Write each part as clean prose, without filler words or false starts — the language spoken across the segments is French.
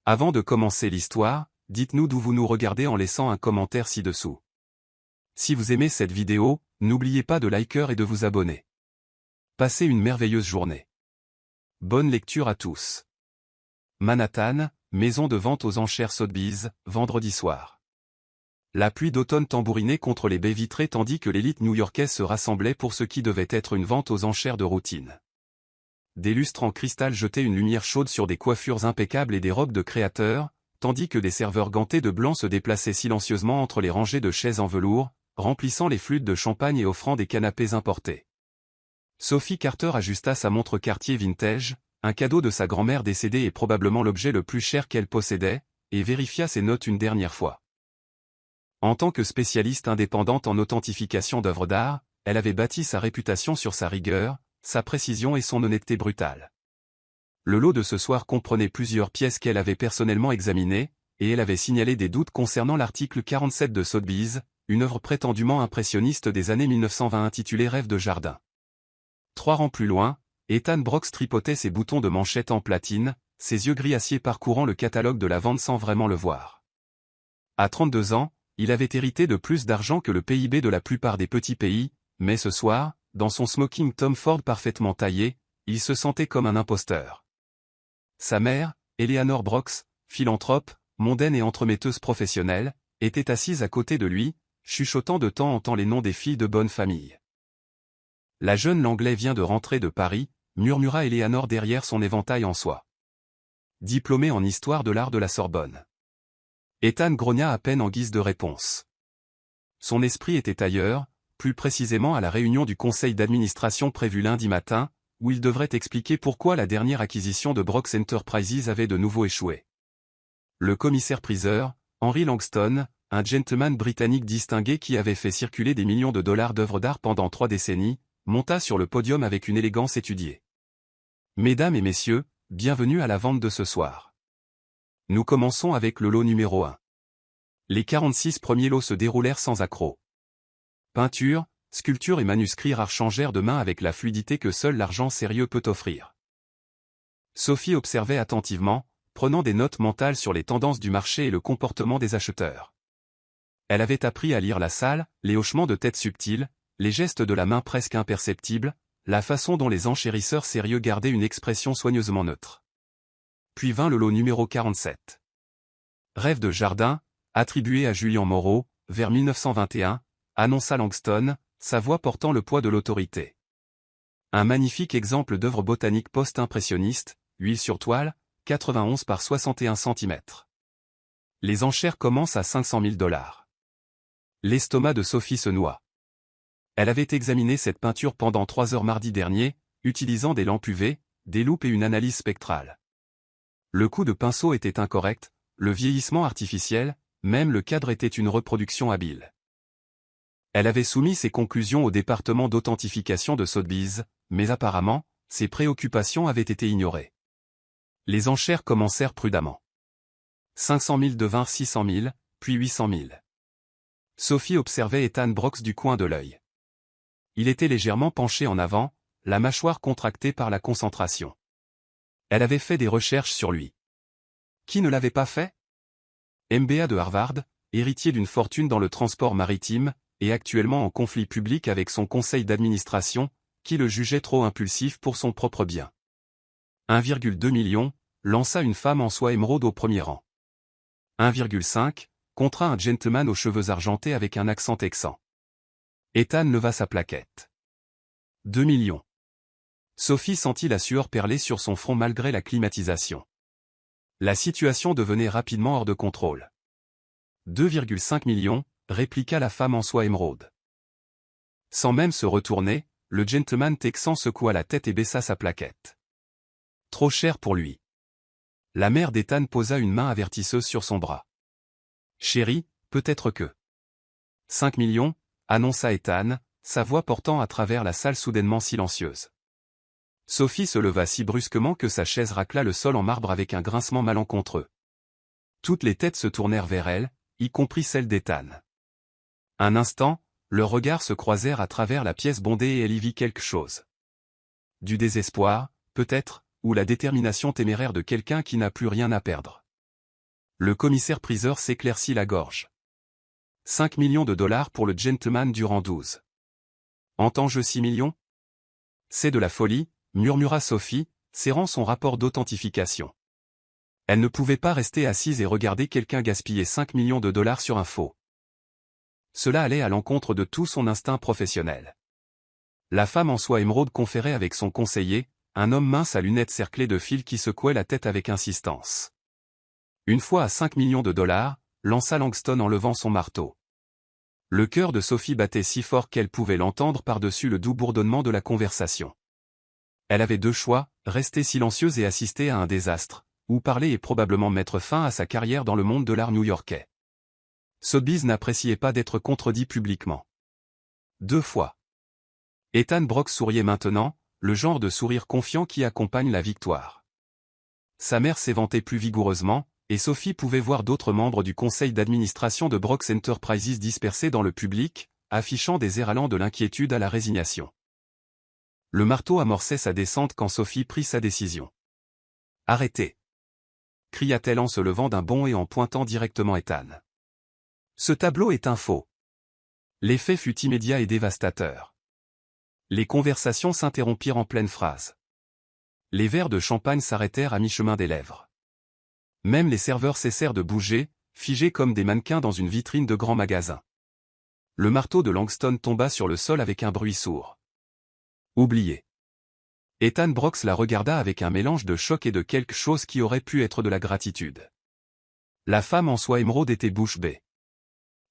Avant de commencer l'histoire, dites-nous d'où vous nous regardez en laissant un commentaire ci-dessous. Si vous aimez cette vidéo, n'oubliez pas de liker et de vous abonner. Passez une merveilleuse journée. Bonne lecture à tous. Manhattan, maison de vente aux enchères Sotheby's, vendredi soir. La pluie d'automne tambourinait contre les baies vitrées tandis que l'élite new-yorkaise se rassemblait pour ce qui devait être une vente aux enchères de routine. Des lustres en cristal jetaient une lumière chaude sur des coiffures impeccables et des robes de créateurs, tandis que des serveurs gantés de blanc se déplaçaient silencieusement entre les rangées de chaises en velours, remplissant les flûtes de champagne et offrant des canapés importés. Sophie Carter ajusta sa montre Cartier vintage, un cadeau de sa grand-mère décédée et probablement l'objet le plus cher qu'elle possédait, et vérifia ses notes une dernière fois. En tant que spécialiste indépendante en authentification d'œuvres d'art, elle avait bâti sa réputation sur sa rigueur, sa précision et son honnêteté brutale. Le lot de ce soir comprenait plusieurs pièces qu'elle avait personnellement examinées, et elle avait signalé des doutes concernant l'article 47 de Sotheby's, une œuvre prétendument impressionniste des années 1920 intitulée Rêve de jardin. 3 rangs plus loin, Ethan Brox tripotait ses boutons de manchette en platine, ses yeux gris acier parcourant le catalogue de la vente sans vraiment le voir. À 32 ans, il avait hérité de plus d'argent que le PIB de la plupart des petits pays, mais ce soir, dans son smoking Tom Ford parfaitement taillé, il se sentait comme un imposteur. Sa mère, Eleanor Brox, philanthrope, mondaine et entremetteuse professionnelle, était assise à côté de lui, chuchotant de temps en temps les noms des filles de bonne famille. La jeune Langlais vient de rentrer de Paris, murmura Eleanor derrière son éventail en soie. Diplômée en histoire de l'art de la Sorbonne. Ethan grogna à peine en guise de réponse. Son esprit était ailleurs, plus précisément à la réunion du conseil d'administration prévue lundi matin, où il devrait expliquer pourquoi la dernière acquisition de Brox Enterprises avait de nouveau échoué. Le commissaire-priseur, Henry Langston, un gentleman britannique distingué qui avait fait circuler des millions de dollars d'œuvres d'art pendant 3 décennies, monta sur le podium avec une élégance étudiée. Mesdames et messieurs, bienvenue à la vente de ce soir. Nous commençons avec le lot numéro 1. Les 46 premiers lots se déroulèrent sans accroc. Peintures, sculptures et manuscrits rares changèrent de main avec la fluidité que seul l'argent sérieux peut offrir. Sophie observait attentivement, prenant des notes mentales sur les tendances du marché et le comportement des acheteurs. Elle avait appris à lire la salle, les hochements de tête subtils, les gestes de la main presque imperceptibles, la façon dont les enchérisseurs sérieux gardaient une expression soigneusement neutre. Puis vint le lot numéro 47. Rêve de jardin, attribué à Julian Moreau, vers 1921, annonça Langston, sa voix portant le poids de l'autorité. Un magnifique exemple d'œuvre botanique post-impressionniste, huile sur toile, 91 par 61 cm. Les enchères commencent à 500 000 $. L'estomac de Sophie se noie. Elle avait examiné cette peinture pendant 3 heures mardi dernier, utilisant des lampes UV, des loupes et une analyse spectrale. Le coup de pinceau était incorrect, le vieillissement artificiel, même le cadre était une reproduction habile. Elle avait soumis ses conclusions au département d'authentification de Sotheby's, mais apparemment, ses préoccupations avaient été ignorées. Les enchères commencèrent prudemment. 500 000 devinrent 600 000, puis 800 000. Sophie observait Ethan Brox du coin de l'œil. Il était légèrement penché en avant, la mâchoire contractée par la concentration. Elle avait fait des recherches sur lui. Qui ne l'avait pas fait? MBA de Harvard, héritier d'une fortune dans le transport maritime, et actuellement en conflit public avec son conseil d'administration, qui le jugeait trop impulsif pour son propre bien. 1,2 million, lança une femme en soie émeraude au premier rang. 1,5, contraint un gentleman aux cheveux argentés avec un accent texan. Ethan leva sa plaquette. 2 millions. Sophie sentit la sueur perler sur son front malgré la climatisation. La situation devenait rapidement hors de contrôle. 2,5 millions, répliqua la femme en soie émeraude. Sans même se retourner, le gentleman texan secoua la tête et baissa sa plaquette. Trop cher pour lui. La mère d'Ethan posa une main avertisseuse sur son bras. Chérie, peut-être que. 5 millions, annonça Ethan, sa voix portant à travers la salle soudainement silencieuse. Sophie se leva si brusquement que sa chaise racla le sol en marbre avec un grincement malencontreux. Toutes les têtes se tournèrent vers elle, y compris celle d'Ethan. Un instant, leurs regards se croisèrent à travers la pièce bondée et elle y vit quelque chose. Du désespoir, peut-être, ou la détermination téméraire de quelqu'un qui n'a plus rien à perdre. Le commissaire-priseur s'éclaircit la gorge. 5 millions de dollars pour le gentleman durant 12. Entends-je 6 millions? C'est de la folie, murmura Sophie, serrant son rapport d'authentification. Elle ne pouvait pas rester assise et regarder quelqu'un gaspiller 5 millions de dollars sur un faux. Cela allait à l'encontre de tout son instinct professionnel. La femme en soie émeraude conférait avec son conseiller, un homme mince à lunettes cerclées de fils qui secouait la tête avec insistance. Une fois à 5 millions de dollars, lança Langston en levant son marteau. Le cœur de Sophie battait si fort qu'elle pouvait l'entendre par-dessus le doux bourdonnement de la conversation. Elle avait deux choix, rester silencieuse et assister à un désastre, ou parler et probablement mettre fin à sa carrière dans le monde de l'art new-yorkais. Sotheby's n'appréciait pas d'être contredit publiquement. 2 fois. Ethan Brock souriait maintenant, le genre de sourire confiant qui accompagne la victoire. Sa mère s'éventait plus vigoureusement, et Sophie pouvait voir d'autres membres du conseil d'administration de Brooks Enterprises dispersés dans le public, affichant des airs allant de l'inquiétude à la résignation. Le marteau amorçait sa descente quand Sophie prit sa décision. « Arrêtez !» cria-t-elle en se levant d'un bond et en pointant directement Ethan. « Ce tableau est un faux. » L'effet fut immédiat et dévastateur. Les conversations s'interrompirent en pleine phrase. Les verres de champagne s'arrêtèrent à mi-chemin des lèvres. Même les serveurs cessèrent de bouger, figés comme des mannequins dans une vitrine de grand magasin. Le marteau de Langston tomba sur le sol avec un bruit sourd. Oublié. Ethan Brooks la regarda avec un mélange de choc et de quelque chose qui aurait pu être de la gratitude. La femme en soie émeraude était bouche bée.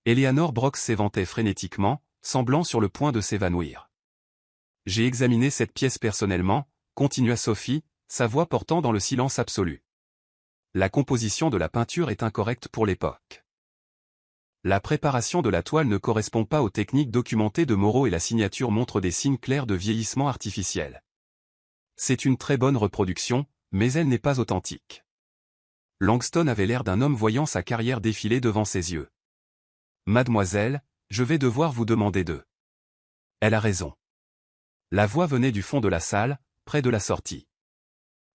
Eleanor Brooks s'éventait frénétiquement, semblant sur le point de s'évanouir. « J'ai examiné cette pièce personnellement », continua Sophie, sa voix portant dans le silence absolu. La composition de la peinture est incorrecte pour l'époque. La préparation de la toile ne correspond pas aux techniques documentées de Moreau et la signature montre des signes clairs de vieillissement artificiel. C'est une très bonne reproduction, mais elle n'est pas authentique. Langston avait l'air d'un homme voyant sa carrière défiler devant ses yeux. « Mademoiselle, je vais devoir vous demander de... » Elle a raison. La voix venait du fond de la salle, près de la sortie.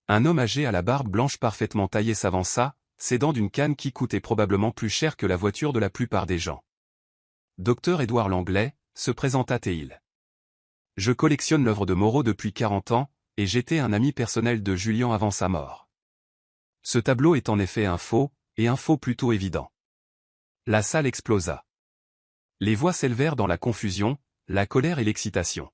Un homme âgé à la barbe blanche parfaitement taillée s'avança, s'aidant d'une canne qui coûtait probablement plus cher que la voiture de la plupart des gens. Dr Édouard Langlais, se présenta-t-il. Je collectionne l'œuvre de Moreau depuis 40 ans, et j'étais un ami personnel de Julian avant sa mort. Ce tableau est en effet un faux, et un faux plutôt évident. La salle explosa. Les voix s'élevèrent dans la confusion, la colère et l'excitation.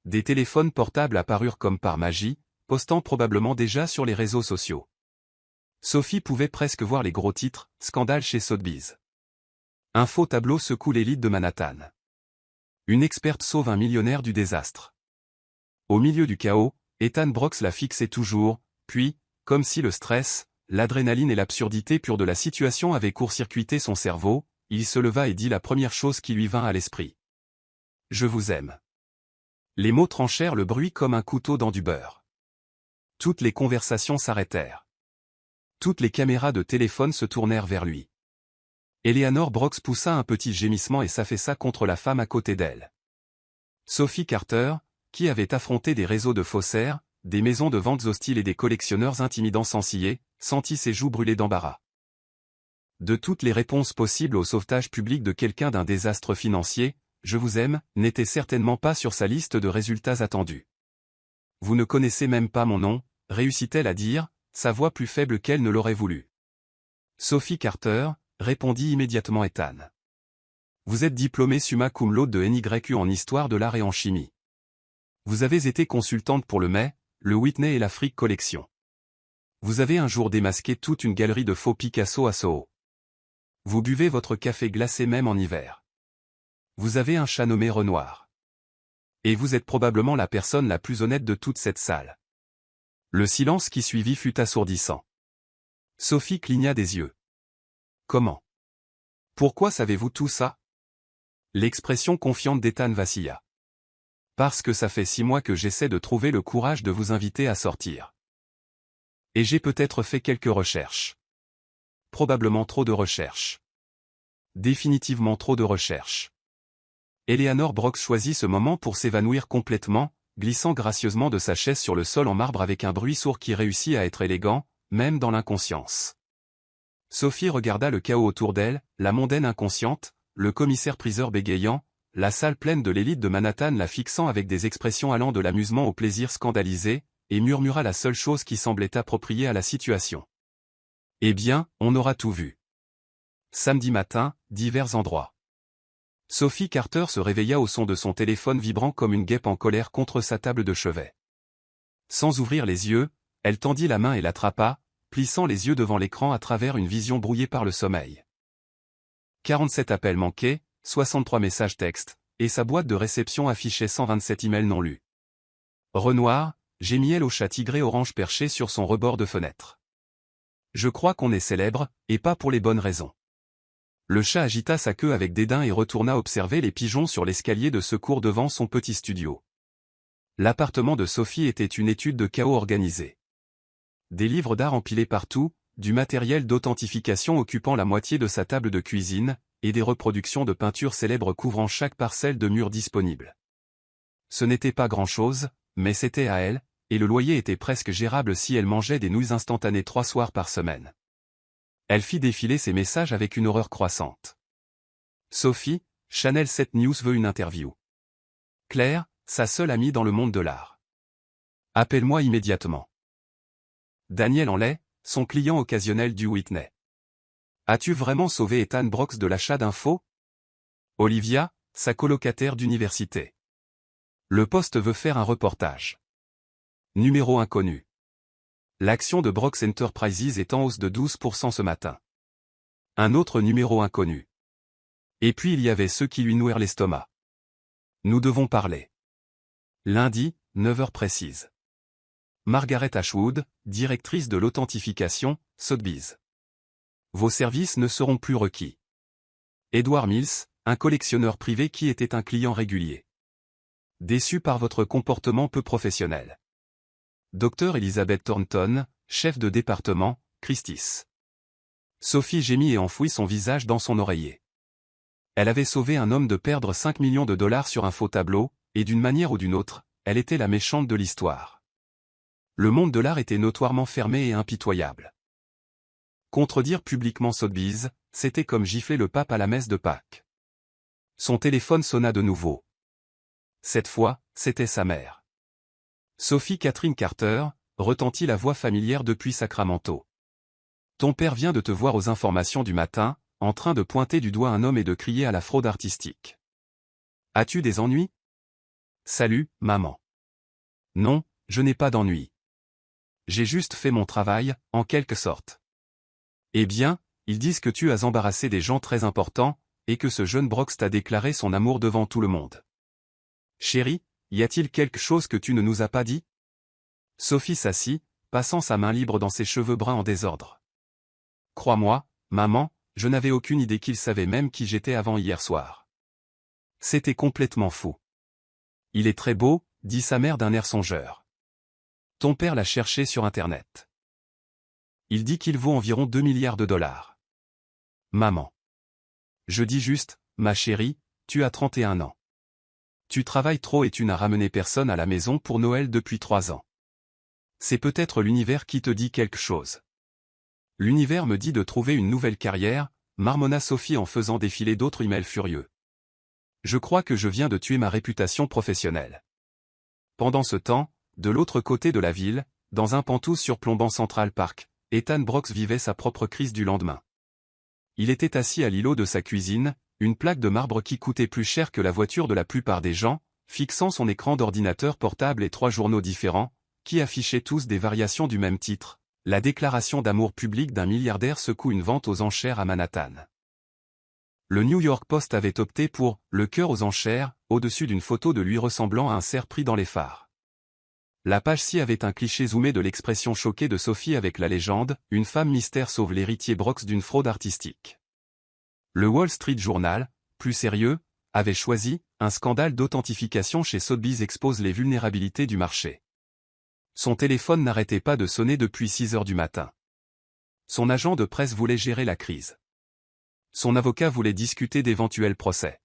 Des téléphones portables apparurent comme par magie, postant probablement déjà sur les réseaux sociaux. Sophie pouvait presque voir les gros titres, « Scandale chez Sotheby's ». Un faux tableau secoue l'élite de Manhattan. Une experte sauve un millionnaire du désastre. Au milieu du chaos, Ethan Brooks la fixait toujours, puis, comme si le stress, l'adrénaline et l'absurdité pure de la situation avaient court-circuité son cerveau, il se leva et dit la première chose qui lui vint à l'esprit. « Je vous aime. » Les mots tranchèrent le bruit comme un couteau dans du beurre. Toutes les conversations s'arrêtèrent. Toutes les caméras de téléphone se tournèrent vers lui. Eleanor Brooks poussa un petit gémissement et s'affaissa contre la femme à côté d'elle. Sophie Carter, qui avait affronté des réseaux de faussaires, des maisons de ventes hostiles et des collectionneurs intimidants sans ciller, sentit ses joues brûler d'embarras. De toutes les réponses possibles au sauvetage public de quelqu'un d'un désastre financier, « Je vous aime » n'était certainement pas sur sa liste de résultats attendus. « Vous ne connaissez même pas mon nom », réussit-elle à dire, sa voix plus faible qu'elle ne l'aurait voulu. « Sophie Carter », répondit immédiatement Ethan. « Vous êtes diplômée summa cum laude de NYU en histoire de l'art et en chimie. Vous avez été consultante pour le Met, le Whitney et la Frick Collection. Vous avez un jour démasqué toute une galerie de faux Picasso à Soho. Vous buvez votre café glacé même en hiver. Vous avez un chat nommé Renoir. Et vous êtes probablement la personne la plus honnête de toute cette salle. » Le silence qui suivit fut assourdissant. Sophie cligna des yeux. « Comment? Pourquoi savez-vous tout ça ?» L'expression confiante d'Ethan vacilla. « Parce que ça fait 6 mois que j'essaie de trouver le courage de vous inviter à sortir. Et j'ai peut-être fait quelques recherches. Probablement trop de recherches. Définitivement trop de recherches. » Eleanor Brooks choisit ce moment pour s'évanouir complètement, glissant gracieusement de sa chaise sur le sol en marbre avec un bruit sourd qui réussit à être élégant, même dans l'inconscience. Sophie regarda le chaos autour d'elle, la mondaine inconsciente, le commissaire-priseur bégayant, la salle pleine de l'élite de Manhattan la fixant avec des expressions allant de l'amusement au plaisir scandalisé, et murmura la seule chose qui semblait appropriée à la situation. Eh bien, on aura tout vu. Samedi matin, divers endroits. Sophie Carter se réveilla au son de son téléphone vibrant comme une guêpe en colère contre sa table de chevet. Sans ouvrir les yeux, elle tendit la main et l'attrapa, plissant les yeux devant l'écran à travers une vision brouillée par le sommeil. 47 appels manqués, 63 messages textes, et sa boîte de réception affichait 127 emails non lus. Renoir, gémit-elle au chat tigré orange perché sur son rebord de fenêtre. Je crois qu'on est célèbre, et pas pour les bonnes raisons. Le chat agita sa queue avec dédain et retourna observer les pigeons sur l'escalier de secours devant son petit studio. L'appartement de Sophie était une étude de chaos organisé. Des livres d'art empilés partout, du matériel d'authentification occupant la moitié de sa table de cuisine, et des reproductions de peintures célèbres couvrant chaque parcelle de murs disponible. Ce n'était pas grand-chose, mais c'était à elle, et le loyer était presque gérable si elle mangeait des nouilles instantanées 3 soirs par semaine. Elle fit défiler ses messages avec une horreur croissante. Sophie, Channel 7 News veut une interview. Claire, sa seule amie dans le monde de l'art. Appelle-moi immédiatement. Daniel Hanley, son client occasionnel du Whitney. As-tu vraiment sauvé Ethan Brooks de l'achat d'un faux? Olivia, sa colocataire d'université. Le Poste veut faire un reportage. Numéro inconnu. L'action de Brooks Enterprises est en hausse de 12% ce matin. Un autre numéro inconnu. Et puis il y avait ceux qui lui nouèrent l'estomac. Nous devons parler. Lundi, 9h précise. Margaret Ashwood, directrice de l'authentification, Sotheby's. Vos services ne seront plus requis. Edward Mills, un collectionneur privé qui était un client régulier. Déçu par votre comportement peu professionnel. Dr Elizabeth Thornton, chef de département, Christie's. Sophie gémit et enfouit son visage dans son oreiller. Elle avait sauvé un homme de perdre 5 millions de dollars sur un faux tableau, et d'une manière ou d'une autre, elle était la méchante de l'histoire. Le monde de l'art était notoirement fermé et impitoyable. Contredire publiquement Sotheby's, c'était comme gifler le pape à la messe de Pâques. Son téléphone sonna de nouveau. Cette fois, c'était sa mère. Sophie Catherine Carter, retentit la voix familière depuis Sacramento. Ton père vient de te voir aux informations du matin, en train de pointer du doigt un homme et de crier à la fraude artistique. As-tu des ennuis? Salut, maman. Non, je n'ai pas d'ennuis. J'ai juste fait mon travail, en quelque sorte. Eh bien, ils disent que tu as embarrassé des gens très importants, et que ce jeune Brooks t'a déclaré son amour devant tout le monde. Chérie, y a-t-il quelque chose que tu ne nous as pas dit? Sophie s'assit, passant sa main libre dans ses cheveux bruns en désordre. Crois-moi, maman, je n'avais aucune idée qu'il savait même qui j'étais avant hier soir. C'était complètement fou. Il est très beau, dit sa mère d'un air songeur. Ton père l'a cherché sur Internet. Il dit qu'il vaut environ 2 milliards de dollars. Maman. Je dis juste, ma chérie, tu as 31 ans. Tu travailles trop et tu n'as ramené personne à la maison pour Noël depuis 3 ans. C'est peut-être l'univers qui te dit quelque chose. L'univers me dit de trouver une nouvelle carrière, marmonna Sophie en faisant défiler d'autres emails furieux. Je crois que je viens de tuer ma réputation professionnelle. Pendant ce temps, de l'autre côté de la ville, dans un pantouf surplombant Central Park, Ethan Brooks vivait sa propre crise du lendemain. Il était assis à l'îlot de sa cuisine, une plaque de marbre qui coûtait plus cher que la voiture de la plupart des gens, fixant son écran d'ordinateur portable et 3 journaux différents, qui affichaient tous des variations du même titre. La déclaration d'amour public d'un milliardaire secoue une vente aux enchères à Manhattan. Le New York Post avait opté pour « le cœur aux enchères » au-dessus d'une photo de lui ressemblant à un cerf pris dans les phares. La page ci avait un cliché zoomé de l'expression choquée de Sophie avec la légende « Une femme mystère sauve l'héritier Brooks d'une fraude artistique ». Le Wall Street Journal, plus sérieux, avait choisi « Un scandale d'authentification chez Sotheby's expose les vulnérabilités du marché ». Son téléphone n'arrêtait pas de sonner depuis 6 heures du matin. Son agent de presse voulait gérer la crise. Son avocat voulait discuter d'éventuels procès.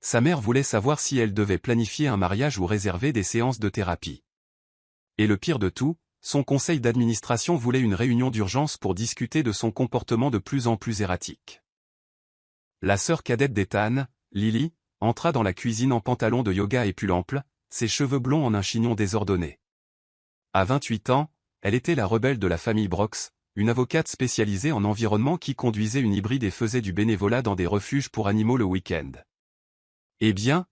Sa mère voulait savoir si elle devait planifier un mariage ou réserver des séances de thérapie. Et le pire de tout, son conseil d'administration voulait une réunion d'urgence pour discuter de son comportement de plus en plus erratique. La sœur cadette d'Ethan, Lily, entra dans la cuisine en pantalon de yoga et pull ample, ses cheveux blonds en un chignon désordonné. À 28 ans, elle était la rebelle de la famille Brox, une avocate spécialisée en environnement qui conduisait une hybride et faisait du bénévolat dans des refuges pour animaux le week-end. Eh bien,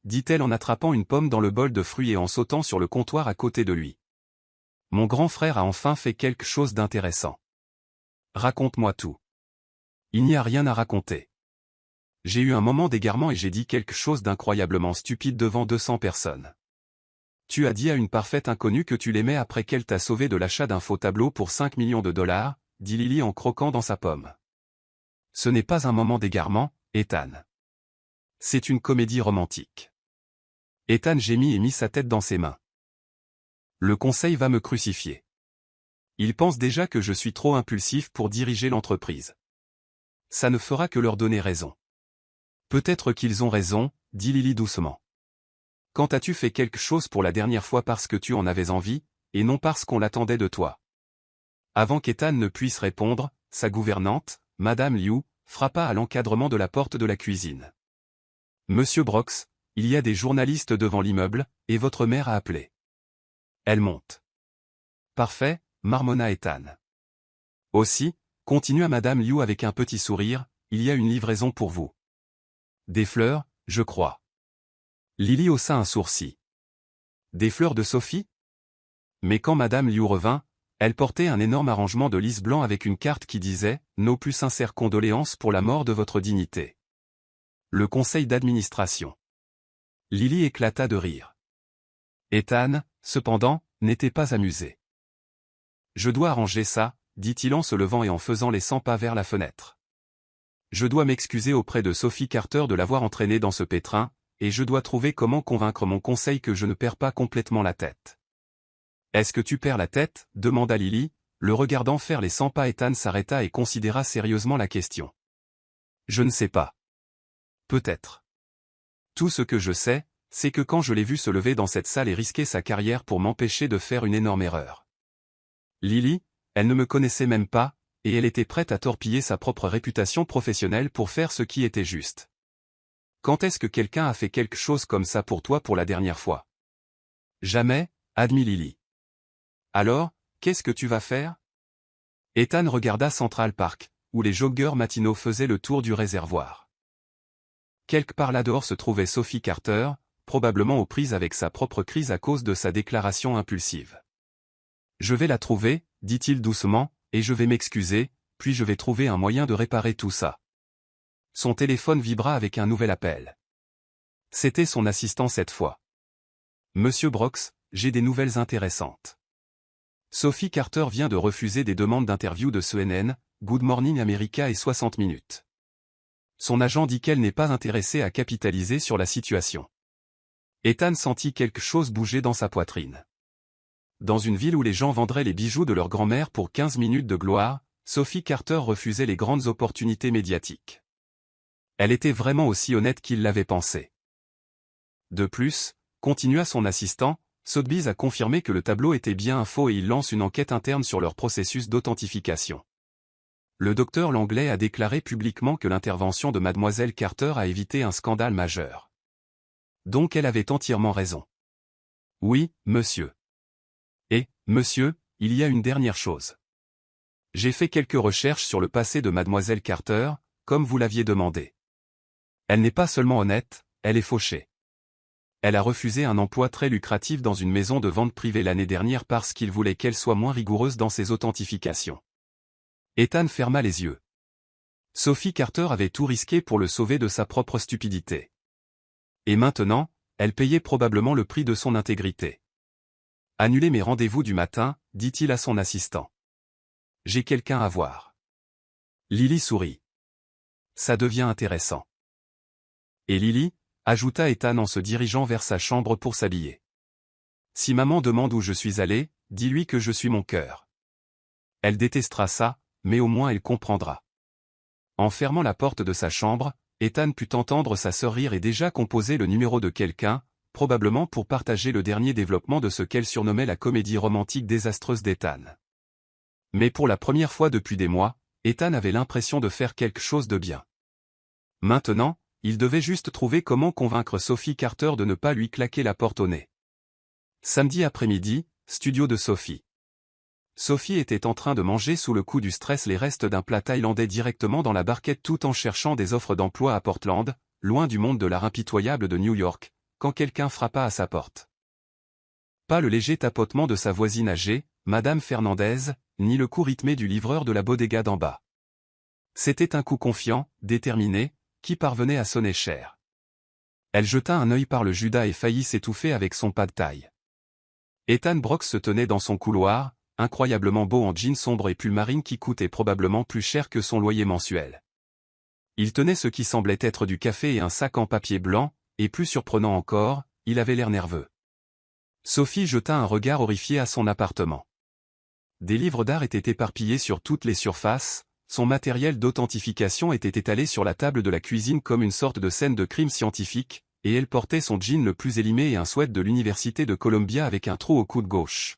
dit-elle en attrapant une pomme dans le bol de fruits et en sautant sur le comptoir à côté de lui. Mon grand frère a enfin fait quelque chose d'intéressant. Raconte-moi tout. Il n'y a rien à raconter. J'ai eu un moment d'égarement et j'ai dit quelque chose d'incroyablement stupide devant 200 personnes. Tu as dit à une parfaite inconnue que tu l'aimais après qu'elle t'a sauvé de l'achat d'un faux tableau pour 5 millions de dollars, dit Lily en croquant dans sa pomme. Ce n'est pas un moment d'égarement, Ethan. C'est une comédie romantique. Ethan gémit et mit sa tête dans ses mains. Le conseil va me crucifier. Ils pensent déjà que je suis trop impulsif pour diriger l'entreprise. Ça ne fera que leur donner raison. Peut-être qu'ils ont raison, dit Lily doucement. Quand as-tu fait quelque chose pour la dernière fois parce que tu en avais envie, et non parce qu'on l'attendait de toi? Avant qu'Ethan ne puisse répondre, sa gouvernante, Madame Liu, frappa à l'encadrement de la porte de la cuisine. Monsieur Brox, il y a des journalistes devant l'immeuble, et votre mère a appelé. Elle monte. Parfait, marmonna Ethan. Aussi, continua Madame Liu avec un petit sourire, il y a une livraison pour vous. Des fleurs, je crois. Lily haussa un sourcil. Des fleurs de Sophie? Mais quand Madame Liu revint, elle portait un énorme arrangement de lys blanc avec une carte qui disait « Nos plus sincères condoléances pour la mort de votre dignité. » Le conseil d'administration. Lily éclata de rire. Ethan, cependant, n'était pas amusé. « Je dois arranger ça, » dit-il en se levant et en faisant les 100 pas vers la fenêtre. « Je dois m'excuser auprès de Sophie Carter de l'avoir entraînée dans ce pétrin, et je dois trouver comment convaincre mon conseil que je ne perds pas complètement la tête. » « Est-ce que tu perds la tête ?» demanda Lily, le regardant faire les 100 pas. Ethan s'arrêta et considéra sérieusement la question. « Je ne sais pas. Peut-être. Tout ce que je sais, c'est que quand je l'ai vu se lever dans cette salle et risquer sa carrière pour m'empêcher de faire une énorme erreur. Lily, elle ne me connaissait même pas, et elle était prête à torpiller sa propre réputation professionnelle pour faire ce qui était juste. Quand est-ce que quelqu'un a fait quelque chose comme ça pour toi pour la dernière fois? Jamais, admit Lily. Alors, qu'est-ce que tu vas faire? Ethan regarda Central Park, où les joggeurs matinaux faisaient le tour du réservoir. Quelque part là dehors se trouvait Sophie Carter, probablement aux prises avec sa propre crise à cause de sa déclaration impulsive. Je vais la trouver, dit-il doucement, et je vais m'excuser, puis je vais trouver un moyen de réparer tout ça. Son téléphone vibra avec un nouvel appel. C'était son assistant cette fois. Monsieur Brox, j'ai des nouvelles intéressantes. Sophie Carter vient de refuser des demandes d'interview de CNN, Good Morning America et 60 minutes. Son agent dit qu'elle n'est pas intéressée à capitaliser sur la situation. Ethan sentit quelque chose bouger dans sa poitrine. Dans une ville où les gens vendraient les bijoux de leur grand-mère pour 15 minutes de gloire, Sophie Carter refusait les grandes opportunités médiatiques. Elle était vraiment aussi honnête qu'il l'avait pensé. De plus, continua son assistant, Sotheby's a confirmé que le tableau était bien un faux et il lance une enquête interne sur leur processus d'authentification. Le docteur Langlais a déclaré publiquement que l'intervention de Mademoiselle Carter a évité un scandale majeur. Donc elle avait entièrement raison. Oui, monsieur. Et, monsieur, il y a une dernière chose. J'ai fait quelques recherches sur le passé de Mademoiselle Carter, comme vous l'aviez demandé. Elle n'est pas seulement honnête, elle est fauchée. Elle a refusé un emploi très lucratif dans une maison de vente privée l'année dernière parce qu'il voulait qu'elle soit moins rigoureuse dans ses authentifications. Ethan ferma les yeux. Sophie Carter avait tout risqué pour le sauver de sa propre stupidité. Et maintenant, elle payait probablement le prix de son intégrité. Annulez mes rendez-vous du matin, dit-il à son assistant. J'ai quelqu'un à voir. Lily sourit. Ça devient intéressant. Et Lily, ajouta Ethan en se dirigeant vers sa chambre pour s'habiller. Si maman demande où je suis allé, dis-lui que je suis mon cœur. Elle détestera ça, mais au moins elle comprendra. En fermant la porte de sa chambre, Ethan put entendre sa sœur rire et déjà composer le numéro de quelqu'un, probablement pour partager le dernier développement de ce qu'elle surnommait la comédie romantique désastreuse d'Ethan. Mais pour la première fois depuis des mois, Ethan avait l'impression de faire quelque chose de bien. Maintenant, il devait juste trouver comment convaincre Sophie Carter de ne pas lui claquer la porte au nez. Samedi après-midi, studio de Sophie. Sophie était en train de manger sous le coup du stress les restes d'un plat thaïlandais directement dans la barquette tout en cherchant des offres d'emploi à Portland, loin du monde de l'art impitoyable de New York, quand quelqu'un frappa à sa porte. Pas le léger tapotement de sa voisine âgée, Madame Fernandez, ni le coup rythmé du livreur de la bodega d'en bas. C'était un coup confiant, déterminé, qui parvenait à sonner cher. Elle jeta un œil par le Judas et faillit s'étouffer avec son pas de taille. Ethan Brox se tenait dans son couloir, incroyablement beau en jean sombre et pull marine qui coûtait probablement plus cher que son loyer mensuel. Il tenait ce qui semblait être du café et un sac en papier blanc, et plus surprenant encore, il avait l'air nerveux. Sophie jeta un regard horrifié à son appartement. Des livres d'art étaient éparpillés sur toutes les surfaces, son matériel d'authentification était étalé sur la table de la cuisine comme une sorte de scène de crime scientifique, et elle portait son jean le plus élimé et un sweat de l'université de Columbia avec un trou au coude gauche.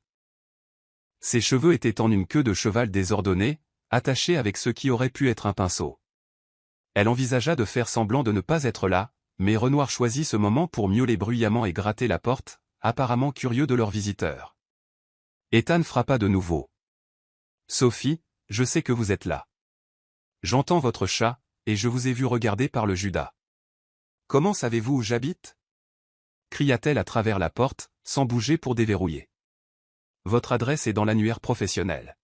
Ses cheveux étaient en une queue de cheval désordonnée, attachée avec ce qui aurait pu être un pinceau. Elle envisagea de faire semblant de ne pas être là, mais Renoir choisit ce moment pour miauler bruyamment et gratter la porte, apparemment curieux de leur visiteur. Ethan frappa de nouveau. « Sophie, je sais que vous êtes là. J'entends votre chat, et je vous ai vu regarder par le Judas. Comment savez-vous où j'habite » cria-t-elle à travers la porte, sans bouger pour déverrouiller. « Votre adresse est dans l'annuaire professionnel.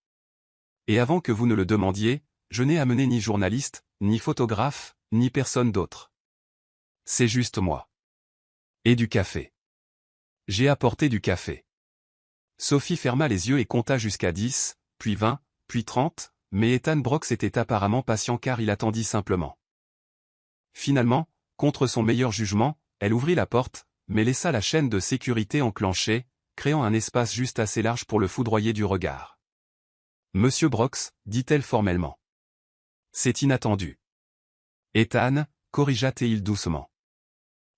Et avant que vous ne le demandiez, je n'ai amené ni journaliste, ni photographe, ni personne d'autre. C'est juste moi. Et du café. J'ai apporté du café. » Sophie ferma les yeux et compta jusqu'à 10, puis 20, puis 30, mais Ethan Brox était apparemment patient car il attendit simplement. Finalement, contre son meilleur jugement, elle ouvrit la porte, mais laissa la chaîne de sécurité enclenchée, créant un espace juste assez large pour le foudroyer du regard. « Monsieur Brox, dit-elle formellement. C'est inattendu. » Ethan, corrigea-t-il doucement.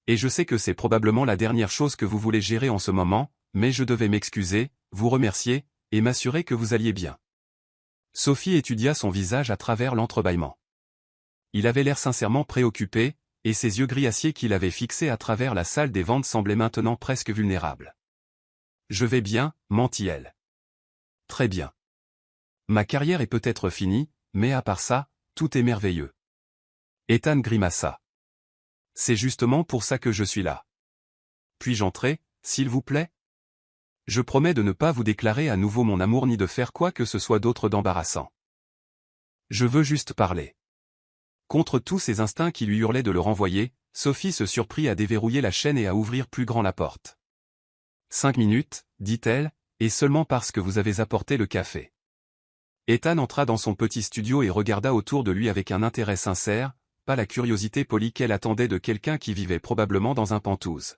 Et je sais que c'est probablement la dernière chose que vous voulez gérer en ce moment, mais je devais m'excuser, vous remercier, et m'assurer que vous alliez bien. Sophie étudia son visage à travers l'entrebâillement. Il avait l'air sincèrement préoccupé, et ses yeux gris acier qu'il avait fixés à travers la salle des ventes semblaient maintenant presque vulnérables. « Je vais bien, mentit-elle. Très bien. Ma carrière est peut-être finie, mais à part ça, tout est merveilleux. » Ethan grimaça. « C'est justement pour ça que je suis là. Puis-je entrer, s'il vous plaît ? Je promets de ne pas vous déclarer à nouveau mon amour ni de faire quoi que ce soit d'autre d'embarrassant. Je veux juste parler. » Contre tous ses instincts qui lui hurlaient de le renvoyer, Sophie se surprit à déverrouiller la chaîne et à ouvrir plus grand la porte. « 5 minutes, dit-elle, et seulement parce que vous avez apporté le café. » Ethan entra dans son petit studio et regarda autour de lui avec un intérêt sincère, pas la curiosité polie qu'elle attendait de quelqu'un qui vivait probablement dans un penthouse.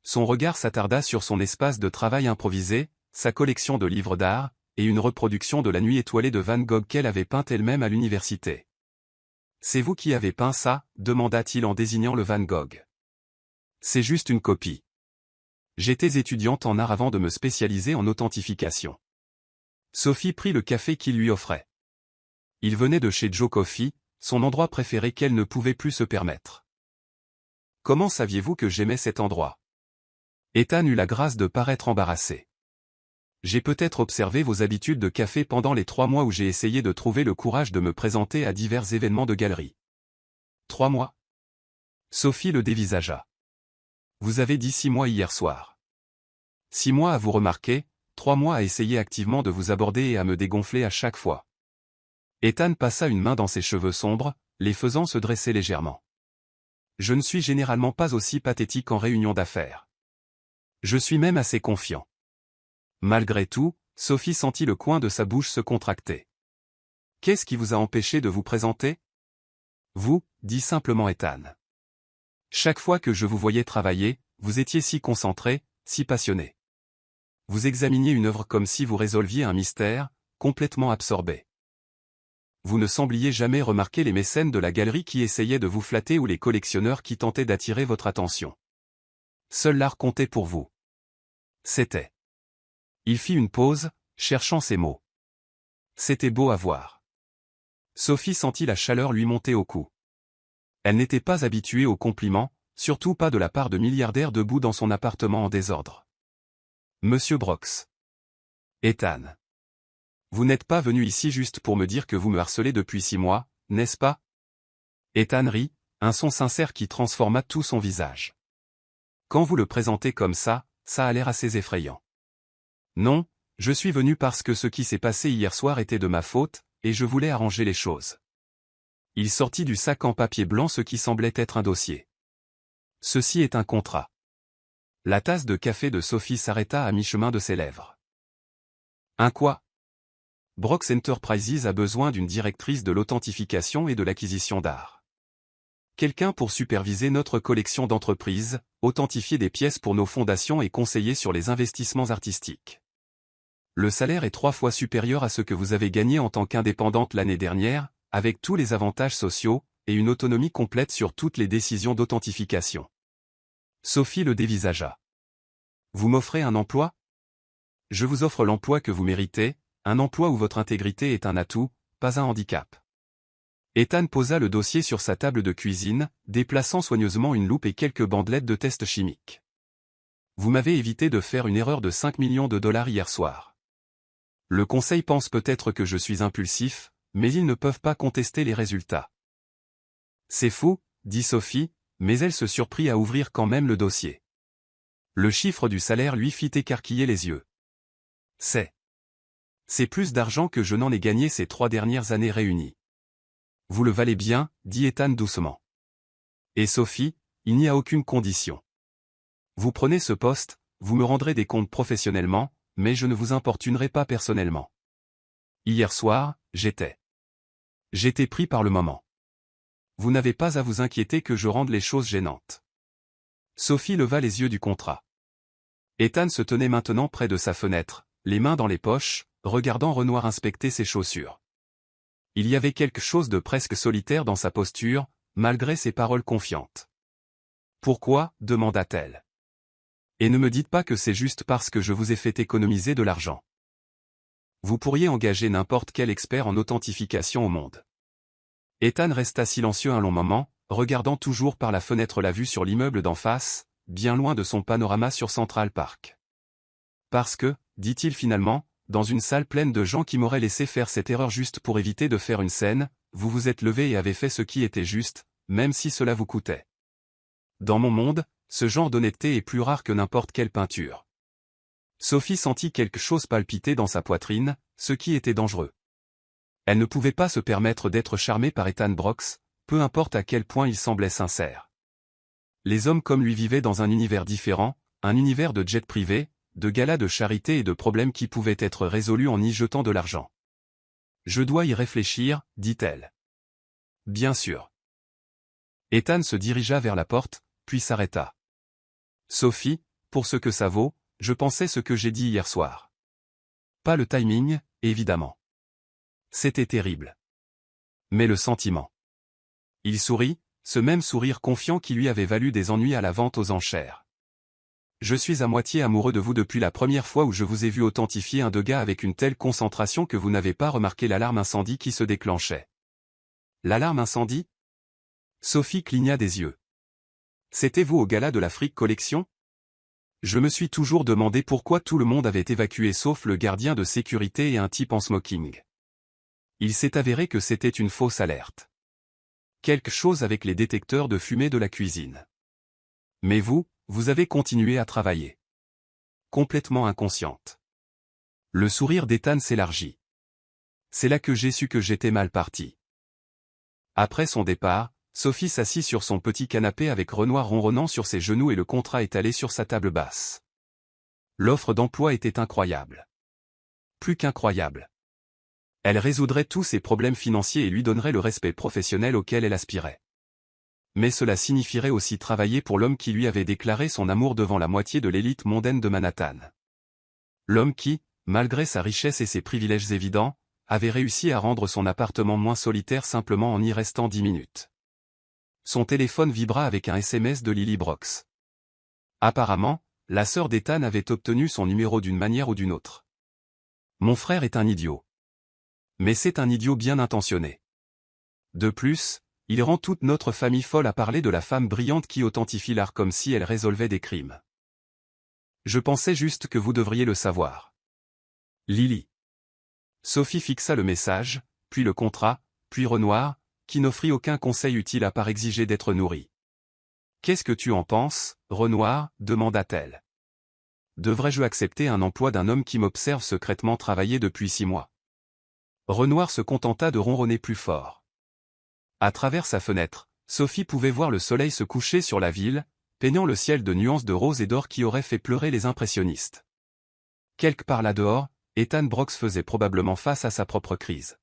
Son regard s'attarda sur son espace de travail improvisé, sa collection de livres d'art, et une reproduction de la nuit étoilée de Van Gogh qu'elle avait peinte elle-même à l'université. « C'est vous qui avez peint ça » demanda-t-il en désignant le Van Gogh. « C'est juste une copie. J'étais étudiante en art avant de me spécialiser en authentification. » Sophie prit le café qu'il lui offrait. Il venait de chez Joe Coffee, son endroit préféré qu'elle ne pouvait plus se permettre. « Comment saviez-vous que j'aimais cet endroit » Ethan eut la grâce de paraître embarrassé. « J'ai peut-être observé vos habitudes de café pendant les 3 mois où j'ai essayé de trouver le courage de me présenter à divers événements de galerie. » 3 mois. Sophie le dévisagea. « Vous avez dit 6 mois hier soir. 6 mois à vous remarquer, 3 mois à essayer activement de vous aborder et à me dégonfler à chaque fois. » Ethan passa une main dans ses cheveux sombres, les faisant se dresser légèrement. « Je ne suis généralement pas aussi pathétique en réunion d'affaires. Je suis même assez confiant. » Malgré tout, Sophie sentit le coin de sa bouche se contracter. « Qu'est-ce qui vous a empêché de vous présenter ?» Vous, dit simplement Ethan. Chaque fois que je vous voyais travailler, vous étiez si concentré, si passionné. Vous examiniez une œuvre comme si vous résolviez un mystère, complètement absorbé. Vous ne sembliez jamais remarquer les mécènes de la galerie qui essayaient de vous flatter ou les collectionneurs qui tentaient d'attirer votre attention. seul l'art comptait pour vous. C'était. Il fit une pause, cherchant ses mots. C'était beau à voir. Sophie sentit la chaleur lui monter au cou. Elle n'était pas habituée aux compliments, surtout pas de la part de milliardaires debout dans son appartement en désordre. Monsieur Brox. Ethan. Vous n'êtes pas venu ici juste pour me dire que vous me harcelez depuis 6 mois, n'est-ce pas? Ethan rit, un son sincère qui transforma tout son visage. Quand vous le présentez comme ça a l'air assez effrayant. Non, je suis venu parce que ce qui s'est passé hier soir était de ma faute, et je voulais arranger les choses. Il sortit du sac en papier blanc ce qui semblait être un dossier. Ceci est un contrat. La tasse de café de Sophie s'arrêta à mi-chemin de ses lèvres. Un quoi? Brox Enterprises a besoin d'une directrice de l'authentification et de l'acquisition d'art. Quelqu'un pour superviser notre collection d'entreprises, authentifier des pièces pour nos fondations et conseiller sur les investissements artistiques. Le salaire est 3 fois supérieur à ce que vous avez gagné en tant qu'indépendante l'année dernière, avec tous les avantages sociaux, et une autonomie complète sur toutes les décisions d'authentification. Sophie le dévisagea. Vous m'offrez un emploi? Je vous offre l'emploi que vous méritez, un emploi où votre intégrité est un atout, pas un handicap. Ethan posa le dossier sur sa table de cuisine, déplaçant soigneusement une loupe et quelques bandelettes de tests chimiques. Vous m'avez évité de faire une erreur de 5 millions de dollars hier soir. Le conseil pense peut-être que je suis impulsif, mais ils ne peuvent pas contester les résultats. C'est fou, dit Sophie, mais elle se surprit à ouvrir quand même le dossier. Le chiffre du salaire lui fit écarquiller les yeux. C'est plus d'argent que je n'en ai gagné ces 3 dernières années réunies. Vous le valez bien, dit Ethan doucement. Et Sophie, il n'y a aucune condition. Vous prenez ce poste, vous me rendrez des comptes professionnellement, mais je ne vous importunerai pas personnellement. Hier soir, j'étais pris par le moment. Vous n'avez pas à vous inquiéter que je rende les choses gênantes. Sophie leva les yeux du contrat. Ethan se tenait maintenant près de sa fenêtre, les mains dans les poches, regardant Renoir inspecter ses chaussures. Il y avait quelque chose de presque solitaire dans sa posture, malgré ses paroles confiantes. Pourquoi, demanda-t-elle. Et ne me dites pas que c'est juste parce que je vous ai fait économiser de l'argent. Vous pourriez engager n'importe quel expert en authentification au monde. Ethan resta silencieux un long moment, regardant toujours par la fenêtre la vue sur l'immeuble d'en face, bien loin de son panorama sur Central Park. Parce que, dit-il finalement, dans une salle pleine de gens qui m'auraient laissé faire cette erreur juste pour éviter de faire une scène, vous vous êtes levé et avez fait ce qui était juste, même si cela vous coûtait. Dans mon monde, ce genre d'honnêteté est plus rare que n'importe quelle peinture. Sophie sentit quelque chose palpiter dans sa poitrine, ce qui était dangereux. Elle ne pouvait pas se permettre d'être charmée par Ethan Brox, peu importe à quel point il semblait sincère. Les hommes comme lui vivaient dans un univers différent, un univers de jets privés, de galas de charité et de problèmes qui pouvaient être résolus en y jetant de l'argent. Je dois y réfléchir, dit-elle. Bien sûr. Ethan se dirigea vers la porte, puis s'arrêta. Sophie, pour ce que ça vaut, je pensais ce que j'ai dit hier soir. Pas le timing, évidemment. C'était terrible. Mais le sentiment. Il sourit, ce même sourire confiant qui lui avait valu des ennuis à la vente aux enchères. Je suis à moitié amoureux de vous depuis la première fois où je vous ai vu authentifier un de gars avec une telle concentration que vous n'avez pas remarqué l'alarme incendie qui se déclenchait. L'alarme incendie? Sophie cligna des yeux. C'était vous au gala de la Freak Collection? Je me suis toujours demandé pourquoi tout le monde avait évacué sauf le gardien de sécurité et un type en smoking. Il s'est avéré que c'était une fausse alerte. Quelque chose avec les détecteurs de fumée de la cuisine. Mais vous avez continué à travailler. Complètement inconsciente. Le sourire d'Ethan s'élargit. C'est là que j'ai su que j'étais mal parti. Après son départ, Sophie s'assit sur son petit canapé avec Renoir ronronnant sur ses genoux et le contrat étalé sur sa table basse. L'offre d'emploi était incroyable. Plus qu'incroyable. Elle résoudrait tous ses problèmes financiers et lui donnerait le respect professionnel auquel elle aspirait. Mais cela signifierait aussi travailler pour l'homme qui lui avait déclaré son amour devant la moitié de l'élite mondaine de Manhattan. L'homme qui, malgré sa richesse et ses privilèges évidents, avait réussi à rendre son appartement moins solitaire simplement en y restant 10 minutes. Son téléphone vibra avec un SMS de Lily Brox. Apparemment, la sœur d'Ethan avait obtenu son numéro d'une manière ou d'une autre. Mon frère est un idiot. Mais c'est un idiot bien intentionné. De plus, il rend toute notre famille folle à parler de la femme brillante qui authentifie l'art comme si elle résolvait des crimes. Je pensais juste que vous devriez le savoir. Lily. Sophie fixa le message, puis le contrat, puis Renoir, qui n'offrit aucun conseil utile à part exiger d'être nourri. « Qu'est-ce que tu en penses, Renoir » demanda-t-elle. « Devrais-je accepter un emploi d'un homme qui m'observe secrètement travailler depuis 6 mois ?» Renoir se contenta de ronronner plus fort. À travers sa fenêtre, Sophie pouvait voir le soleil se coucher sur la ville, peignant le ciel de nuances de rose et d'or qui auraient fait pleurer les impressionnistes. Quelque part là-dehors, Ethan Brox faisait probablement face à sa propre crise.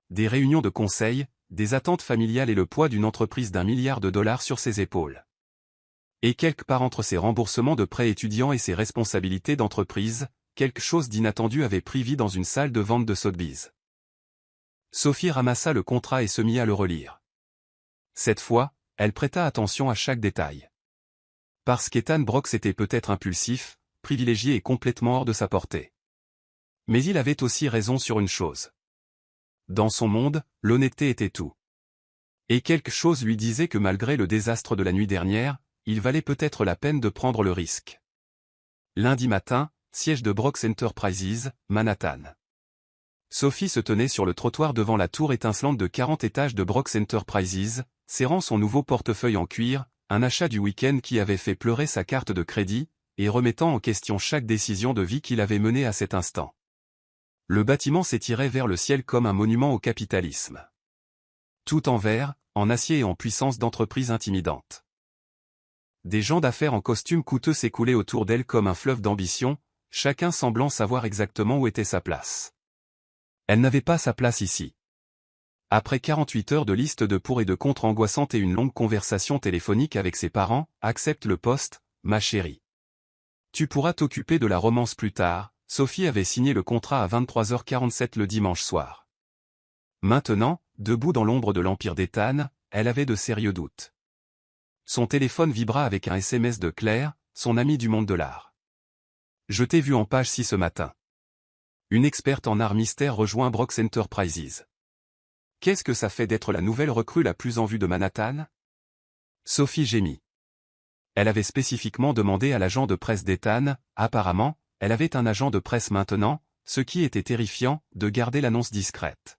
Des réunions de conseil, des attentes familiales et le poids d'une entreprise d'1 milliard de dollars sur ses épaules. Et quelque part entre ses remboursements de prêts étudiants et ses responsabilités d'entreprise, quelque chose d'inattendu avait pris vie dans une salle de vente de Sotheby's. Sophie ramassa le contrat et se mit à le relire. Cette fois, elle prêta attention à chaque détail. Parce qu'Ethan Brox était peut-être impulsif, privilégié et complètement hors de sa portée. Mais il avait aussi raison sur une chose. Dans son monde, l'honnêteté était tout. Et quelque chose lui disait que malgré le désastre de la nuit dernière, il valait peut-être la peine de prendre le risque. Lundi matin, siège de Brox Enterprises, Manhattan. Sophie se tenait sur le trottoir devant la tour étincelante de 40 étages de Brox Enterprises, serrant son nouveau portefeuille en cuir, un achat du week-end qui avait fait pleurer sa carte de crédit, et remettant en question chaque décision de vie qu'il avait menée à cet instant. Le bâtiment s'étirait vers le ciel comme un monument au capitalisme. Tout en verre, en acier et en puissance d'entreprise intimidante. Des gens d'affaires en costumes coûteux s'écoulaient autour d'elle comme un fleuve d'ambition, chacun semblant savoir exactement où était sa place. Elle n'avait pas sa place ici. Après 48 heures de liste de pour et de contre angoissantes et une longue conversation téléphonique avec ses parents, accepte le poste, ma chérie. Tu pourras t'occuper de la romance plus tard. Sophie avait signé le contrat à 23h47 le dimanche soir. Maintenant, debout dans l'ombre de l'empire d'Ethan, elle avait de sérieux doutes. Son téléphone vibra avec un SMS de Claire, son amie du monde de l'art. Je t'ai vu en page 6 ce matin. Une experte en art mystère rejoint Brox Enterprises. Qu'est-ce que ça fait d'être la nouvelle recrue la plus en vue de Manhattan? Sophie gémit. Elle avait spécifiquement demandé à l'agent de presse d'Ethan, apparemment, elle avait un agent de presse maintenant, ce qui était terrifiant, de garder l'annonce discrète.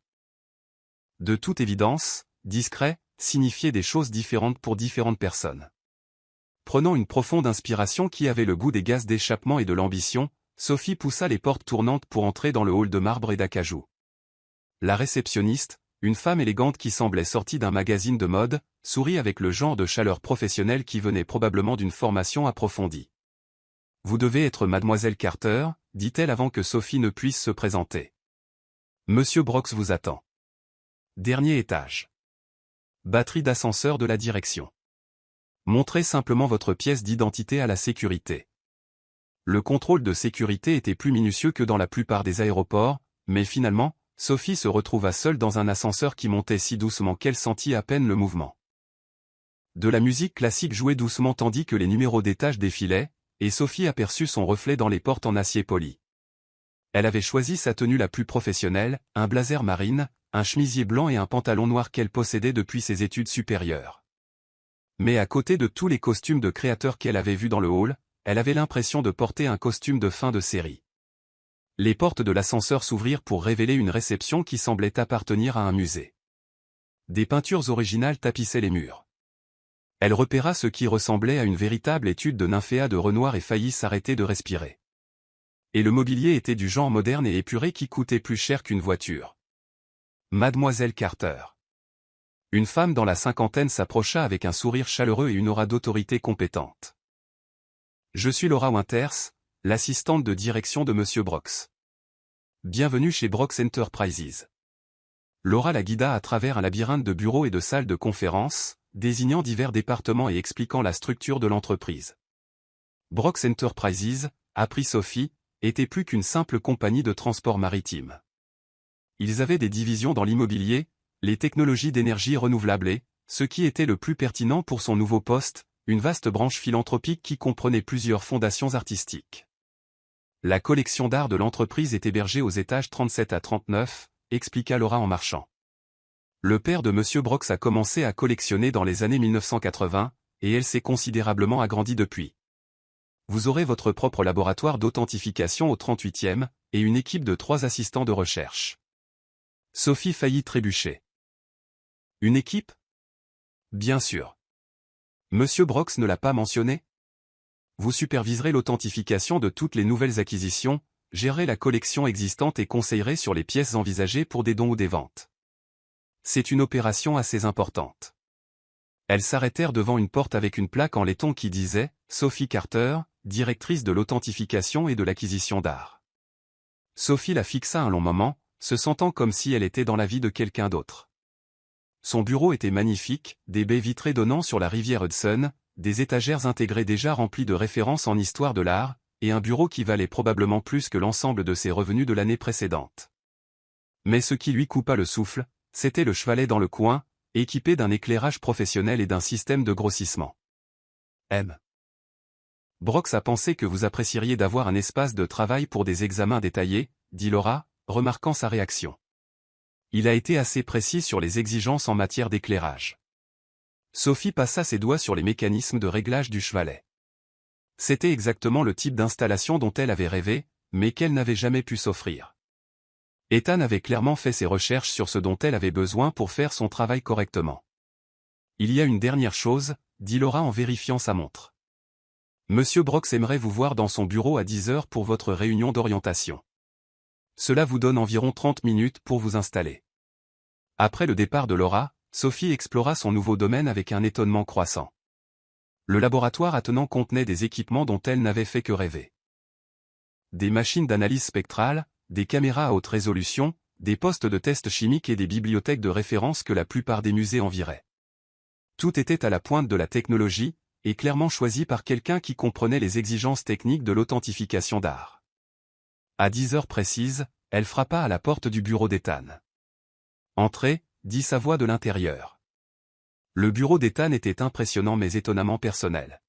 De toute évidence, discret, signifiait des choses différentes pour différentes personnes. Prenant une profonde inspiration qui avait le goût des gaz d'échappement et de l'ambition, Sophie poussa les portes tournantes pour entrer dans le hall de marbre et d'acajou. La réceptionniste, une femme élégante qui semblait sortie d'un magazine de mode, sourit avec le genre de chaleur professionnelle qui venait probablement d'une formation approfondie. « Vous devez être mademoiselle Carter » dit-elle avant que Sophie ne puisse se présenter. « Monsieur Brox vous attend. » Dernier étage. Batterie d'ascenseur de la direction. Montrez simplement votre pièce d'identité à la sécurité. Le contrôle de sécurité était plus minutieux que dans la plupart des aéroports, mais finalement, Sophie se retrouva seule dans un ascenseur qui montait si doucement qu'elle sentit à peine le mouvement. De la musique classique jouait doucement tandis que les numéros d'étage défilaient, et Sophie aperçut son reflet dans les portes en acier poli. Elle avait choisi sa tenue la plus professionnelle, un blazer marine, un chemisier blanc et un pantalon noir qu'elle possédait depuis ses études supérieures. Mais à côté de tous les costumes de créateurs qu'elle avait vus dans le hall, elle avait l'impression de porter un costume de fin de série. Les portes de l'ascenseur s'ouvrirent pour révéler une réception qui semblait appartenir à un musée. Des peintures originales tapissaient les murs. Elle repéra ce qui ressemblait à une véritable étude de nymphéas de Renoir et faillit s'arrêter de respirer. Et le mobilier était du genre moderne et épuré qui coûtait plus cher qu'une voiture. Mademoiselle Carter. Une femme dans la cinquantaine s'approcha avec un sourire chaleureux et une aura d'autorité compétente. Je suis Laura Winters, l'assistante de direction de Monsieur Brox. Bienvenue chez Brox Enterprises. Laura la guida à travers un labyrinthe de bureaux et de salles de conférences, désignant divers départements et expliquant la structure de l'entreprise. Brox Enterprises, apprit Sophie, était plus qu'une simple compagnie de transport maritime. Ils avaient des divisions dans l'immobilier, les technologies d'énergie renouvelable et, ce qui était le plus pertinent pour son nouveau poste, une vaste branche philanthropique qui comprenait plusieurs fondations artistiques. La collection d'art de l'entreprise est hébergée aux étages 37 à 39, expliqua Laura en marchant. Le père de Monsieur Brox a commencé à collectionner dans les années 1980, et elle s'est considérablement agrandie depuis. Vous aurez votre propre laboratoire d'authentification au 38e, et une équipe de 3 assistants de recherche. Sophie faillit trébucher. Une équipe? Bien sûr. Monsieur Brox ne l'a pas mentionné? Vous superviserez l'authentification de toutes les nouvelles acquisitions, gérerez la collection existante et conseillerez sur les pièces envisagées pour des dons ou des ventes. C'est une opération assez importante. Elles s'arrêtèrent devant une porte avec une plaque en laiton qui disait « Sophie Carter, directrice de l'authentification et de l'acquisition d'art ». Sophie la fixa un long moment, se sentant comme si elle était dans la vie de quelqu'un d'autre. Son bureau était magnifique, des baies vitrées donnant sur la rivière Hudson, des étagères intégrées déjà remplies de références en histoire de l'art, et un bureau qui valait probablement plus que l'ensemble de ses revenus de l'année précédente. Mais ce qui lui coupa le souffle, c'était le chevalet dans le coin, équipé d'un éclairage professionnel et d'un système de grossissement. M. Brox a pensé que vous apprécieriez d'avoir un espace de travail pour des examens détaillés, dit Laura, remarquant sa réaction. Il a été assez précis sur les exigences en matière d'éclairage. Sophie passa ses doigts sur les mécanismes de réglage du chevalet. C'était exactement le type d'installation dont elle avait rêvé, mais qu'elle n'avait jamais pu s'offrir. Ethan avait clairement fait ses recherches sur ce dont elle avait besoin pour faire son travail correctement. Il y a une dernière chose, dit Laura en vérifiant sa montre. Monsieur Brox aimerait vous voir dans son bureau à 10 heures pour votre réunion d'orientation. Cela vous donne environ 30 minutes pour vous installer. Après le départ de Laura, Sophie explora son nouveau domaine avec un étonnement croissant. Le laboratoire attenant contenait des équipements dont elle n'avait fait que rêver. Des machines d'analyse spectrale, des caméras à haute résolution, des postes de tests chimiques et des bibliothèques de référence que la plupart des musées enviraient. Tout était à la pointe de la technologie, et clairement choisi par quelqu'un qui comprenait les exigences techniques de l'authentification d'art. À 10 heures précises, elle frappa à la porte du bureau d'Ethan. « Entrez », dit sa voix de l'intérieur. Le bureau d'Ethan était impressionnant mais étonnamment personnel.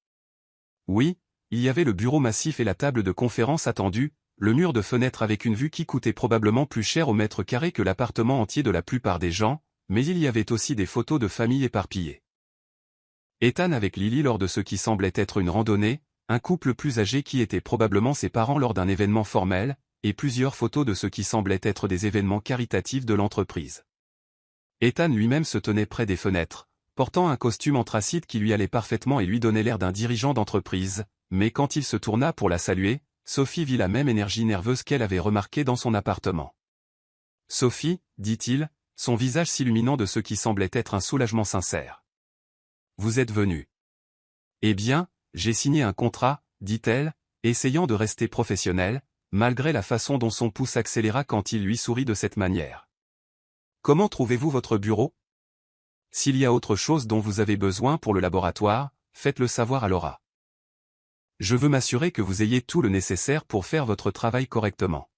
Oui, il y avait le bureau massif et la table de conférence attendue, le mur de fenêtre avec une vue qui coûtait probablement plus cher au mètre carré que l'appartement entier de la plupart des gens, mais il y avait aussi des photos de famille éparpillées. Ethan avec Lily lors de ce qui semblait être une randonnée, un couple plus âgé qui était probablement ses parents lors d'un événement formel, et plusieurs photos de ce qui semblait être des événements caritatifs de l'entreprise. Ethan lui-même se tenait près des fenêtres, portant un costume anthracite qui lui allait parfaitement et lui donnait l'air d'un dirigeant d'entreprise, mais quand il se tourna pour la saluer, Sophie vit la même énergie nerveuse qu'elle avait remarquée dans son appartement. « Sophie, dit-il, son visage s'illuminant de ce qui semblait être un soulagement sincère. Vous êtes venue. Eh bien, j'ai signé un contrat, dit-elle, essayant de rester professionnelle, malgré la façon dont son pouce accéléra quand il lui sourit de cette manière. Comment trouvez-vous votre bureau? S'il y a autre chose dont vous avez besoin pour le laboratoire, faites-le savoir à Laura. Je veux m'assurer que vous ayez tout le nécessaire pour faire votre travail correctement.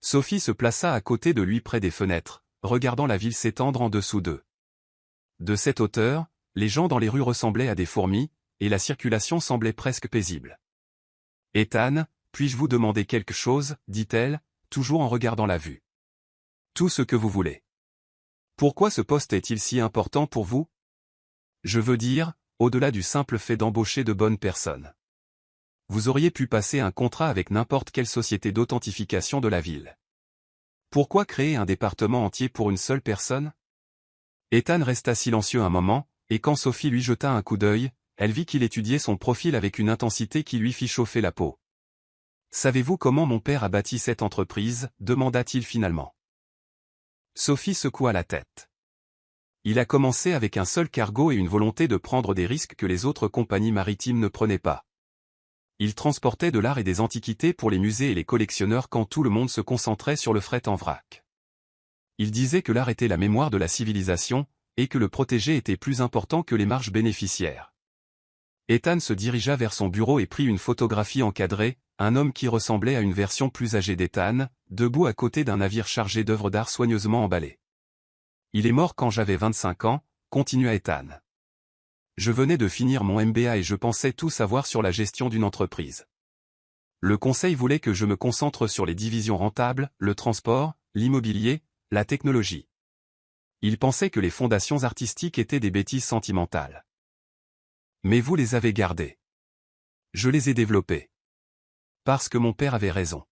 Sophie se plaça à côté de lui près des fenêtres, regardant la ville s'étendre en dessous d'eux. De cette hauteur, les gens dans les rues ressemblaient à des fourmis, et la circulation semblait presque paisible. « Ethan, puis-je vous demander quelque chose ?» dit-elle, toujours en regardant la vue. « Tout ce que vous voulez. Pourquoi ce poste est-il si important pour vous? Je veux dire, au-delà du simple fait d'embaucher de bonnes personnes. Vous auriez pu passer un contrat avec n'importe quelle société d'authentification de la ville. Pourquoi créer un département entier pour une seule personne? » Ethan resta silencieux un moment, et quand Sophie lui jeta un coup d'œil, elle vit qu'il étudiait son profil avec une intensité qui lui fit chauffer la peau. « Savez-vous comment mon père a bâti cette entreprise ?» demanda-t-il finalement. Sophie secoua la tête. Il a commencé avec un seul cargo et une volonté de prendre des risques que les autres compagnies maritimes ne prenaient pas. Il transportait de l'art et des antiquités pour les musées et les collectionneurs quand tout le monde se concentrait sur le fret en vrac. Il disait que l'art était la mémoire de la civilisation, et que le protéger était plus important que les marges bénéficiaires. Ethan se dirigea vers son bureau et prit une photographie encadrée, un homme qui ressemblait à une version plus âgée d'Ethan, debout à côté d'un navire chargé d'œuvres d'art soigneusement emballées. « Il est mort quand j'avais 25 ans, continua Ethan. Je venais de finir mon MBA et je pensais tout savoir sur la gestion d'une entreprise. Le conseil voulait que je me concentre sur les divisions rentables, le transport, l'immobilier, la technologie. Il pensait que les fondations artistiques étaient des bêtises sentimentales. Mais vous les avez gardées. Je les ai développées. Parce que mon père avait raison.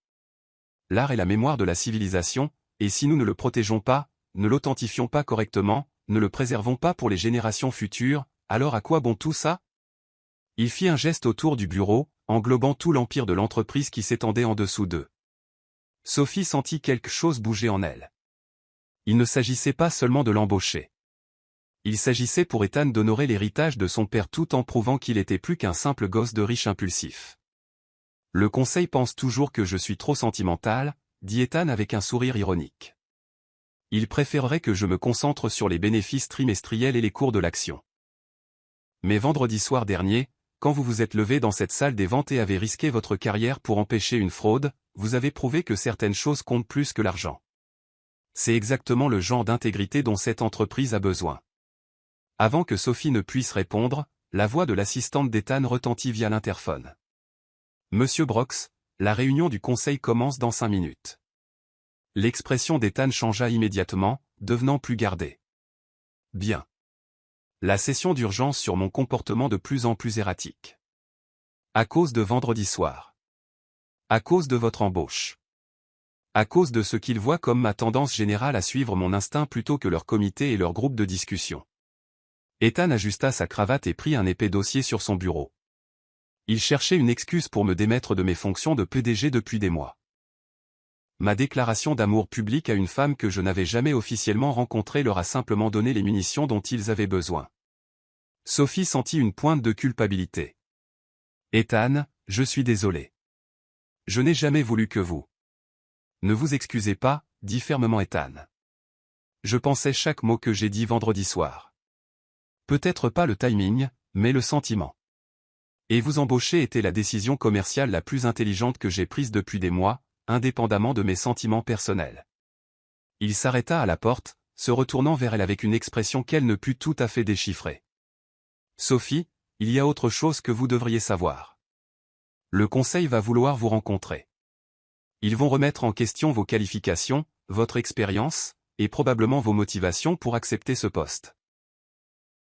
L'art est la mémoire de la civilisation, et si nous ne le protégeons pas, ne l'authentifions pas correctement, ne le préservons pas pour les générations futures, alors à quoi bon tout ça? Il fit un geste autour du bureau, englobant tout l'empire de l'entreprise qui s'étendait en dessous d'eux. Sophie sentit quelque chose bouger en elle. Il ne s'agissait pas seulement de l'embaucher. Il s'agissait pour Ethan d'honorer l'héritage de son père tout en prouvant qu'il était plus qu'un simple gosse de riche impulsif. Le conseil pense toujours que je suis trop sentimental, dit Ethan avec un sourire ironique. Il préférerait que je me concentre sur les bénéfices trimestriels et les cours de l'action. Mais vendredi soir dernier, quand vous vous êtes levé dans cette salle des ventes et avez risqué votre carrière pour empêcher une fraude, vous avez prouvé que certaines choses comptent plus que l'argent. C'est exactement le genre d'intégrité dont cette entreprise a besoin. Avant que Sophie ne puisse répondre, la voix de l'assistante d'Ethan retentit via l'interphone. Monsieur Brox, la réunion du conseil commence dans 5 minutes. L'expression d'Ethan changea immédiatement, devenant plus gardée. Bien. La session d'urgence sur mon comportement de plus en plus erratique. À cause de vendredi soir. À cause de votre embauche. À cause de ce qu'ils voient comme ma tendance générale à suivre mon instinct plutôt que leur comité et leur groupe de discussion. Ethan ajusta sa cravate et prit un épais dossier sur son bureau. Il cherchait une excuse pour me démettre de mes fonctions de PDG depuis des mois. Ma déclaration d'amour public à une femme que je n'avais jamais officiellement rencontrée leur a simplement donné les munitions dont ils avaient besoin. Sophie sentit une pointe de culpabilité. Ethan, je suis désolé. Je n'ai jamais voulu que vous. Ne vous excusez pas, dit fermement Ethan. Je pensais chaque mot que j'ai dit vendredi soir. Peut-être pas le timing, mais le sentiment. Et vous embaucher était la décision commerciale la plus intelligente que j'ai prise depuis des mois, indépendamment de mes sentiments personnels. Il s'arrêta à la porte, se retournant vers elle avec une expression qu'elle ne put tout à fait déchiffrer. Sophie, il y a autre chose que vous devriez savoir. Le conseil va vouloir vous rencontrer. Ils vont remettre en question vos qualifications, votre expérience, et probablement vos motivations pour accepter ce poste.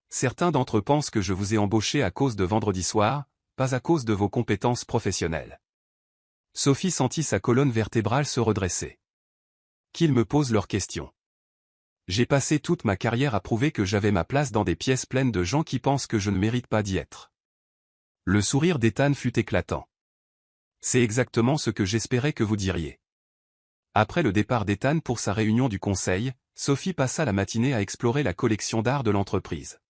Certains d'entre eux pensent que je vous ai embauché à cause de vendredi soir, pas à cause de vos compétences professionnelles. Sophie sentit sa colonne vertébrale se redresser. Qu'ils me posent leurs questions. J'ai passé toute ma carrière à prouver que j'avais ma place dans des pièces pleines de gens qui pensent que je ne mérite pas d'y être. Le sourire d'Ethan fut éclatant. C'est exactement ce que j'espérais que vous diriez. Après le départ d'Ethan pour sa réunion du conseil, Sophie passa la matinée à explorer la collection d'art de l'entreprise.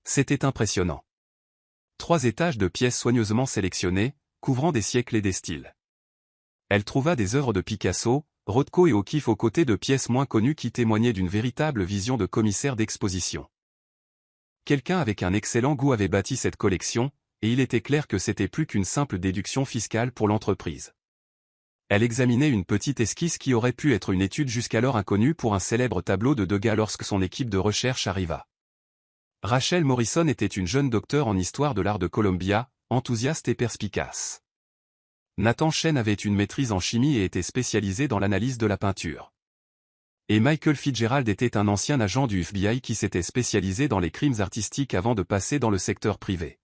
C'était impressionnant. 3 étages de pièces soigneusement sélectionnées, couvrant des siècles et des styles. Elle trouva des œuvres de Picasso, Rothko et O'Keeffe aux côtés de pièces moins connues qui témoignaient d'une véritable vision de commissaire d'exposition. Quelqu'un avec un excellent goût avait bâti cette collection, et il était clair que c'était plus qu'une simple déduction fiscale pour l'entreprise. Elle examinait une petite esquisse qui aurait pu être une étude jusqu'alors inconnue pour un célèbre tableau de Degas lorsque son équipe de recherche arriva. Rachel Morrison était une jeune docteure en histoire de l'art de Columbia, enthousiaste et perspicace. Nathan Chen avait une maîtrise en chimie et était spécialisé dans l'analyse de la peinture. Et Michael Fitzgerald était un ancien agent du FBI qui s'était spécialisé dans les crimes artistiques avant de passer dans le secteur privé.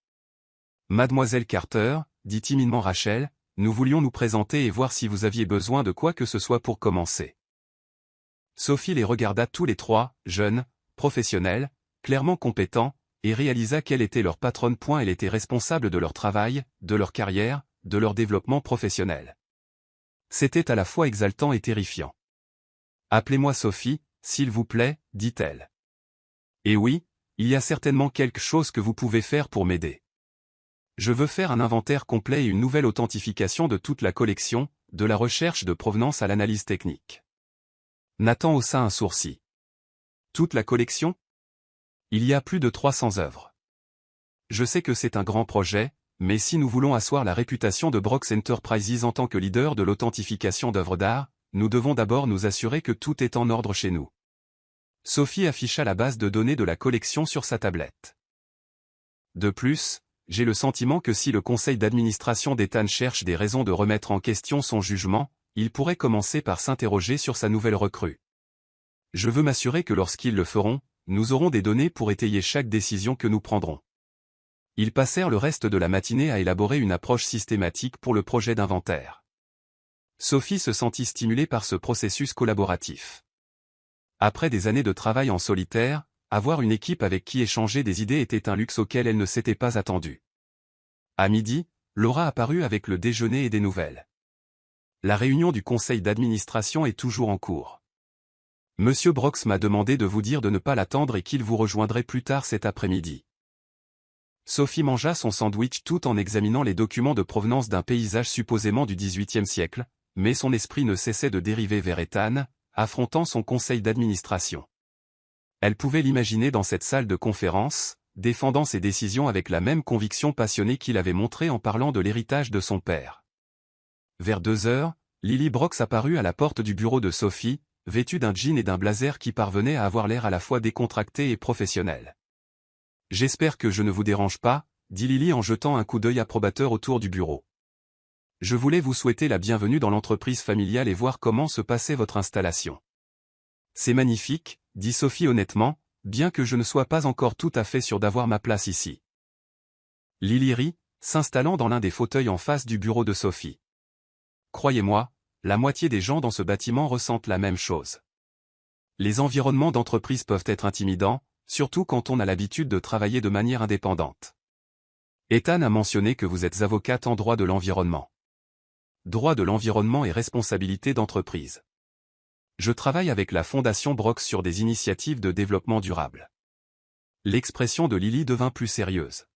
Mademoiselle Carter, dit timidement Rachel, nous voulions nous présenter et voir si vous aviez besoin de quoi que ce soit pour commencer. Sophie les regarda tous les 3, jeunes, professionnels, clairement compétents, et réalisa quelle était leur patronne. Elle était responsable de leur travail, de leur carrière, de leur développement professionnel. C'était à la fois exaltant et terrifiant. Appelez-moi Sophie, s'il vous plaît, dit-elle. Et oui, il y a certainement quelque chose que vous pouvez faire pour m'aider. Je veux faire un inventaire complet et une nouvelle authentification de toute la collection, de la recherche de provenance à l'analyse technique. Nathan haussa un sourcil. Toute la collection ? Il y a plus de 300 œuvres. Je sais que c'est un grand projet, mais si nous voulons asseoir la réputation de Brox Enterprises en tant que leader de l'authentification d'œuvres d'art, nous devons d'abord nous assurer que tout est en ordre chez nous. Sophie afficha la base de données de la collection sur sa tablette. De plus, j'ai le sentiment que si le conseil d'administration d'Ethan cherche des raisons de remettre en question son jugement, il pourrait commencer par s'interroger sur sa nouvelle recrue. Je veux m'assurer que lorsqu'ils le feront, nous aurons des données pour étayer chaque décision que nous prendrons. Ils passèrent le reste de la matinée à élaborer une approche systématique pour le projet d'inventaire. Sophie se sentit stimulée par ce processus collaboratif. Après des années de travail en solitaire, avoir une équipe avec qui échanger des idées était un luxe auquel elle ne s'était pas attendue. À midi, Laura apparut avec le déjeuner et des nouvelles. La réunion du conseil d'administration est toujours en cours. Monsieur Brox m'a demandé de vous dire de ne pas l'attendre et qu'il vous rejoindrait plus tard cet après-midi. Sophie mangea son sandwich tout en examinant les documents de provenance d'un paysage supposément du XVIIIe siècle, mais son esprit ne cessait de dériver vers Ethan, affrontant son conseil d'administration. Elle pouvait l'imaginer dans cette salle de conférence, défendant ses décisions avec la même conviction passionnée qu'il avait montrée en parlant de l'héritage de son père. Vers 2 heures, Lily Brox apparut à la porte du bureau de Sophie, vêtue d'un jean et d'un blazer qui parvenaient à avoir l'air à la fois décontracté et professionnel. « J'espère que je ne vous dérange pas », dit Lily en jetant un coup d'œil approbateur autour du bureau. « Je voulais vous souhaiter la bienvenue dans l'entreprise familiale et voir comment se passait votre installation. »« C'est magnifique », dit Sophie honnêtement, bien que je ne sois pas encore tout à fait sûr d'avoir ma place ici. Lily rit, s'installant dans l'un des fauteuils en face du bureau de Sophie. Croyez-moi, la moitié des gens dans ce bâtiment ressentent la même chose. Les environnements d'entreprise peuvent être intimidants, surtout quand on a l'habitude de travailler de manière indépendante. Ethan a mentionné que vous êtes avocate en droit de l'environnement. Droit de l'environnement et responsabilité d'entreprise. Je travaille avec la Fondation Brox sur des initiatives de développement durable. L'expression de Lily devint plus sérieuse.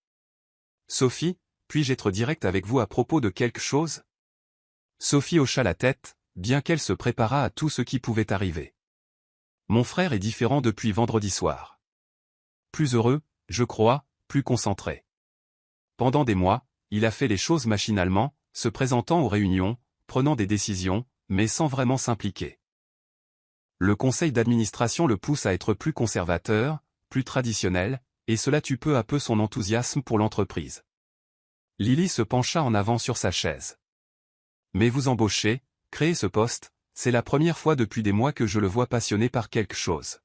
Sophie, puis-je être directe avec vous à propos de quelque chose ? Sophie hocha la tête, bien qu'elle se préparât à tout ce qui pouvait arriver. Mon frère est différent depuis vendredi soir. Plus heureux, je crois, plus concentré. Pendant des mois, il a fait les choses machinalement, se présentant aux réunions, prenant des décisions, mais sans vraiment s'impliquer. Le conseil d'administration le pousse à être plus conservateur, plus traditionnel, et cela tue peu à peu son enthousiasme pour l'entreprise. Lily se pencha en avant sur sa chaise. Mais vous embauchez, créez ce poste, c'est la première fois depuis des mois que je le vois passionné par quelque chose.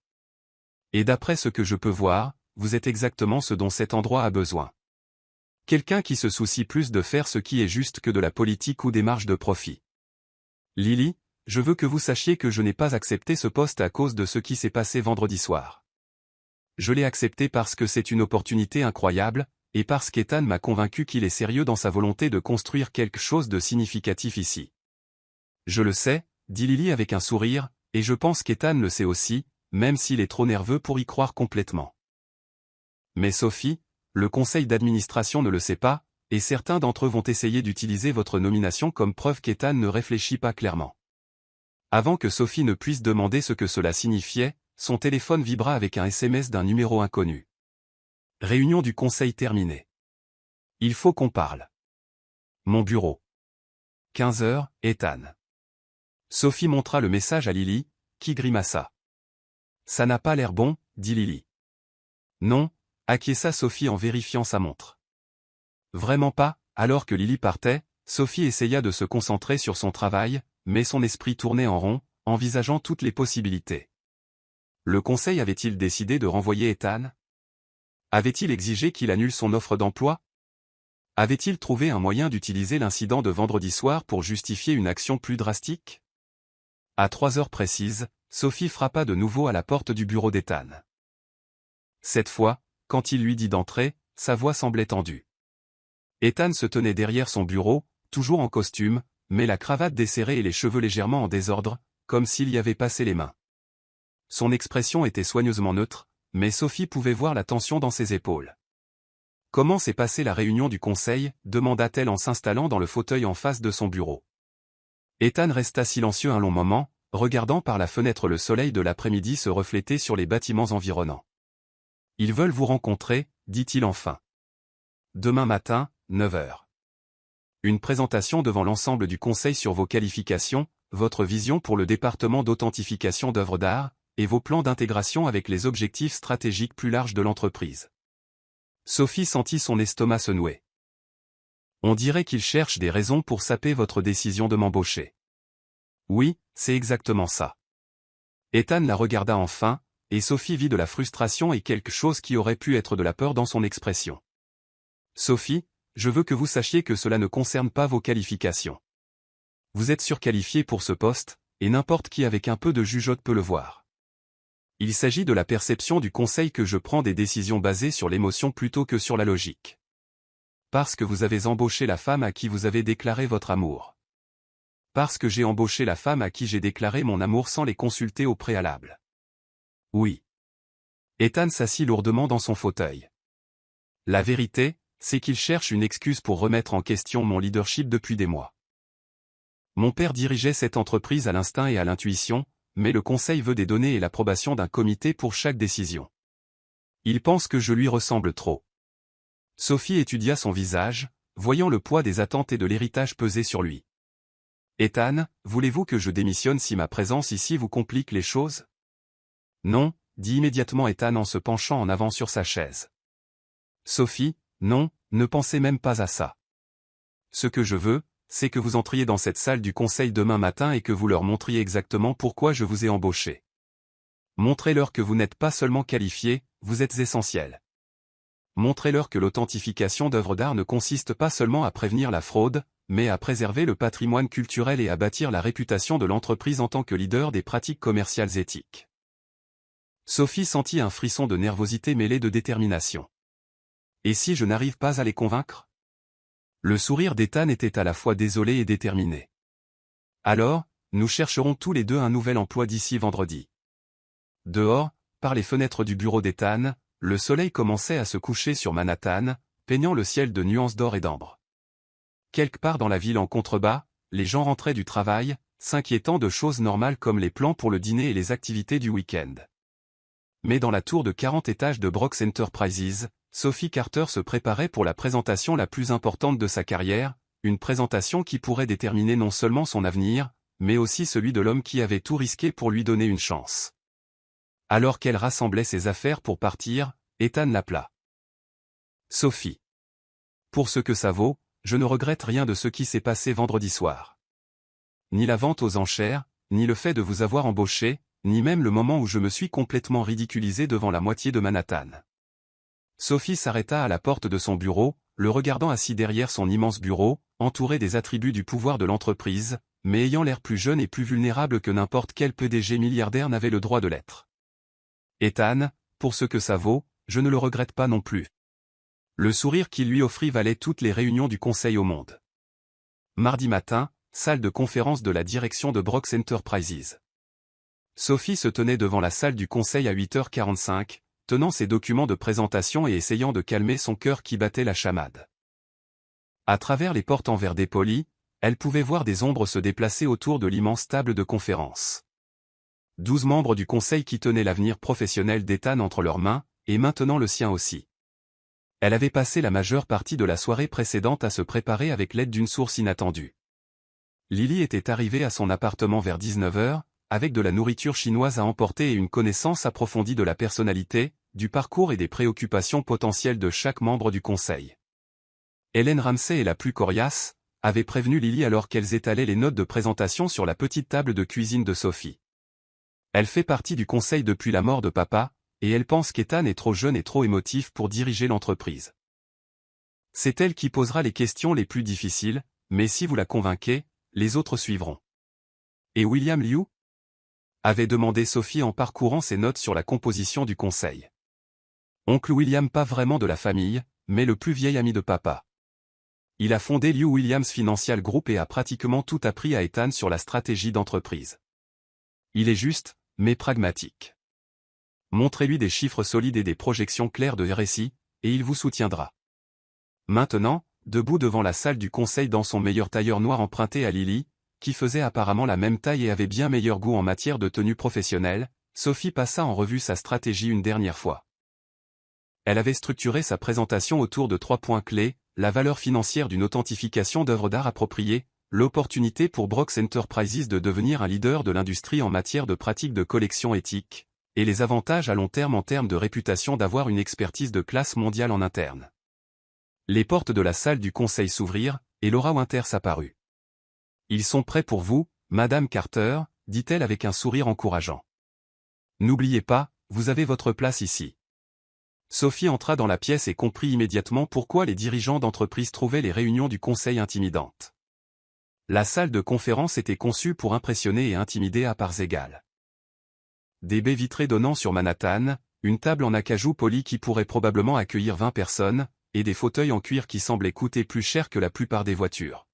Et d'après ce que je peux voir, vous êtes exactement ce dont cet endroit a besoin. Quelqu'un qui se soucie plus de faire ce qui est juste que de la politique ou des marges de profit. Lily, je veux que vous sachiez que je n'ai pas accepté ce poste à cause de ce qui s'est passé vendredi soir. Je l'ai accepté parce que c'est une opportunité incroyable, et parce qu'Ethan m'a convaincu qu'il est sérieux dans sa volonté de construire quelque chose de significatif ici. Je le sais, dit Lily avec un sourire, et je pense qu'Ethan le sait aussi, même s'il est trop nerveux pour y croire complètement. Mais Sophie, le conseil d'administration ne le sait pas, et certains d'entre eux vont essayer d'utiliser votre nomination comme preuve qu'Ethan ne réfléchit pas clairement. Avant que Sophie ne puisse demander ce que cela signifiait, son téléphone vibra avec un SMS d'un numéro inconnu. Réunion du conseil terminée. Il faut qu'on parle. Mon bureau. 15 heures, Ethan. Sophie montra le message à Lily, qui grimaça. Ça n'a pas l'air bon, dit Lily. Non, acquiesça Sophie en vérifiant sa montre. Vraiment pas, alors que Lily partait, Sophie essaya de se concentrer sur son travail, mais son esprit tournait en rond, envisageant toutes les possibilités. Le conseil avait-il décidé de renvoyer Ethan ? Avait-il exigé qu'il annule son offre d'emploi ? Avait-il trouvé un moyen d'utiliser l'incident de vendredi soir pour justifier une action plus drastique ? À 3 heures précises, Sophie frappa de nouveau à la porte du bureau d'Ethan. Cette fois, quand il lui dit d'entrer, sa voix semblait tendue. Ethan se tenait derrière son bureau, toujours en costume, mais la cravate desserrée et les cheveux légèrement en désordre, comme s'il y avait passé les mains. Son expression était soigneusement neutre, mais Sophie pouvait voir la tension dans ses épaules. « Comment s'est passée la réunion du conseil » demanda-t-elle en s'installant dans le fauteuil en face de son bureau. Ethan resta silencieux un long moment, regardant par la fenêtre le soleil de l'après-midi se refléter sur les bâtiments environnants. « Ils veulent vous rencontrer » dit-il enfin. « Demain matin, 9 heures. Une présentation devant l'ensemble du conseil sur vos qualifications, votre vision pour le département d'authentification d'œuvres d'art, et vos plans d'intégration avec les objectifs stratégiques plus larges de l'entreprise. Sophie sentit son estomac se nouer. On dirait qu'il cherche des raisons pour saper votre décision de m'embaucher. Oui, c'est exactement ça. Ethan la regarda enfin, et Sophie vit de la frustration et quelque chose qui aurait pu être de la peur dans son expression. Sophie, je veux que vous sachiez que cela ne concerne pas vos qualifications. Vous êtes surqualifiée pour ce poste, et n'importe qui avec un peu de jugeote peut le voir. Il s'agit de la perception du conseil que je prends des décisions basées sur l'émotion plutôt que sur la logique. Parce que vous avez embauché la femme à qui vous avez déclaré votre amour. Parce que j'ai embauché la femme à qui j'ai déclaré mon amour sans les consulter au préalable. Oui. Ethan s'assit lourdement dans son fauteuil. La vérité, c'est qu'il cherche une excuse pour remettre en question mon leadership depuis des mois. Mon père dirigeait cette entreprise à l'instinct et à l'intuition, mais le conseil veut des données et l'approbation d'un comité pour chaque décision. Il pense que je lui ressemble trop. Sophie étudia son visage, voyant le poids des attentes et de l'héritage peser sur lui. Ethan, voulez-vous que je démissionne si ma présence ici vous complique les choses? Non, dit immédiatement Ethan en se penchant en avant sur sa chaise. Sophie, non, ne pensez même pas à ça. Ce que je veux, c'est que vous entriez dans cette salle du conseil demain matin et que vous leur montriez exactement pourquoi je vous ai embauché. Montrez-leur que vous n'êtes pas seulement qualifié, vous êtes essentiel. Montrez-leur que l'authentification d'œuvres d'art ne consiste pas seulement à prévenir la fraude, mais à préserver le patrimoine culturel et à bâtir la réputation de l'entreprise en tant que leader des pratiques commerciales éthiques. Sophie sentit un frisson de nervosité mêlé de détermination. Et si je n'arrive pas à les convaincre? Le sourire d'Ethan était à la fois désolé et déterminé. Alors, nous chercherons tous les deux un nouvel emploi d'ici vendredi. Dehors, par les fenêtres du bureau d'Ethan, le soleil commençait à se coucher sur Manhattan, peignant le ciel de nuances d'or et d'ambre. Quelque part dans la ville en contrebas, les gens rentraient du travail, s'inquiétant de choses normales comme les plans pour le dîner et les activités du week-end. Mais dans la tour de 40 étages de Brooks Enterprises, Sophie Carter se préparait pour la présentation la plus importante de sa carrière, une présentation qui pourrait déterminer non seulement son avenir, mais aussi celui de l'homme qui avait tout risqué pour lui donner une chance. Alors qu'elle rassemblait ses affaires pour partir, Ethan l'appela. Sophie. Pour ce que ça vaut, je ne regrette rien de ce qui s'est passé vendredi soir. Ni la vente aux enchères, ni le fait de vous avoir embauché, ni même le moment où je me suis complètement ridiculisé devant la moitié de Manhattan. Sophie s'arrêta à la porte de son bureau, le regardant assis derrière son immense bureau, entouré des attributs du pouvoir de l'entreprise, mais ayant l'air plus jeune et plus vulnérable que n'importe quel PDG milliardaire n'avait le droit de l'être. Ethan, pour ce que ça vaut, je ne le regrette pas non plus. Le sourire qu'il lui offrit valait toutes les réunions du conseil au monde. Mardi matin, salle de conférence de la direction de Brooks Enterprises. Sophie se tenait devant la salle du conseil à 8h45, tenant ses documents de présentation et essayant de calmer son cœur qui battait la chamade. À travers les portes en verre dépoli, elle pouvait voir des ombres se déplacer autour de l'immense table de conférence. 12 membres du conseil qui tenaient l'avenir professionnel d'Ethan entre leurs mains, et maintenant le sien aussi. Elle avait passé la majeure partie de la soirée précédente à se préparer avec l'aide d'une source inattendue. Lily était arrivée à son appartement vers 19h, avec de la nourriture chinoise à emporter et une connaissance approfondie de la personnalité, du parcours et des préoccupations potentielles de chaque membre du conseil. Hélène Ramsey est la plus coriace, avait prévenu Lily alors qu'elles étalaient les notes de présentation sur la petite table de cuisine de Sophie. Elle fait partie du conseil depuis la mort de papa, et elle pense qu'Ethan est trop jeune et trop émotif pour diriger l'entreprise. C'est elle qui posera les questions les plus difficiles, mais si vous la convainquez, les autres suivront. Et William Liu? Avait demandé Sophie en parcourant ses notes sur la composition du conseil. Oncle William, pas vraiment de la famille, mais le plus vieil ami de papa. Il a fondé Liu Williams Financial Group et a pratiquement tout appris à Ethan sur la stratégie d'entreprise. Il est juste, mais pragmatique. Montrez-lui des chiffres solides et des projections claires de RSI, et il vous soutiendra. Maintenant, debout devant la salle du conseil dans son meilleur tailleur noir emprunté à Lily, qui faisait apparemment la même taille et avait bien meilleur goût en matière de tenue professionnelle, Sophie passa en revue sa stratégie une dernière fois. Elle avait structuré sa présentation autour de 3 points clés, la valeur financière d'une authentification d'œuvres d'art appropriées, l'opportunité pour Brooks Enterprises de devenir un leader de l'industrie en matière de pratiques de collection éthique, et les avantages à long terme en termes de réputation d'avoir une expertise de classe mondiale en interne. Les portes de la salle du conseil s'ouvrirent, et Laura Winters apparut. « Ils sont prêts pour vous, Madame Carter », dit-elle avec un sourire encourageant. « N'oubliez pas, vous avez votre place ici. » Sophie entra dans la pièce et comprit immédiatement pourquoi les dirigeants d'entreprise trouvaient les réunions du conseil intimidantes. La salle de conférence était conçue pour impressionner et intimider à parts égales. Des baies vitrées donnant sur Manhattan, une table en acajou poli qui pourrait probablement accueillir 20 personnes, et des fauteuils en cuir qui semblaient coûter plus cher que la plupart des voitures.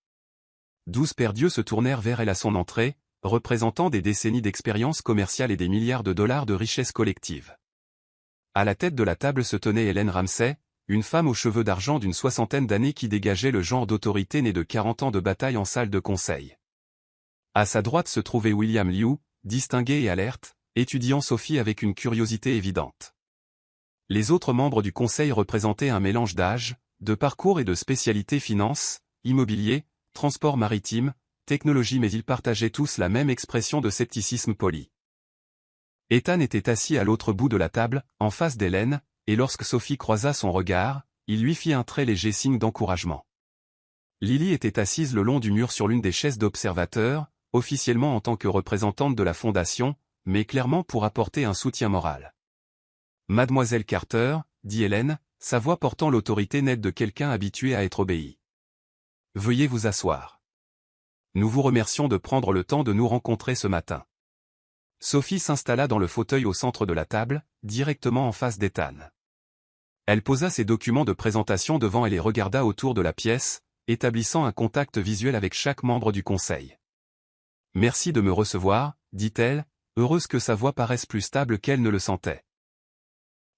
12 paires d'yeux se tournèrent vers elle à son entrée, représentant des décennies d'expérience commerciale et des milliards de dollars de richesse collective. À la tête de la table se tenait Hélène Ramsay, une femme aux cheveux d'argent d'une soixantaine d'années qui dégageait le genre d'autorité née de 40 ans de bataille en salle de conseil. À sa droite se trouvait William Liu, distingué et alerte, étudiant Sophie avec une curiosité évidente. Les autres membres du conseil représentaient un mélange d'âge, de parcours et de spécialités finance, immobilier, transport maritime, technologie, mais ils partageaient tous la même expression de scepticisme poli. Ethan était assis à l'autre bout de la table, en face d'Hélène, et lorsque Sophie croisa son regard, il lui fit un très léger signe d'encouragement. Lily était assise le long du mur sur l'une des chaises d'observateur, officiellement en tant que représentante de la fondation, mais clairement pour apporter un soutien moral. « Mademoiselle Carter », dit Hélène, sa voix portant l'autorité nette de quelqu'un habitué à être obéi. « Veuillez vous asseoir. Nous vous remercions de prendre le temps de nous rencontrer ce matin. » Sophie s'installa dans le fauteuil au centre de la table, directement en face d'Ethan. Elle posa ses documents de présentation devant elle et regarda autour de la pièce, établissant un contact visuel avec chaque membre du conseil. « Merci de me recevoir, dit-elle, heureuse que sa voix paraisse plus stable qu'elle ne le sentait.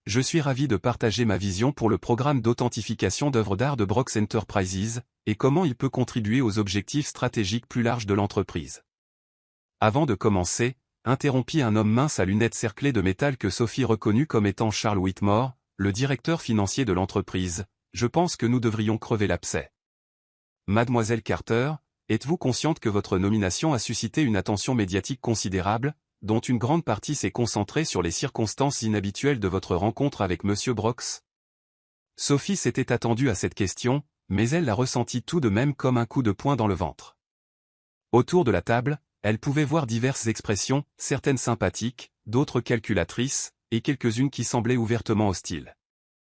Je suis ravie de partager ma vision pour le programme d'authentification d'œuvres d'art de Brooks Enterprises, et comment il peut contribuer aux objectifs stratégiques plus larges de l'entreprise. » Avant de commencer, interrompit un homme mince à lunettes cerclées de métal que Sophie reconnut comme étant Charles Whitmore, le directeur financier de l'entreprise. « Je pense que nous devrions crever l'abcès. Mademoiselle Carter, êtes-vous consciente que votre nomination a suscité une attention médiatique considérable, dont une grande partie s'est concentrée sur les circonstances inhabituelles de votre rencontre avec Monsieur Brooks ?» Sophie s'était attendue à cette question, mais elle la ressentit tout de même comme un coup de poing dans le ventre. Autour de la table, elle pouvait voir diverses expressions, certaines sympathiques, d'autres calculatrices, et quelques-unes qui semblaient ouvertement hostiles.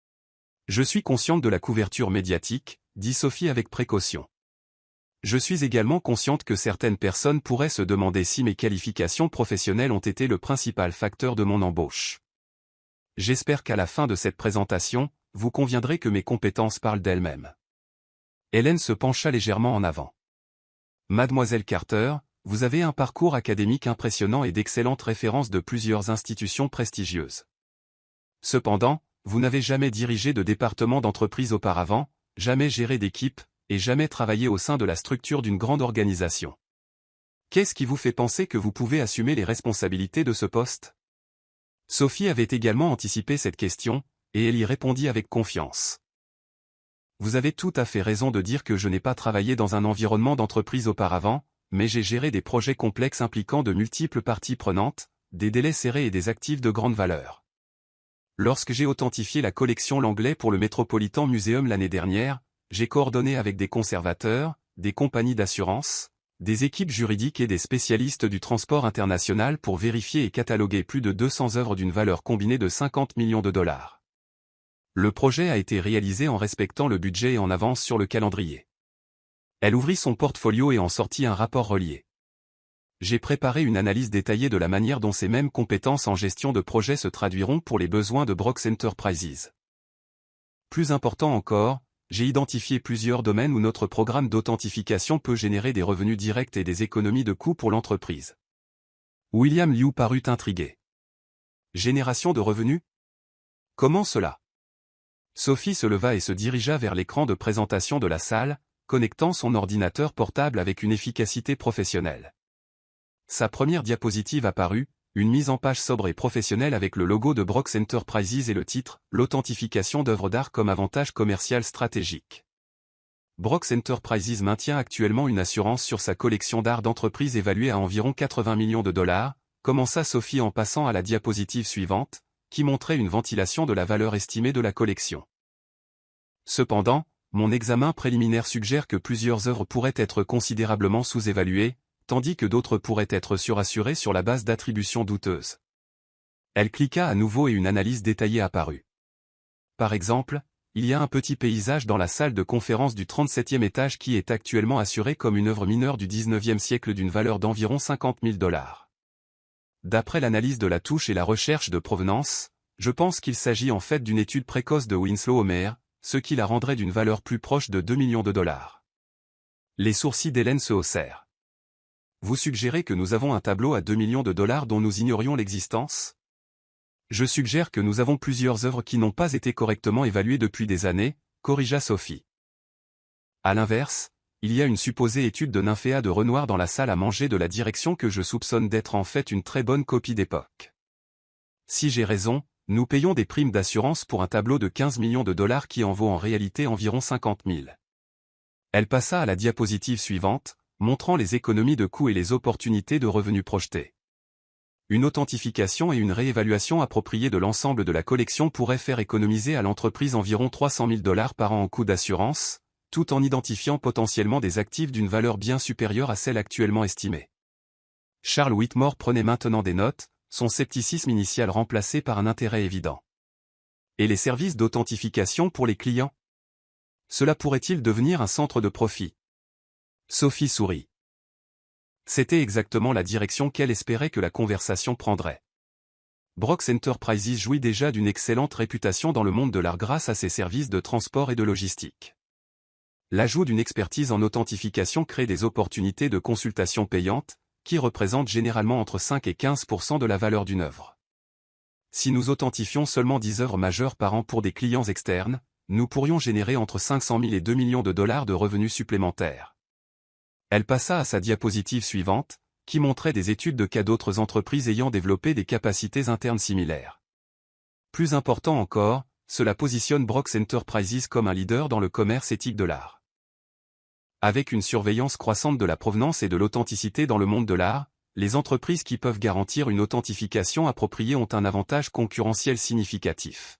« Je suis consciente de la couverture médiatique, » dit Sophie avec précaution. « Je suis également consciente que certaines personnes pourraient se demander si mes qualifications professionnelles ont été le principal facteur de mon embauche. J'espère qu'à la fin de cette présentation, vous conviendrez que mes compétences parlent d'elles-mêmes. » Hélène se pencha légèrement en avant. « Mademoiselle Carter, vous avez un parcours académique impressionnant et d'excellentes références de plusieurs institutions prestigieuses. Cependant, vous n'avez jamais dirigé de département d'entreprise auparavant, jamais géré d'équipe, et jamais travaillé au sein de la structure d'une grande organisation. Qu'est-ce qui vous fait penser que vous pouvez assumer les responsabilités de ce poste ? » Sophie avait également anticipé cette question, et elle y répondit avec confiance. « Vous avez tout à fait raison de dire que je n'ai pas travaillé dans un environnement d'entreprise auparavant, mais j'ai géré des projets complexes impliquant de multiples parties prenantes, des délais serrés et des actifs de grande valeur. Lorsque j'ai authentifié la collection Langlais pour le Metropolitan Museum l'année dernière, j'ai coordonné avec des conservateurs, des compagnies d'assurance, des équipes juridiques et des spécialistes du transport international pour vérifier et cataloguer plus de 200 œuvres d'une valeur combinée de 50 millions de dollars. Le projet a été réalisé en respectant le budget et en avance sur le calendrier. » Elle ouvrit son portfolio et en sortit un rapport relié. « J'ai préparé une analyse détaillée de la manière dont ces mêmes compétences en gestion de projet se traduiront pour les besoins de Brooks Enterprises. Plus important encore, j'ai identifié plusieurs domaines où notre programme d'authentification peut générer des revenus directs et des économies de coûts pour l'entreprise. » William Liu parut intrigué. « Génération de revenus ? Comment cela ? » Sophie se leva et se dirigea vers l'écran de présentation de la salle, connectant son ordinateur portable avec une efficacité professionnelle. Sa première diapositive apparut, une mise en page sobre et professionnelle avec le logo de Brooks Enterprises et le titre « L'authentification d'œuvres d'art comme avantage commercial stratégique ». Brooks Enterprises maintient actuellement une assurance sur sa collection d'art d'entreprise évaluée à environ 80 millions de dollars, commença Sophie en passant à la diapositive suivante, qui montrait une ventilation de la valeur estimée de la collection. Cependant, mon examen préliminaire suggère que plusieurs œuvres pourraient être considérablement sous-évaluées, tandis que d'autres pourraient être surassurées sur la base d'attributions douteuses. Elle cliqua à nouveau et une analyse détaillée apparut. Par exemple, il y a un petit paysage dans la salle de conférence du 37e étage qui est actuellement assuré comme une œuvre mineure du 19e siècle d'une valeur d'environ 50 000 $. D'après l'analyse de la touche et la recherche de provenance, je pense qu'il s'agit en fait d'une étude précoce de Winslow Homer, ce qui la rendrait d'une valeur plus proche de 2 millions de $. Les sourcils d'Hélène se haussèrent. Vous suggérez que nous avons un tableau à 2 millions de $ dont nous ignorions l'existence? Je suggère que nous avons plusieurs œuvres qui n'ont pas été correctement évaluées depuis des années, corrigea Sophie. À l'inverse, il y a une supposée étude de Nymphéa de Renoir dans la salle à manger de la direction que je soupçonne d'être en fait une très bonne copie d'époque. Si j'ai raison, nous payons des primes d'assurance pour un tableau de 15 millions de $ qui en vaut en réalité environ 50 000. Elle passa à la diapositive suivante, montrant les économies de coûts et les opportunités de revenus projetées. Une authentification et une réévaluation appropriée de l'ensemble de la collection pourraient faire économiser à l'entreprise environ 300 000 $ par an en coûts d'assurance, tout en identifiant potentiellement des actifs d'une valeur bien supérieure à celle actuellement estimée. Charles Whitmore prenait maintenant des notes, son scepticisme initial remplacé par un intérêt évident. Et les services d'authentification pour les clients? Cela pourrait-il devenir un centre de profit? Sophie sourit. C'était exactement la direction qu'elle espérait que la conversation prendrait. Brooks Enterprises jouit déjà d'une excellente réputation dans le monde de l'art grâce à ses services de transport et de logistique. L'ajout d'une expertise en authentification crée des opportunités de consultation payantes, qui représentent généralement entre 5 et 15% de la valeur d'une œuvre. Si nous authentifions seulement 10 œuvres majeures par an pour des clients externes, nous pourrions générer entre 500 000 et 2 millions de $ de revenus supplémentaires. Elle passa à sa diapositive suivante, qui montrait des études de cas d'autres entreprises ayant développé des capacités internes similaires. Plus important encore, cela positionne Brooks Enterprises comme un leader dans le commerce éthique de l'art. Avec une surveillance croissante de la provenance et de l'authenticité dans le monde de l'art, les entreprises qui peuvent garantir une authentification appropriée ont un avantage concurrentiel significatif.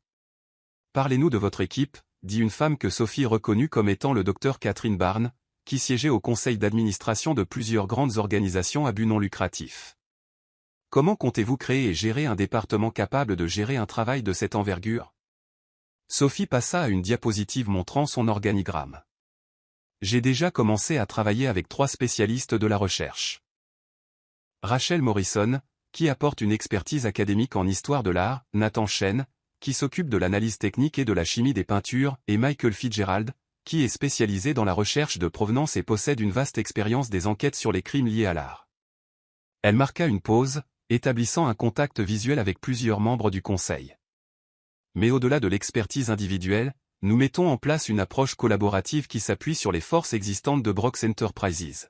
Parlez-nous de votre équipe, dit une femme que Sophie reconnut comme étant le Dr Catherine Barnes, qui siégeait au conseil d'administration de plusieurs grandes organisations à but non lucratif. Comment comptez-vous créer et gérer un département capable de gérer un travail de cette envergure? Sophie passa à une diapositive montrant son organigramme. J'ai déjà commencé à travailler avec 3 spécialistes de la recherche. Rachel Morrison, qui apporte une expertise académique en histoire de l'art, Nathan Chen, qui s'occupe de l'analyse technique et de la chimie des peintures, et Michael Fitzgerald, qui est spécialisé dans la recherche de provenance et possède une vaste expérience des enquêtes sur les crimes liés à l'art. Elle marqua une pause, établissant un contact visuel avec plusieurs membres du conseil. Mais au-delà de l'expertise individuelle, nous mettons en place une approche collaborative qui s'appuie sur les forces existantes de Brooks Enterprises.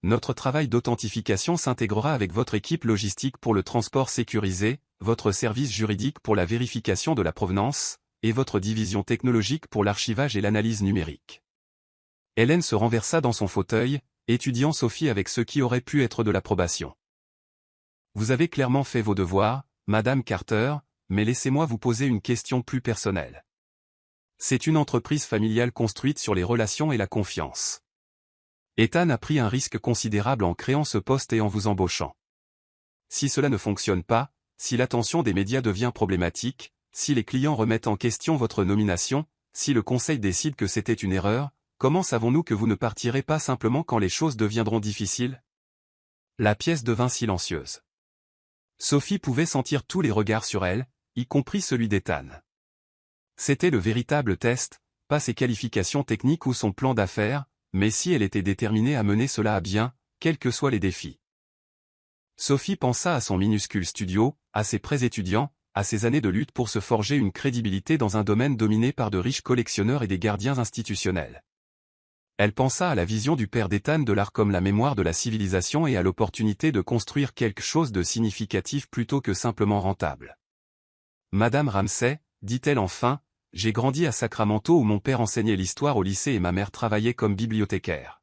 Notre travail d'authentification s'intégrera avec votre équipe logistique pour le transport sécurisé, votre service juridique pour la vérification de la provenance, et votre division technologique pour l'archivage et l'analyse numérique. Hélène se renversa dans son fauteuil, étudiant Sophie avec ce qui aurait pu être de l'approbation. Vous avez clairement fait vos devoirs, Madame Carter, mais laissez-moi vous poser une question plus personnelle. C'est une entreprise familiale construite sur les relations et la confiance. Ethan a pris un risque considérable en créant ce poste et en vous embauchant. Si cela ne fonctionne pas, si l'attention des médias devient problématique, si les clients remettent en question votre nomination, si le conseil décide que c'était une erreur, comment savons-nous que vous ne partirez pas simplement quand les choses deviendront difficiles? La pièce devint silencieuse. Sophie pouvait sentir tous les regards sur elle, y compris celui d'Ethan. C'était le véritable test, pas ses qualifications techniques ou son plan d'affaires, mais si elle était déterminée à mener cela à bien, quels que soient les défis. Sophie pensa à son minuscule studio, à ses prêts étudiants, à ses années de lutte pour se forger une crédibilité dans un domaine dominé par de riches collectionneurs et des gardiens institutionnels. Elle pensa à la vision du père d'Ethan de l'art comme la mémoire de la civilisation et à l'opportunité de construire quelque chose de significatif plutôt que simplement rentable. Madame Ramsay, dit-elle enfin, j'ai grandi à Sacramento où mon père enseignait l'histoire au lycée et ma mère travaillait comme bibliothécaire.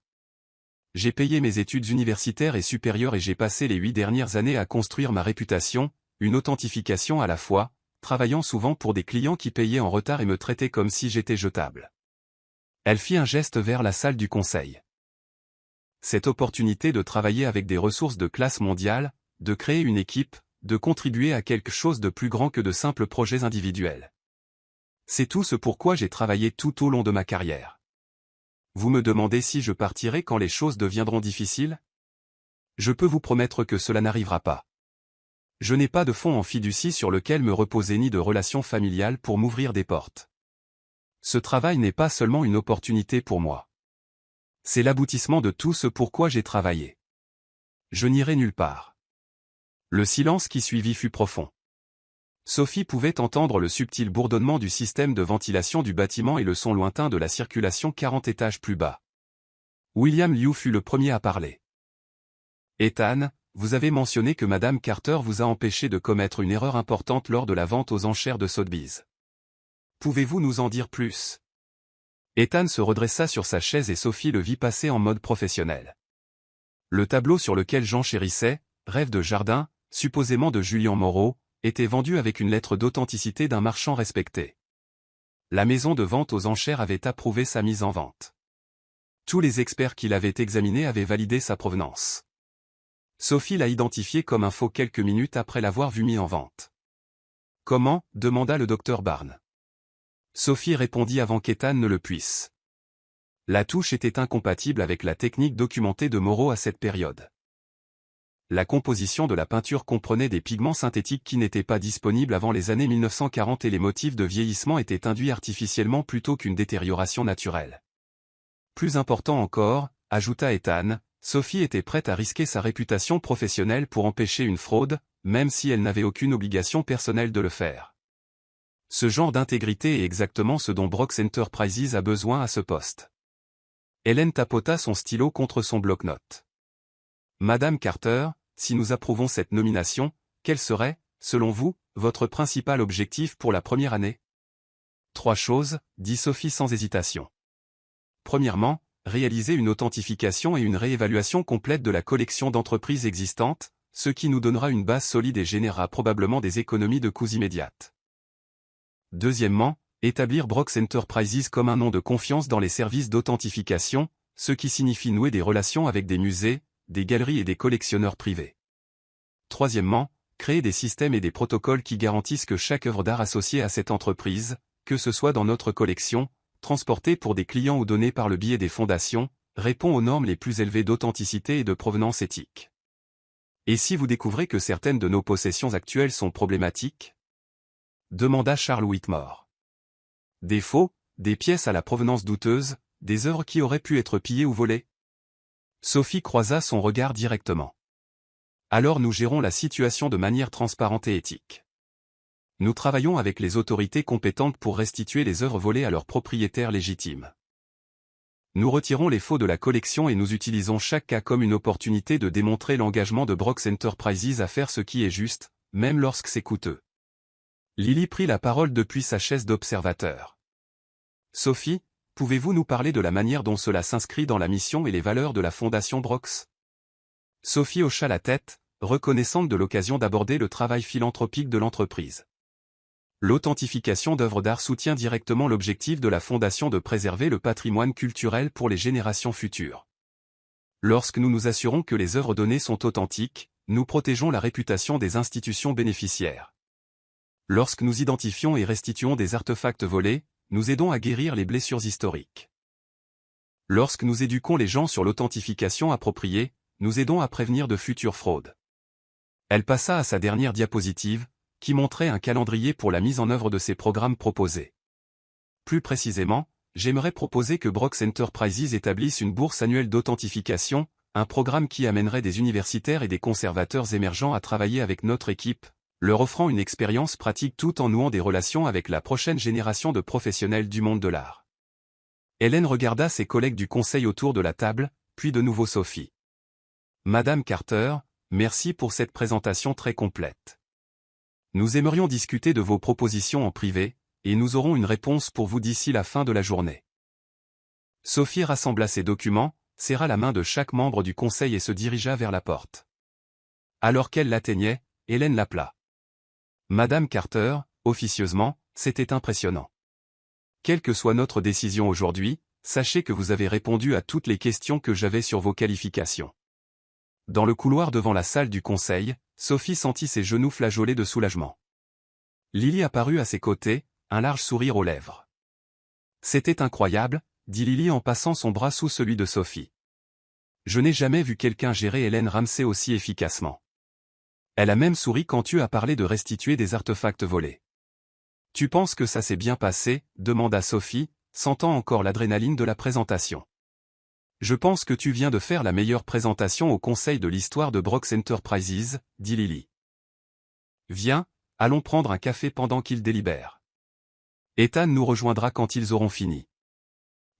J'ai payé mes études universitaires et supérieures et j'ai passé les 8 dernières années à construire ma réputation, une authentification à la fois, travaillant souvent pour des clients qui payaient en retard et me traitaient comme si j'étais jetable. Elle fit un geste vers la salle du conseil. Cette opportunité de travailler avec des ressources de classe mondiale, de créer une équipe, de contribuer à quelque chose de plus grand que de simples projets individuels. C'est tout ce pourquoi j'ai travaillé tout au long de ma carrière. Vous me demandez si je partirai quand les choses deviendront difficiles? Je peux vous promettre que cela n'arrivera pas. Je n'ai pas de fonds en fiducie sur lequel me reposer ni de relations familiales pour m'ouvrir des portes. Ce travail n'est pas seulement une opportunité pour moi. C'est l'aboutissement de tout ce pourquoi j'ai travaillé. Je n'irai nulle part. Le silence qui suivit fut profond. Sophie pouvait entendre le subtil bourdonnement du système de ventilation du bâtiment et le son lointain de la circulation 40 étages plus bas. William Liu fut le premier à parler. Ethan, vous avez mentionné que Madame Carter vous a empêché de commettre une erreur importante lors de la vente aux enchères de Sotheby's. Pouvez-vous nous en dire plus? Ethan se redressa sur sa chaise et Sophie le vit passer en mode professionnel. Le tableau sur lequel j'enchérissais, Rêve de jardin, supposément de Julian Moreau, était vendu avec une lettre d'authenticité d'un marchand respecté. La maison de vente aux enchères avait approuvé sa mise en vente. Tous les experts qui l'avaient examiné avaient validé sa provenance. Sophie l'a identifié comme un faux quelques minutes après l'avoir vu mis en vente. Comment? Demanda le docteur Barnes. Sophie répondit avant qu'Ethan ne le puisse. La touche était incompatible avec la technique documentée de Moreau à cette période. La composition de la peinture comprenait des pigments synthétiques qui n'étaient pas disponibles avant les années 1940 et les motifs de vieillissement étaient induits artificiellement plutôt qu'une détérioration naturelle. Plus important encore, ajouta Ethan, Sophie était prête à risquer sa réputation professionnelle pour empêcher une fraude, même si elle n'avait aucune obligation personnelle de le faire. Ce genre d'intégrité est exactement ce dont Brooks Enterprises a besoin à ce poste. Hélène tapota son stylo contre son bloc-notes. Madame Carter, si nous approuvons cette nomination, quel serait, selon vous, votre principal objectif pour la première année? 3 choses, dit Sophie sans hésitation. Premièrement, réaliser une authentification et une réévaluation complète de la collection d'entreprises existantes, ce qui nous donnera une base solide et générera probablement des économies de coûts immédiates. Deuxièmement, établir Brooks Enterprises comme un nom de confiance dans les services d'authentification, ce qui signifie nouer des relations avec des musées, des galeries et des collectionneurs privés. Troisièmement, créer des systèmes et des protocoles qui garantissent que chaque œuvre d'art associée à cette entreprise, que ce soit dans notre collection, transportée pour des clients ou donnée par le biais des fondations, répond aux normes les plus élevées d'authenticité et de provenance éthique. Et si vous découvrez que certaines de nos possessions actuelles sont problématiques? Demanda Charles Whitmore. Des faux, des pièces à la provenance douteuse, des œuvres qui auraient pu être pillées ou volées? Sophie croisa son regard directement. Alors nous gérons la situation de manière transparente et éthique. Nous travaillons avec les autorités compétentes pour restituer les œuvres volées à leurs propriétaires légitimes. Nous retirons les faux de la collection et nous utilisons chaque cas comme une opportunité de démontrer l'engagement de Brooks Enterprises à faire ce qui est juste, même lorsque c'est coûteux. Lily prit la parole depuis sa chaise d'observateur. Sophie, pouvez-vous nous parler de la manière dont cela s'inscrit dans la mission et les valeurs de la Fondation Brooks? Sophie hocha la tête, reconnaissante de l'occasion d'aborder le travail philanthropique de l'entreprise. L'authentification d'œuvres d'art soutient directement l'objectif de la Fondation de préserver le patrimoine culturel pour les générations futures. Lorsque nous nous assurons que les œuvres données sont authentiques, nous protégeons la réputation des institutions bénéficiaires. Lorsque nous identifions et restituons des artefacts volés, nous aidons à guérir les blessures historiques. Lorsque nous éduquons les gens sur l'authentification appropriée, nous aidons à prévenir de futures fraudes. Elle passa à sa dernière diapositive, qui montrait un calendrier pour la mise en œuvre de ces programmes proposés. Plus précisément, j'aimerais proposer que Brooks Enterprises établisse une bourse annuelle d'authentification, un programme qui amènerait des universitaires et des conservateurs émergents à travailler avec notre équipe, leur offrant une expérience pratique tout en nouant des relations avec la prochaine génération de professionnels du monde de l'art. Hélène regarda ses collègues du conseil autour de la table, puis de nouveau Sophie. Madame Carter, merci pour cette présentation très complète. Nous aimerions discuter de vos propositions en privé, et nous aurons une réponse pour vous d'ici la fin de la journée. Sophie rassembla ses documents, serra la main de chaque membre du conseil et se dirigea vers la porte. Alors qu'elle l'atteignait, Hélène l'appela. Madame Carter, officieusement, c'était impressionnant. Quelle que soit notre décision aujourd'hui, sachez que vous avez répondu à toutes les questions que j'avais sur vos qualifications. Dans le couloir devant la salle du conseil, Sophie sentit ses genoux flageoler de soulagement. Lily apparut à ses côtés, un large sourire aux lèvres. C'était incroyable, dit Lily en passant son bras sous celui de Sophie. Je n'ai jamais vu quelqu'un gérer Hélène Ramsay aussi efficacement. Elle a même souri quand tu as parlé de restituer des artefacts volés. Tu penses que ça s'est bien passé, demanda Sophie, sentant encore l'adrénaline de la présentation. Je pense que tu viens de faire la meilleure présentation au conseil de l'histoire de Brooks Enterprises, dit Lily. Viens, allons prendre un café pendant qu'ils délibèrent. Ethan nous rejoindra quand ils auront fini.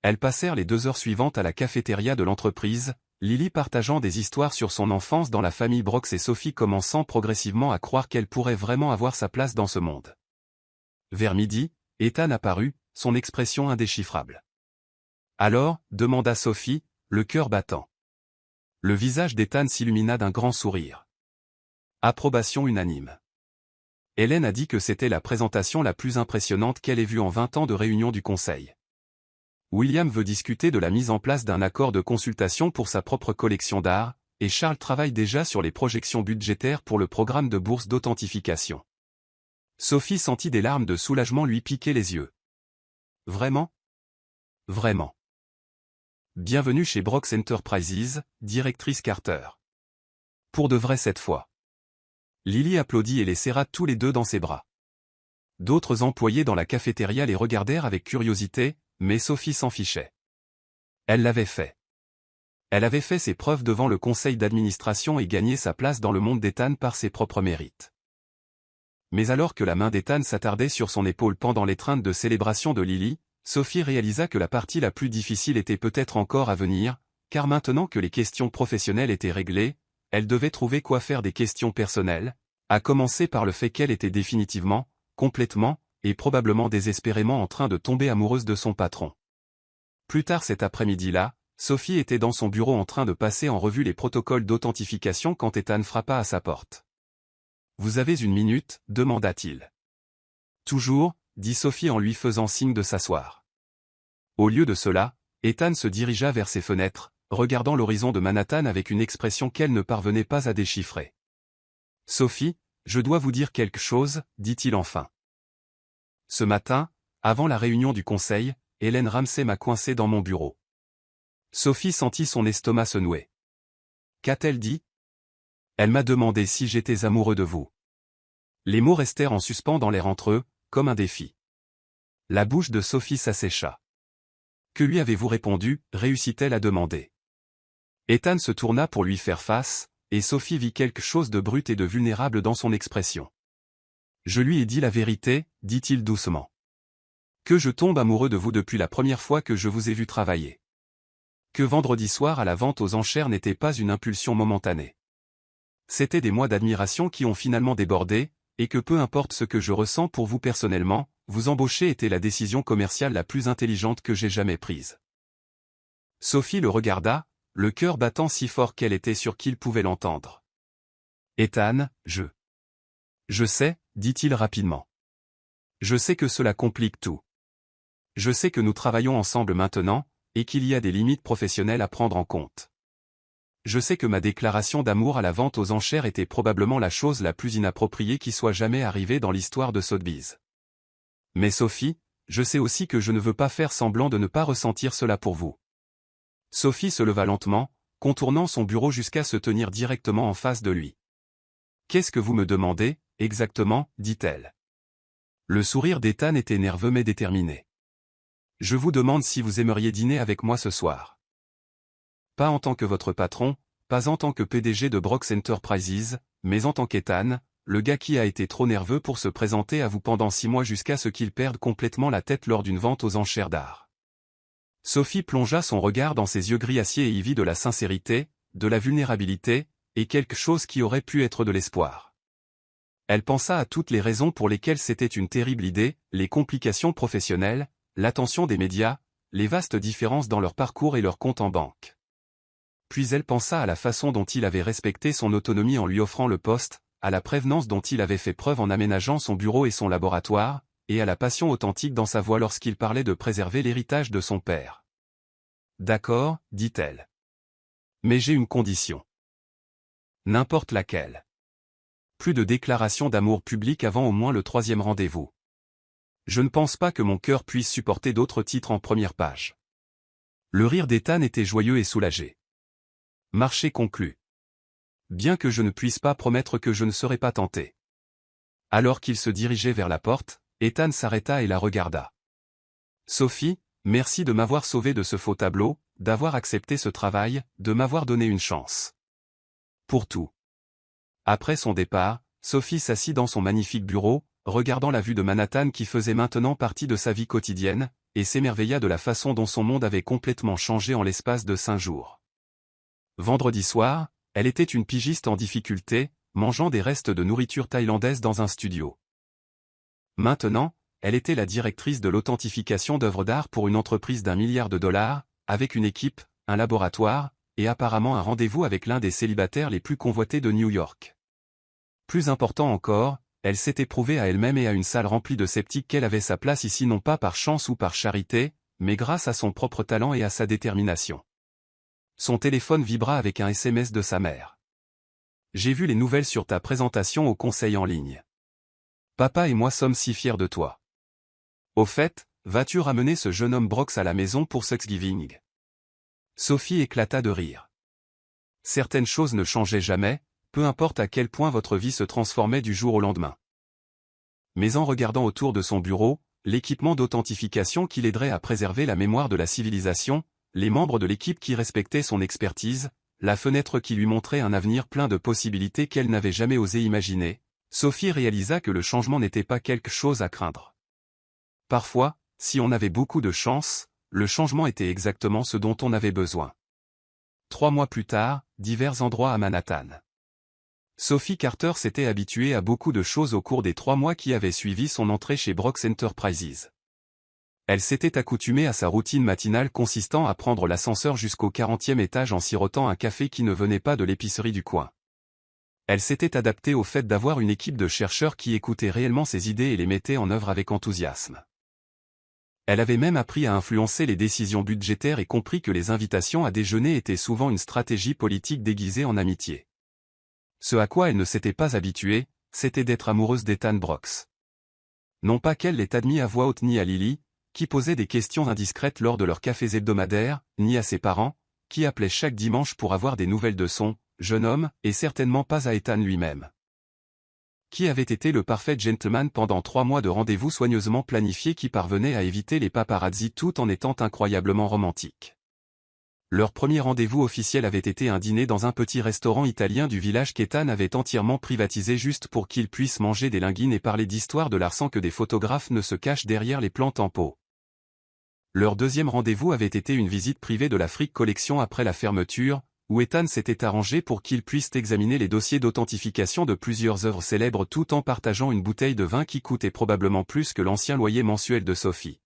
Elles passèrent les 2 heures suivantes à la cafétéria de l'entreprise, Lily partageant des histoires sur son enfance dans la famille Brooks et Sophie commençant progressivement à croire qu'elle pourrait vraiment avoir sa place dans ce monde. Vers midi, Ethan apparut, son expression indéchiffrable. Alors, demanda Sophie, le cœur battant. Le visage d'Ethan s'illumina d'un grand sourire. Approbation unanime. Hélène a dit que c'était la présentation la plus impressionnante qu'elle ait vue en 20 ans de réunion du conseil. William veut discuter de la mise en place d'un accord de consultation pour sa propre collection d'art, et Charles travaille déjà sur les projections budgétaires pour le programme de bourse d'authentification. Sophie sentit des larmes de soulagement lui piquer les yeux. Vraiment? Vraiment. Bienvenue chez Brooks Enterprises, directrice Carter. Pour de vrai cette fois. Lily applaudit et les serra tous les deux dans ses bras. D'autres employés dans la cafétéria les regardèrent avec curiosité, mais Sophie s'en fichait. Elle l'avait fait. Elle avait fait ses preuves devant le conseil d'administration et gagné sa place dans le monde d'Ethan par ses propres mérites. Mais alors que la main d'Ethan s'attardait sur son épaule pendant l'étreinte de célébration de Lily, Sophie réalisa que la partie la plus difficile était peut-être encore à venir, car maintenant que les questions professionnelles étaient réglées, elle devait trouver quoi faire des questions personnelles, à commencer par le fait qu'elle était définitivement, complètement, et probablement désespérément en train de tomber amoureuse de son patron. Plus tard cet après-midi-là, Sophie était dans son bureau en train de passer en revue les protocoles d'authentification quand Ethan frappa à sa porte. « Vous avez une minute ?» demanda-t-il. « Toujours » dit Sophie en lui faisant signe de s'asseoir. Au lieu de cela, Ethan se dirigea vers ses fenêtres, regardant l'horizon de Manhattan avec une expression qu'elle ne parvenait pas à déchiffrer. « Sophie, je dois vous dire quelque chose, dit-il enfin. Ce matin, avant la réunion du conseil, Hélène Ramsay m'a coincé dans mon bureau. » Sophie sentit son estomac se nouer. « Qu'a-t-elle dit ? » ?»« Elle m'a demandé si j'étais amoureux de vous. » Les mots restèrent en suspens dans l'air entre eux, comme un défi. La bouche de Sophie s'assécha. « Que lui avez-vous répondu ?» réussit-elle à demander. Ethan se tourna pour lui faire face, et Sophie vit quelque chose de brut et de vulnérable dans son expression. « Je lui ai dit la vérité, dit-il doucement. Que je tombe amoureux de vous depuis la première fois que je vous ai vu travailler. Que vendredi soir à la vente aux enchères n'était pas une impulsion momentanée. C'étaient des mois d'admiration qui ont finalement débordé, et que peu importe ce que je ressens pour vous personnellement, vous embaucher était la décision commerciale la plus intelligente que j'ai jamais prise. » Sophie le regarda, le cœur battant si fort qu'elle était sûre qu'il pouvait l'entendre. « Ethan, je sais, dit-il rapidement. Je sais que cela complique tout. Je sais que nous travaillons ensemble maintenant, et qu'il y a des limites professionnelles à prendre en compte. Je sais que ma déclaration d'amour à la vente aux enchères était probablement la chose la plus inappropriée qui soit jamais arrivée dans l'histoire de Sotheby's. Mais Sophie, je sais aussi que je ne veux pas faire semblant de ne pas ressentir cela pour vous. » Sophie se leva lentement, contournant son bureau jusqu'à se tenir directement en face de lui. « Qu'est-ce que vous me demandez, exactement ?» dit-elle. Le sourire d'Ethan était nerveux mais déterminé. « Je vous demande si vous aimeriez dîner avec moi ce soir. Pas en tant que votre patron, pas en tant que PDG de Brooks Enterprises, mais en tant qu'Ethan, le gars qui a été trop nerveux pour se présenter à vous pendant 6 mois jusqu'à ce qu'il perde complètement la tête lors d'une vente aux enchères d'art. » Sophie plongea son regard dans ses yeux gris acier et y vit de la sincérité, de la vulnérabilité, et quelque chose qui aurait pu être de l'espoir. Elle pensa à toutes les raisons pour lesquelles c'était une terrible idée, les complications professionnelles, l'attention des médias, les vastes différences dans leur parcours et leur compte en banque. puis elle pensa à la façon dont il avait respecté son autonomie en lui offrant le poste, à la prévenance dont il avait fait preuve en aménageant son bureau et son laboratoire, et à la passion authentique dans sa voix lorsqu'il parlait de préserver l'héritage de son père. « D'accord, dit-elle. Mais j'ai une condition. N'importe laquelle. Plus de déclaration d'amour public avant au moins le 3e rendez-vous. Je ne pense pas que mon cœur puisse supporter d'autres titres en première page. » Le rire d'Ethan était joyeux et soulagé. Marché conclu. Bien que je ne puisse pas promettre que je ne serai pas tenté. Alors qu'il se dirigeait vers la porte, Ethan s'arrêta et la regarda. Sophie, merci de m'avoir sauvé de ce faux tableau, d'avoir accepté ce travail, de m'avoir donné une chance. Pour tout. Après son départ, Sophie s'assit dans son magnifique bureau, regardant la vue de Manhattan qui faisait maintenant partie de sa vie quotidienne, et s'émerveilla de la façon dont son monde avait complètement changé en l'espace de 5 jours. Vendredi soir, elle était une pigiste en difficulté, mangeant des restes de nourriture thaïlandaise dans un studio. Maintenant, elle était la directrice de l'authentification d'œuvres d'art pour une entreprise d'1 milliard de dollars, avec une équipe, un laboratoire, et apparemment un rendez-vous avec l'un des célibataires les plus convoités de New York. Plus important encore, elle s'était prouvée à elle-même et à une salle remplie de sceptiques qu'elle avait sa place ici non pas par chance ou par charité, mais grâce à son propre talent et à sa détermination. Son téléphone vibra avec un SMS de sa mère. « J'ai vu les nouvelles sur ta présentation au conseil en ligne. Papa et moi sommes si fiers de toi. Au fait, vas-tu ramener ce jeune homme Brox à la maison pour Thanksgiving ?» Sophie éclata de rire. Certaines choses ne changeaient jamais, peu importe à quel point votre vie se transformait du jour au lendemain. Mais en regardant autour de son bureau, l'équipement d'authentification qui l'aiderait à préserver la mémoire de la civilisation, les membres de l'équipe qui respectaient son expertise, la fenêtre qui lui montrait un avenir plein de possibilités qu'elle n'avait jamais osé imaginer, Sophie réalisa que le changement n'était pas quelque chose à craindre. Parfois, si on avait beaucoup de chance, le changement était exactement ce dont on avait besoin. 3 mois plus tard, divers endroits à Manhattan. Sophie Carter s'était habituée à beaucoup de choses au cours des 3 mois qui avaient suivi son entrée chez Brox Enterprises. Elle s'était accoutumée à sa routine matinale consistant à prendre l'ascenseur jusqu'au 40e étage en sirotant un café qui ne venait pas de l'épicerie du coin. Elle s'était adaptée au fait d'avoir une équipe de chercheurs qui écoutaient réellement ses idées et les mettait en œuvre avec enthousiasme. Elle avait même appris à influencer les décisions budgétaires et compris que les invitations à déjeuner étaient souvent une stratégie politique déguisée en amitié. Ce à quoi elle ne s'était pas habituée, c'était d'être amoureuse d'Ethan Brox. Non pas qu'elle l'ait admis à voix haute ni à Lily, qui posait des questions indiscrètes lors de leurs cafés hebdomadaires, ni à ses parents, qui appelaient chaque dimanche pour avoir des nouvelles de son jeune homme, et certainement pas à Ethan lui-même. Qui avait été le parfait gentleman pendant 3 mois de rendez-vous soigneusement planifiés qui parvenait à éviter les paparazzis tout en étant incroyablement romantique. Leur premier rendez-vous officiel avait été un dîner dans un petit restaurant italien du village qu'Ethan avait entièrement privatisé juste pour qu'ils puissent manger des linguines et parler d'histoire de l'art sans que des photographes ne se cachent derrière les plantes en pot. Leur deuxième rendez-vous avait été une visite privée de la Frick Collection après la fermeture, où Ethan s'était arrangé pour qu'ils puissent examiner les dossiers d'authentification de plusieurs œuvres célèbres tout en partageant une bouteille de vin qui coûtait probablement plus que l'ancien loyer mensuel de Sophie.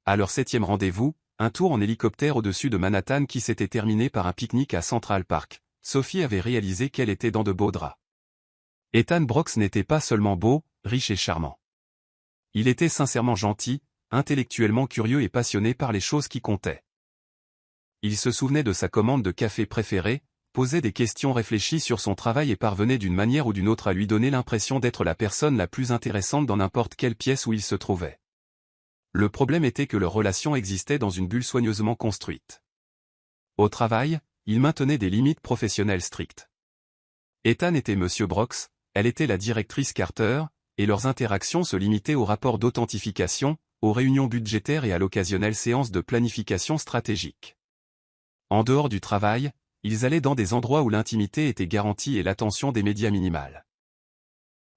À leur 7e rendez-vous, un tour en hélicoptère au-dessus de Manhattan qui s'était terminé par un pique-nique à Central Park, Sophie avait réalisé qu'elle était dans de beaux draps. Ethan Brox n'était pas seulement beau, riche et charmant. Il était sincèrement gentil, intellectuellement curieux et passionné par les choses qui comptaient. Il se souvenait de sa commande de café préférée, posait des questions réfléchies sur son travail et parvenait d'une manière ou d'une autre à lui donner l'impression d'être la personne la plus intéressante dans n'importe quelle pièce où il se trouvait. Le problème était que leur relation existait dans une bulle soigneusement construite. Au travail, il maintenait des limites professionnelles strictes. Ethan était Monsieur Brox, elle était la directrice Carter, et leurs interactions se limitaient aux rapports d'authentification, aux réunions budgétaires et à l'occasionnelle séance de planification stratégique. En dehors du travail, ils allaient dans des endroits où l'intimité était garantie et l'attention des médias minimale.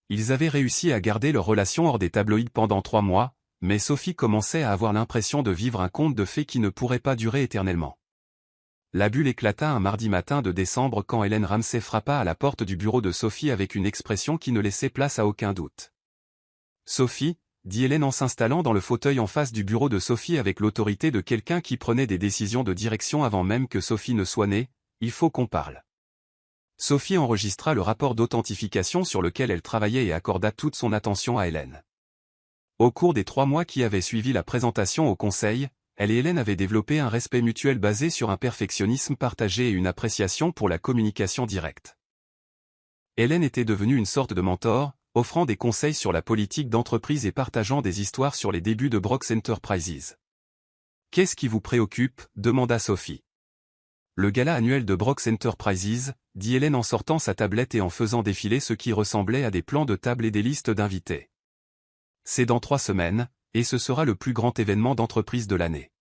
Ils avaient réussi à garder leur relation hors des tabloïds pendant 3 mois, mais Sophie commençait à avoir l'impression de vivre un conte de fées qui ne pourrait pas durer éternellement. La bulle éclata un mardi matin de décembre quand Helen Ramsey frappa à la porte du bureau de Sophie avec une expression qui ne laissait place à aucun doute. « Sophie » dit Helen en s'installant dans le fauteuil en face du bureau de Sophie avec l'autorité de quelqu'un qui prenait des décisions de direction avant même que Sophie ne soit née, il faut qu'on parle. Sophie enregistra le rapport d'authentification sur lequel elle travaillait et accorda toute son attention à Hélène. Au cours des 3 mois qui avaient suivi la présentation au conseil, elle et Hélène avaient développé un respect mutuel basé sur un perfectionnisme partagé et une appréciation pour la communication directe. Hélène était devenue une sorte de mentor, offrant des conseils sur la politique d'entreprise et partageant des histoires sur les débuts de Brooks Enterprises. « Qu'est-ce qui vous préoccupe ?» demanda Sophie. Le gala annuel de Brooks Enterprises, dit Hélène en sortant sa tablette et en faisant défiler ce qui ressemblait à des plans de table et des listes d'invités. C'est dans 3 semaines, et ce sera le plus grand événement d'entreprise de l'année.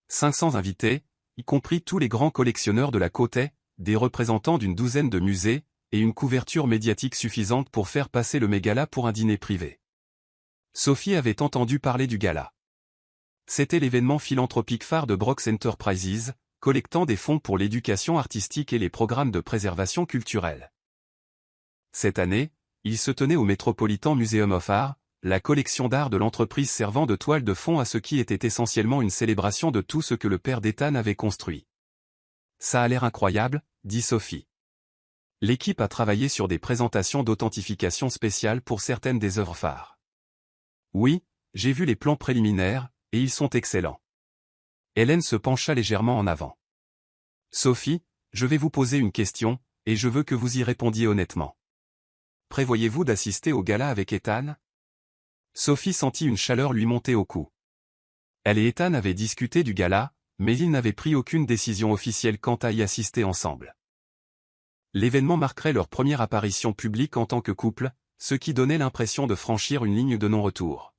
500 invités, y compris tous les grands collectionneurs de la côte est, des représentants d'une douzaine de musées, et une couverture médiatique suffisante pour faire passer le mégala pour un dîner privé. Sophie avait entendu parler du gala. C'était l'événement philanthropique phare de Brooks Enterprises, collectant des fonds pour l'éducation artistique et les programmes de préservation culturelle. Cette année, il se tenait au Metropolitan Museum of Art, la collection d'art de l'entreprise servant de toile de fond à ce qui était essentiellement une célébration de tout ce que le père d'Ethan avait construit. Ça a l'air incroyable, dit Sophie. L'équipe a travaillé sur des présentations d'authentification spéciales pour certaines des œuvres phares. Oui, j'ai vu les plans préliminaires, et ils sont excellents. Hélène se pencha légèrement en avant. Sophie, je vais vous poser une question, et je veux que vous y répondiez honnêtement. Prévoyez-vous d'assister au gala avec Ethan ? Sophie sentit une chaleur lui monter au cou. Elle et Ethan avaient discuté du gala, mais ils n'avaient pris aucune décision officielle quant à y assister ensemble. L'événement marquerait leur première apparition publique en tant que couple, ce qui donnait l'impression de franchir une ligne de non-retour.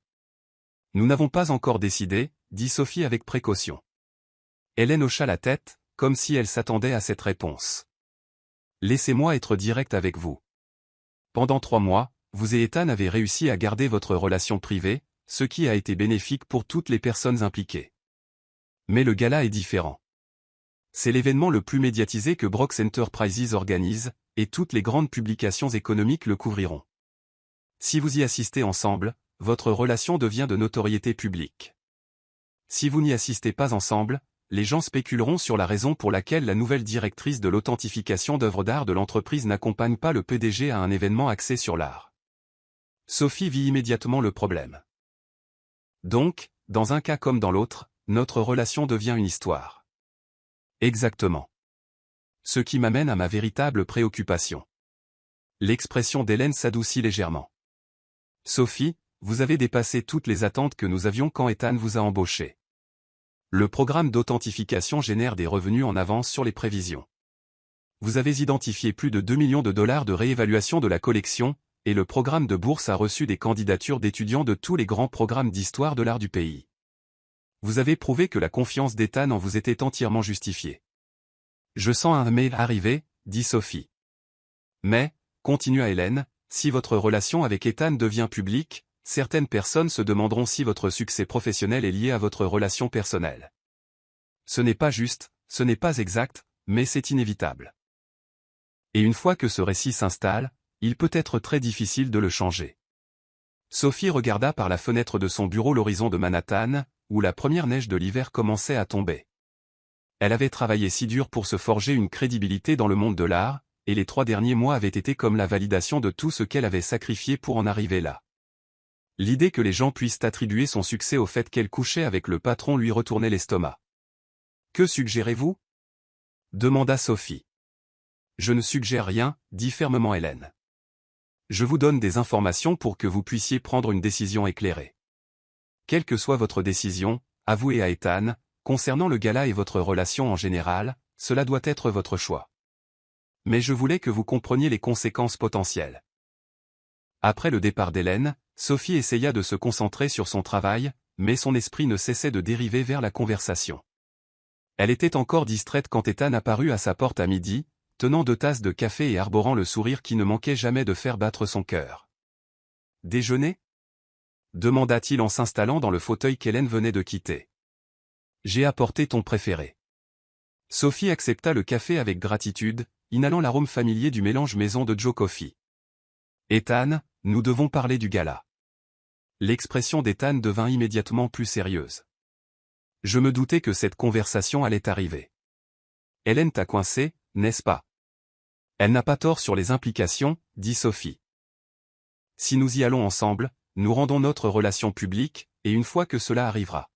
Nous n'avons pas encore décidé, dit Sophie avec précaution. Hélène hocha la tête, comme si elle s'attendait à cette réponse. Laissez-moi être direct avec vous. Pendant 3 mois, vous et Ethan avez réussi à garder votre relation privée, ce qui a été bénéfique pour toutes les personnes impliquées. Mais le gala est différent. C'est l'événement le plus médiatisé que Brooks Enterprises organise, et toutes les grandes publications économiques le couvriront. Si vous y assistez ensemble, votre relation devient de notoriété publique. Si vous n'y assistez pas ensemble, les gens spéculeront sur la raison pour laquelle la nouvelle directrice de l'authentification d'œuvres d'art de l'entreprise n'accompagne pas le PDG à un événement axé sur l'art. Sophie vit immédiatement le problème. Donc, dans un cas comme dans l'autre, notre relation devient une histoire. Exactement. Ce qui m'amène à ma véritable préoccupation. L'expression d'Hélène s'adoucit légèrement. Sophie, vous avez dépassé toutes les attentes que nous avions quand Ethan vous a embauché. Le programme d'authentification génère des revenus en avance sur les prévisions. Vous avez identifié plus de 2 millions de dollars de réévaluation de la collection, et le programme de bourse a reçu des candidatures d'étudiants de tous les grands programmes d'histoire de l'art du pays. Vous avez prouvé que la confiance d'Ethan en vous était entièrement justifiée. Je sens un mail arriver, dit Sophie. Mais, continua Hélène, si votre relation avec Ethan devient publique, certaines personnes se demanderont si votre succès professionnel est lié à votre relation personnelle. Ce n'est pas juste, ce n'est pas exact, mais c'est inévitable. Et une fois que ce récit s'installe, il peut être très difficile de le changer. Sophie regarda par la fenêtre de son bureau l'horizon de Manhattan, où la première neige de l'hiver commençait à tomber. Elle avait travaillé si dur pour se forger une crédibilité dans le monde de l'art, et les 3 derniers mois avaient été comme la validation de tout ce qu'elle avait sacrifié pour en arriver là. L'idée que les gens puissent attribuer son succès au fait qu'elle couchait avec le patron lui retournait l'estomac. « Que suggérez-vous » demanda Sophie. « Je ne suggère rien, dit fermement Hélène. Je vous donne des informations pour que vous puissiez prendre une décision éclairée. Quelle que soit votre décision, avouée à Ethan, concernant le gala et votre relation en général, cela doit être votre choix. Mais je voulais que vous compreniez les conséquences potentielles. » Après le départ d'Hélène, Sophie essaya de se concentrer sur son travail, mais son esprit ne cessait de dériver vers la conversation. Elle était encore distraite quand Ethan apparut à sa porte à midi, tenant 2 tasses de café et arborant le sourire qui ne manquait jamais de faire battre son cœur. « Déjeuner » demanda-t-il en s'installant dans le fauteuil qu'Hélène venait de quitter. « J'ai apporté ton préféré. » Sophie accepta le café avec gratitude, inhalant l'arôme familier du mélange maison de Joe Coffee. « Ethan, nous devons parler du gala. » L'expression d'Ethan devint immédiatement plus sérieuse. Je me doutais que cette conversation allait arriver. Hélène t'a coincé, n'est-ce pas? Elle n'a pas tort sur les implications, dit Sophie. Si nous y allons ensemble, nous rendons notre relation publique, et une fois que cela arrivera,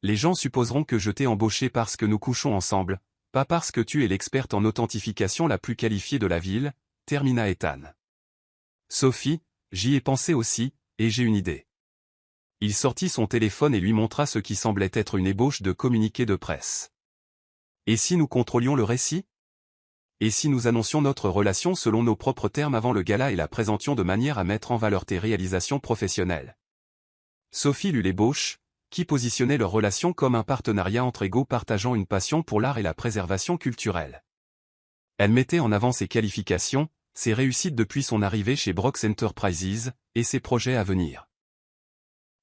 les gens supposeront que je t'ai embauché parce que nous couchons ensemble, pas parce que tu es l'experte en authentification la plus qualifiée de la ville, termina Ethan. Sophie, j'y ai pensé aussi, et j'ai une idée. Il sortit son téléphone et lui montra ce qui semblait être une ébauche de communiqué de presse. Et si nous contrôlions le récit? Et si nous annoncions notre relation selon nos propres termes avant le gala et la présentions de manière à mettre en valeur tes réalisations professionnelles? Sophie lut l'ébauche, qui positionnait leur relation comme un partenariat entre égaux partageant une passion pour l'art et la préservation culturelle. Elle mettait en avant ses qualifications, ses réussites depuis son arrivée chez Brooks Enterprises, et ses projets à venir.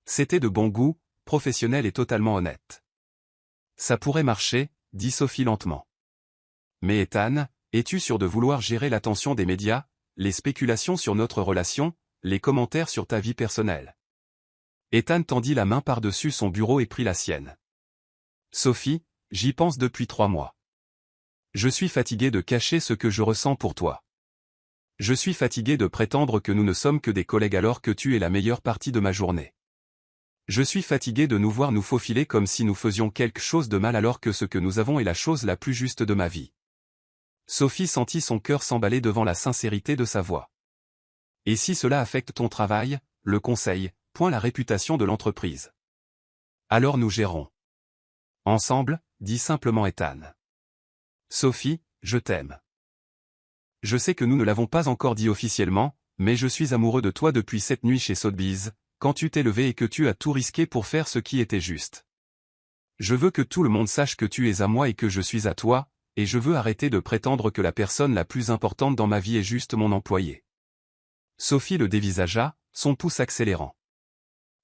C'était de bon goût, professionnel et totalement honnête. Ça pourrait marcher, dit Sophie lentement. Mais Ethan, es-tu sûr de vouloir gérer l'attention des médias, les spéculations sur notre relation, les commentaires sur ta vie personnelle? Ethan tendit la main par-dessus son bureau et prit la sienne. Sophie, j'y pense depuis 3 mois. Je suis fatigué de cacher ce que je ressens pour toi. Je suis fatigué de prétendre que nous ne sommes que des collègues alors que tu es la meilleure partie de ma journée. Je suis fatigué de nous voir nous faufiler comme si nous faisions quelque chose de mal alors que ce que nous avons est la chose la plus juste de ma vie. Sophie sentit son cœur s'emballer devant la sincérité de sa voix. Et si cela affecte ton travail, le conseil, point la réputation de l'entreprise. Alors nous gérons. Ensemble, dit simplement Ethan. Sophie, je t'aime. Je sais que nous ne l'avons pas encore dit officiellement, mais je suis amoureux de toi depuis cette nuit chez Sotheby's, quand tu t'es levé et que tu as tout risqué pour faire ce qui était juste. Je veux que tout le monde sache que tu es à moi et que je suis à toi, et je veux arrêter de prétendre que la personne la plus importante dans ma vie est juste mon employé. Sophie le dévisagea, son pouce accélérant.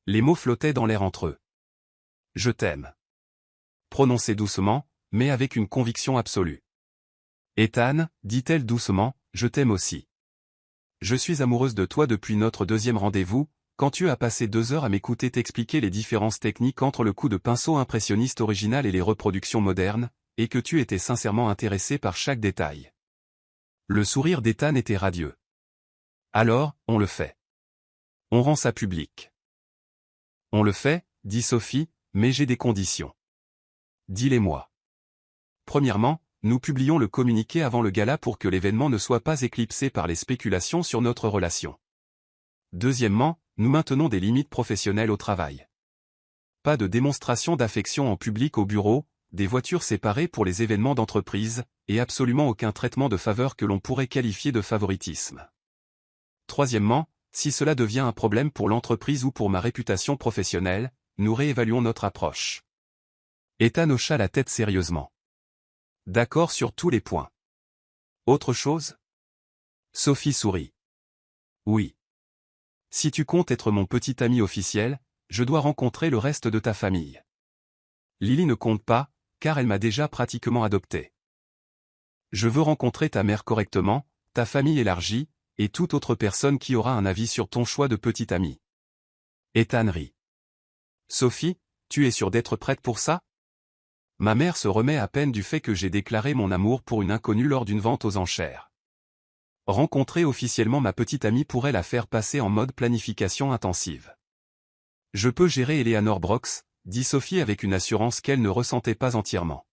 Les mots flottaient dans l'air entre eux. Je t'aime. Prononcé doucement, mais avec une conviction absolue. Ethan, dit-elle doucement, je t'aime aussi. Je suis amoureuse de toi depuis notre 2e rendez-vous, quand tu as passé 2 heures à m'écouter t'expliquer les différences techniques entre le coup de pinceau impressionniste original et les reproductions modernes, et que tu étais sincèrement intéressé par chaque détail. Le sourire d'Ethan était radieux. Alors, on le fait. On rend ça public. On le fait, dit Sophie, mais j'ai des conditions. Dis-les-moi. Premièrement, nous publions le communiqué avant le gala pour que l'événement ne soit pas éclipsé par les spéculations sur notre relation. Deuxièmement, nous maintenons des limites professionnelles au travail. Pas de démonstration d'affection en public au bureau, des voitures séparées pour les événements d'entreprise, et absolument aucun traitement de faveur que l'on pourrait qualifier de favoritisme. Troisièmement, si cela devient un problème pour l'entreprise ou pour ma réputation professionnelle, nous réévaluons notre approche. Ethan hocha la tête sérieusement. D'accord sur tous les points. Autre chose? Sophie sourit. Oui. Si tu comptes être mon petit ami officiel, je dois rencontrer le reste de ta famille. Lily ne compte pas, car elle m'a déjà pratiquement adopté. Je veux rencontrer ta mère correctement, ta famille élargie, et toute autre personne qui aura un avis sur ton choix de petit ami. Ethan rit. Sophie, tu es sûre d'être prête pour ça? Ma mère se remet à peine du fait que j'ai déclaré mon amour pour une inconnue lors d'une vente aux enchères. Rencontrer officiellement ma petite amie pourrait la faire passer en mode planification intensive. Je peux gérer Eleanor Brooks, dit Sophie avec une assurance qu'elle ne ressentait pas entièrement.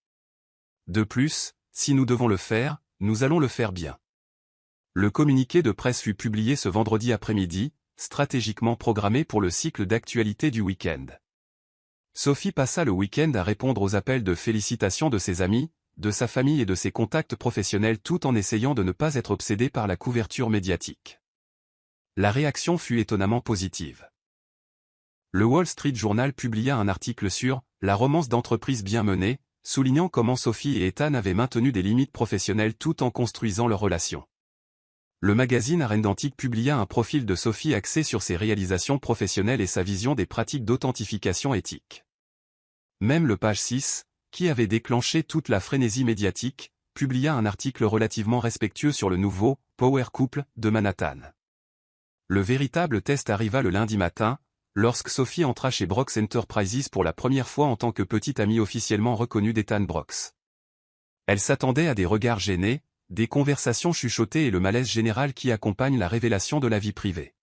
De plus, si nous devons le faire, nous allons le faire bien. Le communiqué de presse fut publié ce vendredi après-midi, stratégiquement programmé pour le cycle d'actualité du week-end. Sophie passa le week-end à répondre aux appels de félicitations de ses amis, de sa famille et de ses contacts professionnels tout en essayant de ne pas être obsédée par la couverture médiatique. La réaction fut étonnamment positive. Le Wall Street Journal publia un article sur « La romance d'entreprise bien menée », soulignant comment Sophie et Ethan avaient maintenu des limites professionnelles tout en construisant leur relation. Le magazine Arendantic publia un profil de Sophie axé sur ses réalisations professionnelles et sa vision des pratiques d'authentification éthique. Même le Page 6, qui avait déclenché toute la frénésie médiatique, publia un article relativement respectueux sur le nouveau « Power Couple » de Manhattan. Le véritable test arriva le lundi matin, lorsque Sophie entra chez Brooks Enterprises pour la première fois en tant que petite amie officiellement reconnue d'Ethan Brooks. Elle s'attendait à des regards gênés, des conversations chuchotées et le malaise général qui accompagne la révélation de la vie privée.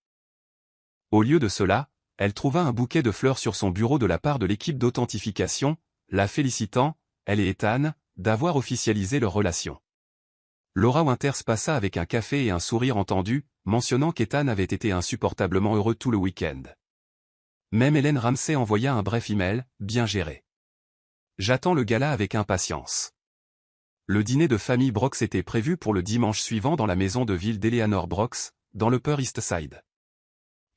Au lieu de cela, elle trouva un bouquet de fleurs sur son bureau de la part de l'équipe d'authentification, la félicitant, elle et Ethan, d'avoir officialisé leur relation. Laura Winters passa avec un café et un sourire entendu, mentionnant qu'Ethan avait été insupportablement heureux tout le week-end. Même Hélène Ramsey envoya un bref email, bien géré. J'attends le gala avec impatience. Le dîner de famille Brox était prévu pour le dimanche suivant dans la maison de ville d'Eleanor Brox, dans l'Upper East Side.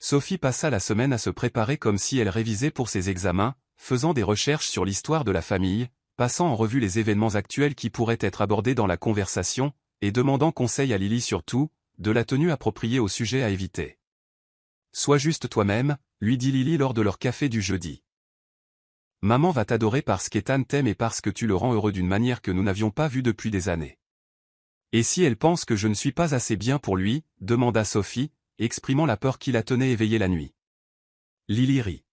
Sophie passa la semaine à se préparer comme si elle révisait pour ses examens, faisant des recherches sur l'histoire de la famille, passant en revue les événements actuels qui pourraient être abordés dans la conversation, et demandant conseil à Lily sur tout, de la tenue appropriée au sujet à éviter. Sois juste toi-même, lui dit Lily lors de leur café du jeudi. Maman va t'adorer parce qu'Ethan t'aime et parce que tu le rends heureux d'une manière que nous n'avions pas vue depuis des années. Et si elle pense que je ne suis pas assez bien pour lui, demanda Sophie, exprimant la peur qui la tenait éveillée la nuit. Lily rit.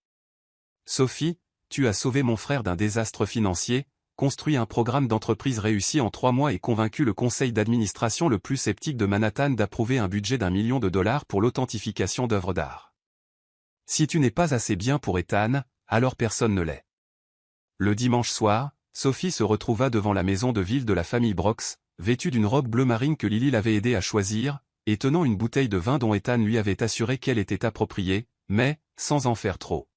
Sophie, tu as sauvé mon frère d'un désastre financier, construit un programme d'entreprise réussi en 3 mois et convaincu le conseil d'administration le plus sceptique de Manhattan d'approuver un budget d'1 million de dollars pour l'authentification d'œuvres d'art. Si tu n'es pas assez bien pour Ethan, alors personne ne l'est. Le dimanche soir, Sophie se retrouva devant la maison de ville de la famille Brox, vêtue d'une robe bleu marine que Lily l'avait aidé à choisir, et tenant une bouteille de vin dont Ethan lui avait assuré qu'elle était appropriée, mais, sans en faire trop.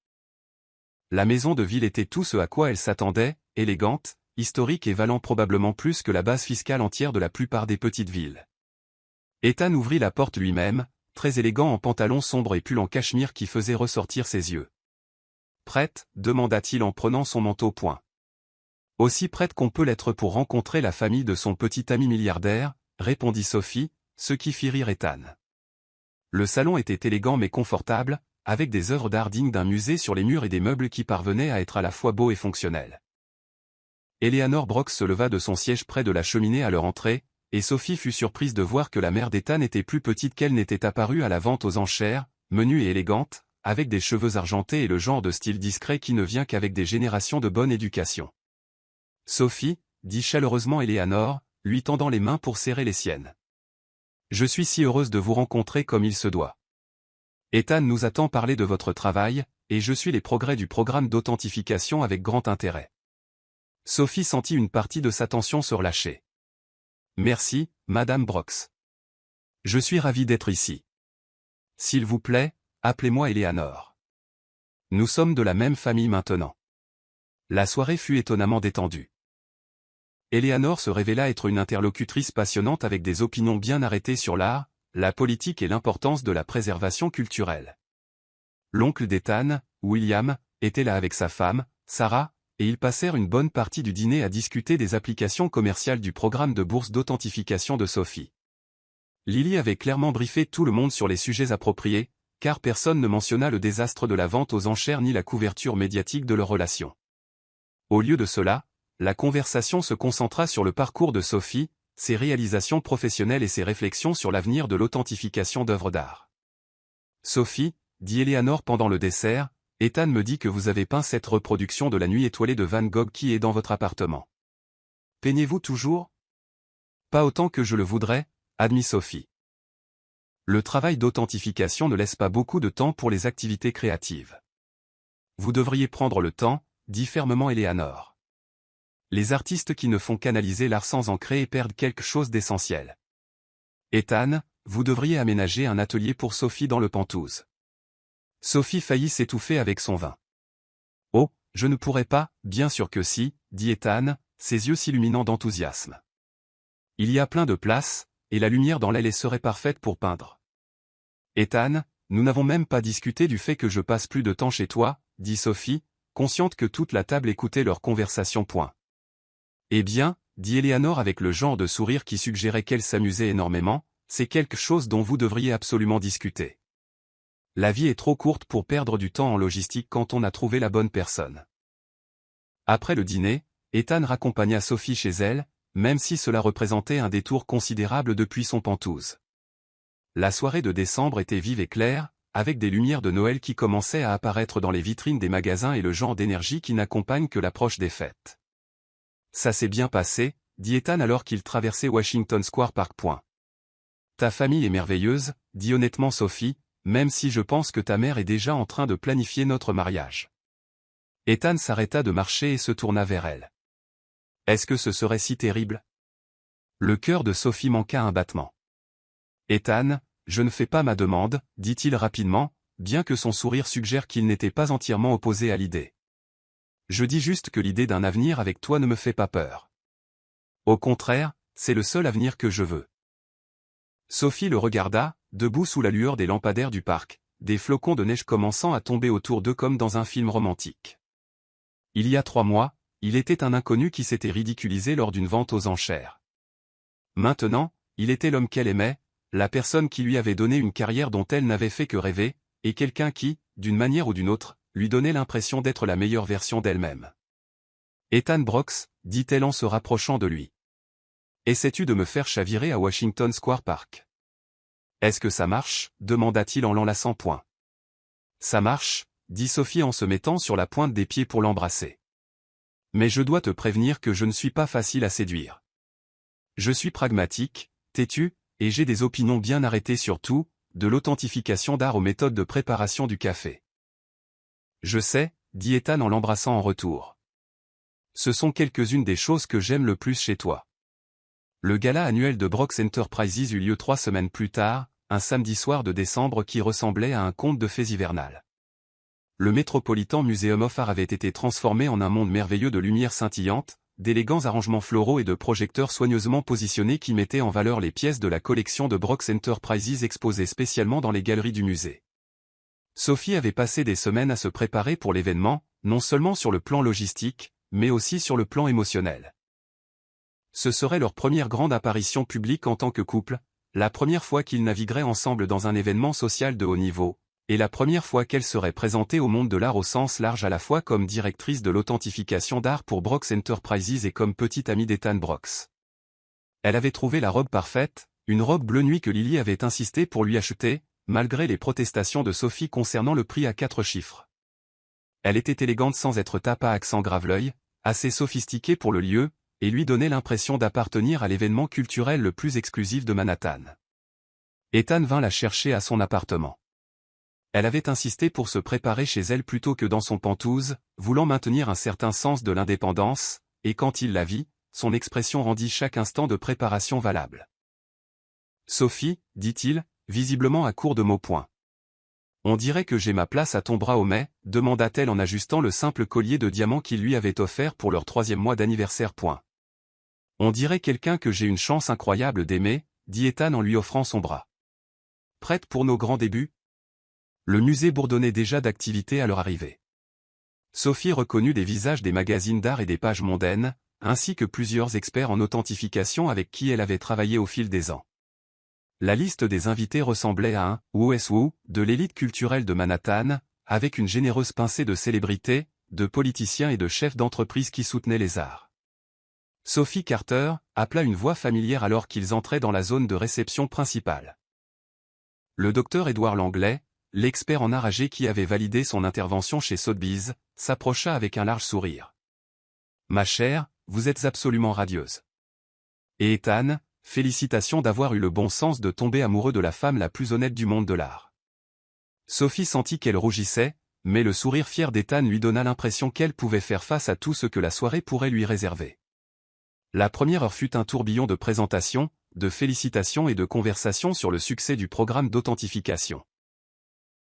La maison de ville était tout ce à quoi elle s'attendait, élégante, historique et valant probablement plus que la base fiscale entière de la plupart des petites villes. Ethan ouvrit la porte lui-même, très élégant en pantalon sombre et pull en cachemire qui faisait ressortir ses yeux. « Prête ?» demanda-t-il en prenant son manteau au poing. « Aussi prête qu'on peut l'être pour rencontrer la famille de son petit ami milliardaire, » répondit Sophie, ce qui fit rire Ethan. Le salon était élégant mais confortable, avec des œuvres d'art dignes d'un musée sur les murs et des meubles qui parvenaient à être à la fois beaux et fonctionnels. Eleanor Brox se leva de son siège près de la cheminée à leur entrée, et Sophie fut surprise de voir que la mère d'Ethan était plus petite qu'elle n'était apparue à la vente aux enchères, menue et élégante, avec des cheveux argentés et le genre de style discret qui ne vient qu'avec des générations de bonne éducation. « Sophie, » dit chaleureusement Eleanor, lui tendant les mains pour serrer les siennes. « Je suis si heureuse de vous rencontrer comme il se doit. Ethan nous a tant parlé de votre travail, et je suis les progrès du programme d'authentification avec grand intérêt. » Sophie sentit une partie de sa tension se relâcher. « Merci, Madame Brox. Je suis ravie d'être ici. S'il vous plaît, appelez-moi Eleanor. Nous sommes de la même famille maintenant. » La soirée fut étonnamment détendue. Eleanor se révéla être une interlocutrice passionnante avec des opinions bien arrêtées sur l'art, la politique et l'importance de la préservation culturelle. L'oncle d'Ethan, William, était là avec sa femme, Sarah, et ils passèrent une bonne partie du dîner à discuter des applications commerciales du programme de bourse d'authentification de Sophie. Lily avait clairement briefé tout le monde sur les sujets appropriés, car personne ne mentionna le désastre de la vente aux enchères ni la couverture médiatique de leur relation. Au lieu de cela, la conversation se concentra sur le parcours de Sophie, ses réalisations professionnelles et ses réflexions sur l'avenir de l'authentification d'œuvres d'art. « Sophie, » dit Eleanor pendant le dessert, « Ethan me dit que vous avez peint cette reproduction de la nuit étoilée de Van Gogh qui est dans votre appartement. Peignez-vous toujours ? » Pas autant que je le voudrais, admit Sophie. Le travail d'authentification ne laisse pas beaucoup de temps pour les activités créatives. Vous devriez prendre le temps, dit fermement Eleanor. Les artistes qui ne font qu'analyser l'art sans en créer perdent quelque chose d'essentiel. Ethan, vous devriez aménager un atelier pour Sophie dans le Penthouse. Sophie faillit s'étouffer avec son vin. Oh, je ne pourrais pas, bien sûr que si, dit Ethan, ses yeux s'illuminant d'enthousiasme. Il y a plein de place, et la lumière dans l'aile serait parfaite pour peindre. Ethan, nous n'avons même pas discuté du fait que je passe plus de temps chez toi, dit Sophie, consciente que toute la table écoutait leur conversation. Eh bien, dit Eleanor avec le genre de sourire qui suggérait qu'elle s'amusait énormément, c'est quelque chose dont vous devriez absolument discuter. La vie est trop courte pour perdre du temps en logistique quand on a trouvé la bonne personne. Après le dîner, Ethan raccompagna Sophie chez elle, même si cela représentait un détour considérable depuis son Penthouse. La soirée de décembre était vive et claire, avec des lumières de Noël qui commençaient à apparaître dans les vitrines des magasins et le genre d'énergie qui n'accompagne que l'approche des fêtes. Ça s'est bien passé, dit Ethan alors qu'il traversait Washington Square Park. Ta famille est merveilleuse, dit honnêtement Sophie, même si je pense que ta mère est déjà en train de planifier notre mariage. Ethan s'arrêta de marcher et se tourna vers elle. Est-ce que ce serait si terrible? Le cœur de Sophie manqua un battement. Ethan, je ne fais pas ma demande, dit-il rapidement, bien que son sourire suggère qu'il n'était pas entièrement opposé à l'idée. Je dis juste que l'idée d'un avenir avec toi ne me fait pas peur. Au contraire, c'est le seul avenir que je veux. Sophie le regarda, debout sous la lueur des lampadaires du parc, des flocons de neige commençant à tomber autour d'eux comme dans un film romantique. Il y a 3 mois, il était un inconnu qui s'était ridiculisé lors d'une vente aux enchères. Maintenant, il était l'homme qu'elle aimait, la personne qui lui avait donné une carrière dont elle n'avait fait que rêver, et quelqu'un qui, d'une manière ou d'une autre, lui donnait l'impression d'être la meilleure version d'elle-même. Ethan Brooks, dit-elle en se rapprochant de lui. Essaies-tu de me faire chavirer à Washington Square Park? Est-ce que ça marche? Demanda-t-il en l'enlaçant. Ça marche, dit Sophie en se mettant sur la pointe des pieds pour l'embrasser. Mais je dois te prévenir que je ne suis pas facile à séduire. Je suis pragmatique, têtu, et j'ai des opinions bien arrêtées sur tout, de l'authentification d'art aux méthodes de préparation du café. Je sais, dit Ethan en l'embrassant en retour. Ce sont quelques-unes des choses que j'aime le plus chez toi. Le gala annuel de Brooks Enterprises eut lieu 3 semaines plus tard, un samedi soir de décembre qui ressemblait à un conte de fées hivernales. Le Metropolitan Museum of Art avait été transformé en un monde merveilleux de lumières scintillantes, d'élégants arrangements floraux et de projecteurs soigneusement positionnés qui mettaient en valeur les pièces de la collection de Brooks Enterprises exposées spécialement dans les galeries du musée. Sophie avait passé des semaines à se préparer pour l'événement, non seulement sur le plan logistique, mais aussi sur le plan émotionnel. Ce serait leur première grande apparition publique en tant que couple, la première fois qu'ils navigueraient ensemble dans un événement social de haut niveau, et la première fois qu'elle serait présentée au monde de l'art au sens large à la fois comme directrice de l'authentification d'art pour Brooks Enterprises et comme petite amie d'Ethan Brooks. Elle avait trouvé la robe parfaite, une robe bleu nuit que Lily avait insisté pour lui acheter, malgré les protestations de Sophie concernant le prix à 4 chiffres. Elle était élégante sans être tape à accent grave-l'œil, assez sophistiquée pour le lieu, et lui donnait l'impression d'appartenir à l'événement culturel le plus exclusif de Manhattan. Ethan vint la chercher à son appartement. Elle avait insisté pour se préparer chez elle plutôt que dans son penthouse, voulant maintenir un certain sens de l'indépendance, et quand il la vit, son expression rendit chaque instant de préparation valable. Sophie, dit-il, visiblement à court de mots. On dirait que j'ai ma place à ton bras au mai, demanda-t-elle en ajustant le simple collier de diamants qu'il lui avait offert pour leur 3e mois d'anniversaire. On dirait quelqu'un que j'ai une chance incroyable d'aimer, dit Ethan en lui offrant son bras. Prête pour nos grands débuts? Le musée bourdonnait déjà d'activité à leur arrivée. Sophie reconnut des visages des magazines d'art et des pages mondaines, ainsi que plusieurs experts en authentification avec qui elle avait travaillé au fil des ans. La liste des invités ressemblait à un « Who's Who » de l'élite culturelle de Manhattan, avec une généreuse pincée de célébrités, de politiciens et de chefs d'entreprise qui soutenaient les arts. Sophie Carter appela une voix familière alors qu'ils entraient dans la zone de réception principale. Le docteur Edward Langlais, l'expert en art âgé qui avait validé son intervention chez Sotheby's, s'approcha avec un large sourire. « Ma chère, vous êtes absolument radieuse. Et Ethan, félicitations d'avoir eu le bon sens de tomber amoureux de la femme la plus honnête du monde de l'art. » Sophie sentit qu'elle rougissait, mais le sourire fier d'Ethan lui donna l'impression qu'elle pouvait faire face à tout ce que la soirée pourrait lui réserver. La première heure fut un tourbillon de présentations, de félicitations et de conversations sur le succès du programme d'authentification.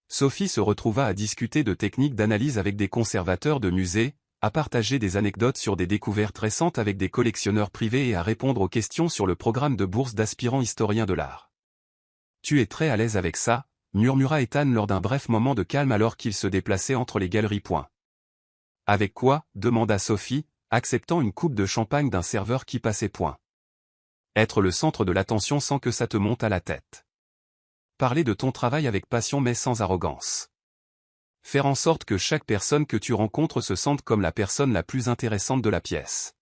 Sophie se retrouva à discuter de techniques d'analyse avec des conservateurs de musées, à partager des anecdotes sur des découvertes récentes avec des collectionneurs privés et à répondre aux questions sur le programme de bourse d'aspirants historiens de l'art. « Tu es très à l'aise avec ça », murmura Ethan lors d'un bref moment de calme alors qu'il se déplaçait entre les galeries. « Avec quoi » demanda Sophie, acceptant une coupe de champagne d'un serveur qui passait. Être le centre de l'attention sans que ça te monte à la tête. Parler de ton travail avec passion mais sans arrogance. Faire en sorte que chaque personne que tu rencontres se sente comme la personne la plus intéressante de la pièce.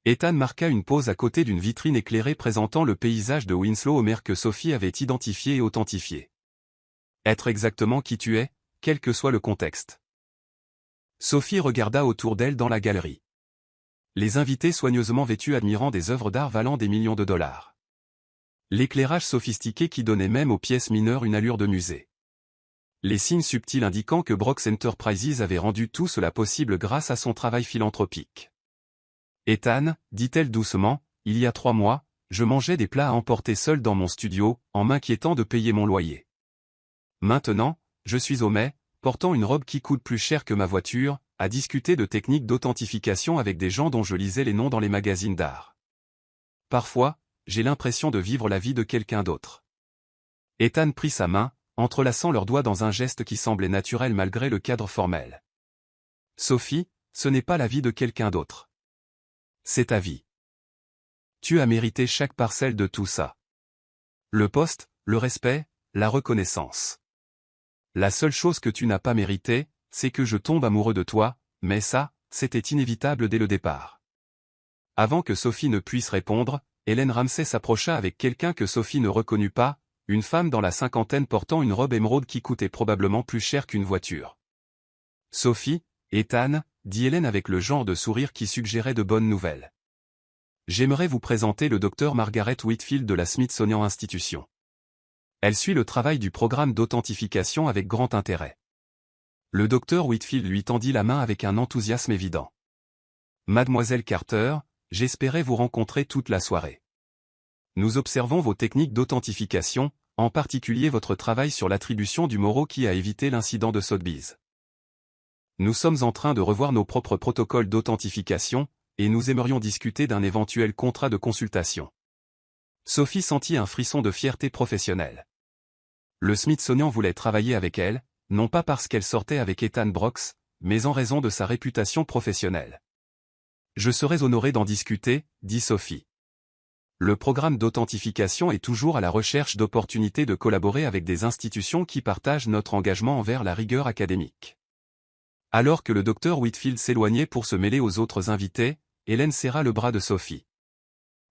Ethan marqua une pause à côté d'une vitrine éclairée présentant le paysage de Winslow Homer que Sophie avait identifié et authentifié. Être exactement qui tu es, quel que soit le contexte. Sophie regarda autour d'elle dans la galerie. Les invités soigneusement vêtus admirant des œuvres d'art valant des millions de dollars. L'éclairage sophistiqué qui donnait même aux pièces mineures une allure de musée. Les signes subtils indiquant que Brooks Enterprises avait rendu tout cela possible grâce à son travail philanthropique. Ethan, dit-elle doucement, il y a 3 mois, je mangeais des plats à emporter seul dans mon studio, en m'inquiétant de payer mon loyer. Maintenant, je suis au Met, portant une robe qui coûte plus cher que ma voiture, à discuter de techniques d'authentification avec des gens dont je lisais les noms dans les magazines d'art. Parfois, j'ai l'impression de vivre la vie de quelqu'un d'autre. Ethan prit sa main, entrelaçant leurs doigts dans un geste qui semblait naturel malgré le cadre formel. Sophie, ce n'est pas la vie de quelqu'un d'autre. C'est ta vie. Tu as mérité chaque parcelle de tout ça. Le poste, le respect, la reconnaissance. La seule chose que tu n'as pas mérité, c'est que je tombe amoureux de toi, mais ça, c'était inévitable dès le départ. Avant que Sophie ne puisse répondre, Hélène Ramsey s'approcha avec quelqu'un que Sophie ne reconnut pas, une femme dans la cinquantaine portant une robe émeraude qui coûtait probablement plus cher qu'une voiture. Sophie, Ethan, dit Hélène avec le genre de sourire qui suggérait de bonnes nouvelles. J'aimerais vous présenter le Dr Margaret Whitfield de la Smithsonian Institution. Elle suit le travail du programme d'authentification avec grand intérêt. Le Dr Whitfield lui tendit la main avec un enthousiasme évident. Mademoiselle Carter, j'espérais vous rencontrer toute la soirée. Nous observons vos techniques d'authentification, en particulier votre travail sur l'attribution du Morrow qui a évité l'incident de Sotheby's. Nous sommes en train de revoir nos propres protocoles d'authentification, et nous aimerions discuter d'un éventuel contrat de consultation. Sophie sentit un frisson de fierté professionnelle. Le Smithsonian voulait travailler avec elle, non pas parce qu'elle sortait avec Ethan Brooks, mais en raison de sa réputation professionnelle. Je serais honoré d'en discuter, dit Sophie. Le programme d'authentification est toujours à la recherche d'opportunités de collaborer avec des institutions qui partagent notre engagement envers la rigueur académique. Alors que le Dr Whitfield s'éloignait pour se mêler aux autres invités, Hélène serra le bras de Sophie.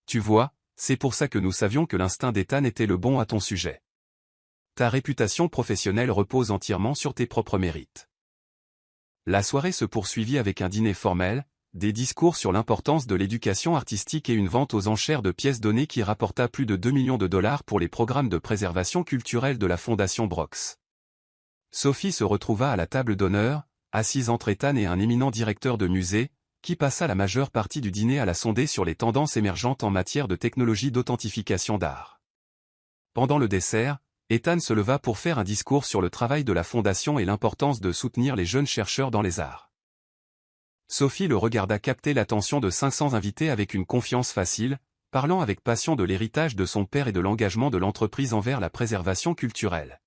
Tu vois, c'est pour ça que nous savions que l'instinct d'Ethan était le bon à ton sujet. Ta réputation professionnelle repose entièrement sur tes propres mérites. La soirée se poursuivit avec un dîner formel, des discours sur l'importance de l'éducation artistique et une vente aux enchères de pièces données qui rapporta plus de 2 millions de dollars pour les programmes de préservation culturelle de la Fondation Brooks. Sophie se retrouva à la table d'honneur, assise entre Ethan et un éminent directeur de musée, qui passa la majeure partie du dîner à la sonder sur les tendances émergentes en matière de technologie d'authentification d'art. Pendant le dessert, Ethan se leva pour faire un discours sur le travail de la Fondation et l'importance de soutenir les jeunes chercheurs dans les arts. Sophie le regarda capter l'attention de 500 invités avec une confiance facile, parlant avec passion de l'héritage de son père et de l'engagement de l'entreprise envers la préservation culturelle.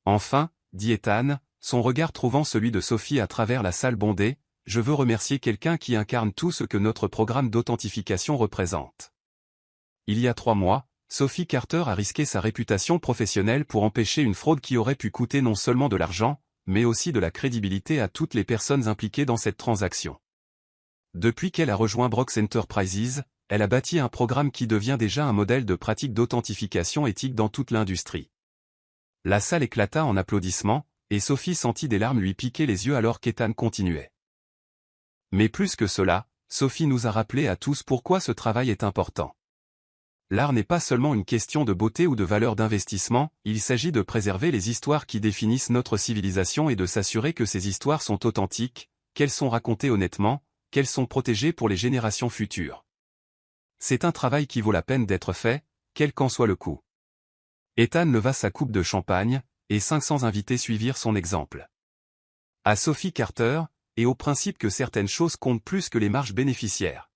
Enfin, dit Ethan, son regard trouvant celui de Sophie à travers la salle bondée, je veux remercier quelqu'un qui incarne tout ce que notre programme d'authentification représente. Il y a 3 mois, Sophie Carter a risqué sa réputation professionnelle pour empêcher une fraude qui aurait pu coûter non seulement de l'argent, mais aussi de la crédibilité à toutes les personnes impliquées dans cette transaction. Depuis qu'elle a rejoint Brooks Enterprises, elle a bâti un programme qui devient déjà un modèle de pratique d'authentification éthique dans toute l'industrie. La salle éclata en applaudissements, et Sophie sentit des larmes lui piquer les yeux alors qu'Ethan continuait. Mais plus que cela, Sophie nous a rappelé à tous pourquoi ce travail est important. L'art n'est pas seulement une question de beauté ou de valeur d'investissement, il s'agit de préserver les histoires qui définissent notre civilisation et de s'assurer que ces histoires sont authentiques, qu'elles sont racontées honnêtement, qu'elles sont protégées pour les générations futures. C'est un travail qui vaut la peine d'être fait, quel qu'en soit le coût. Ethan leva sa coupe de champagne, et 500 invités suivirent son exemple. À Sophie Carter, et au principe que certaines choses comptent plus que les marges bénéficiaires.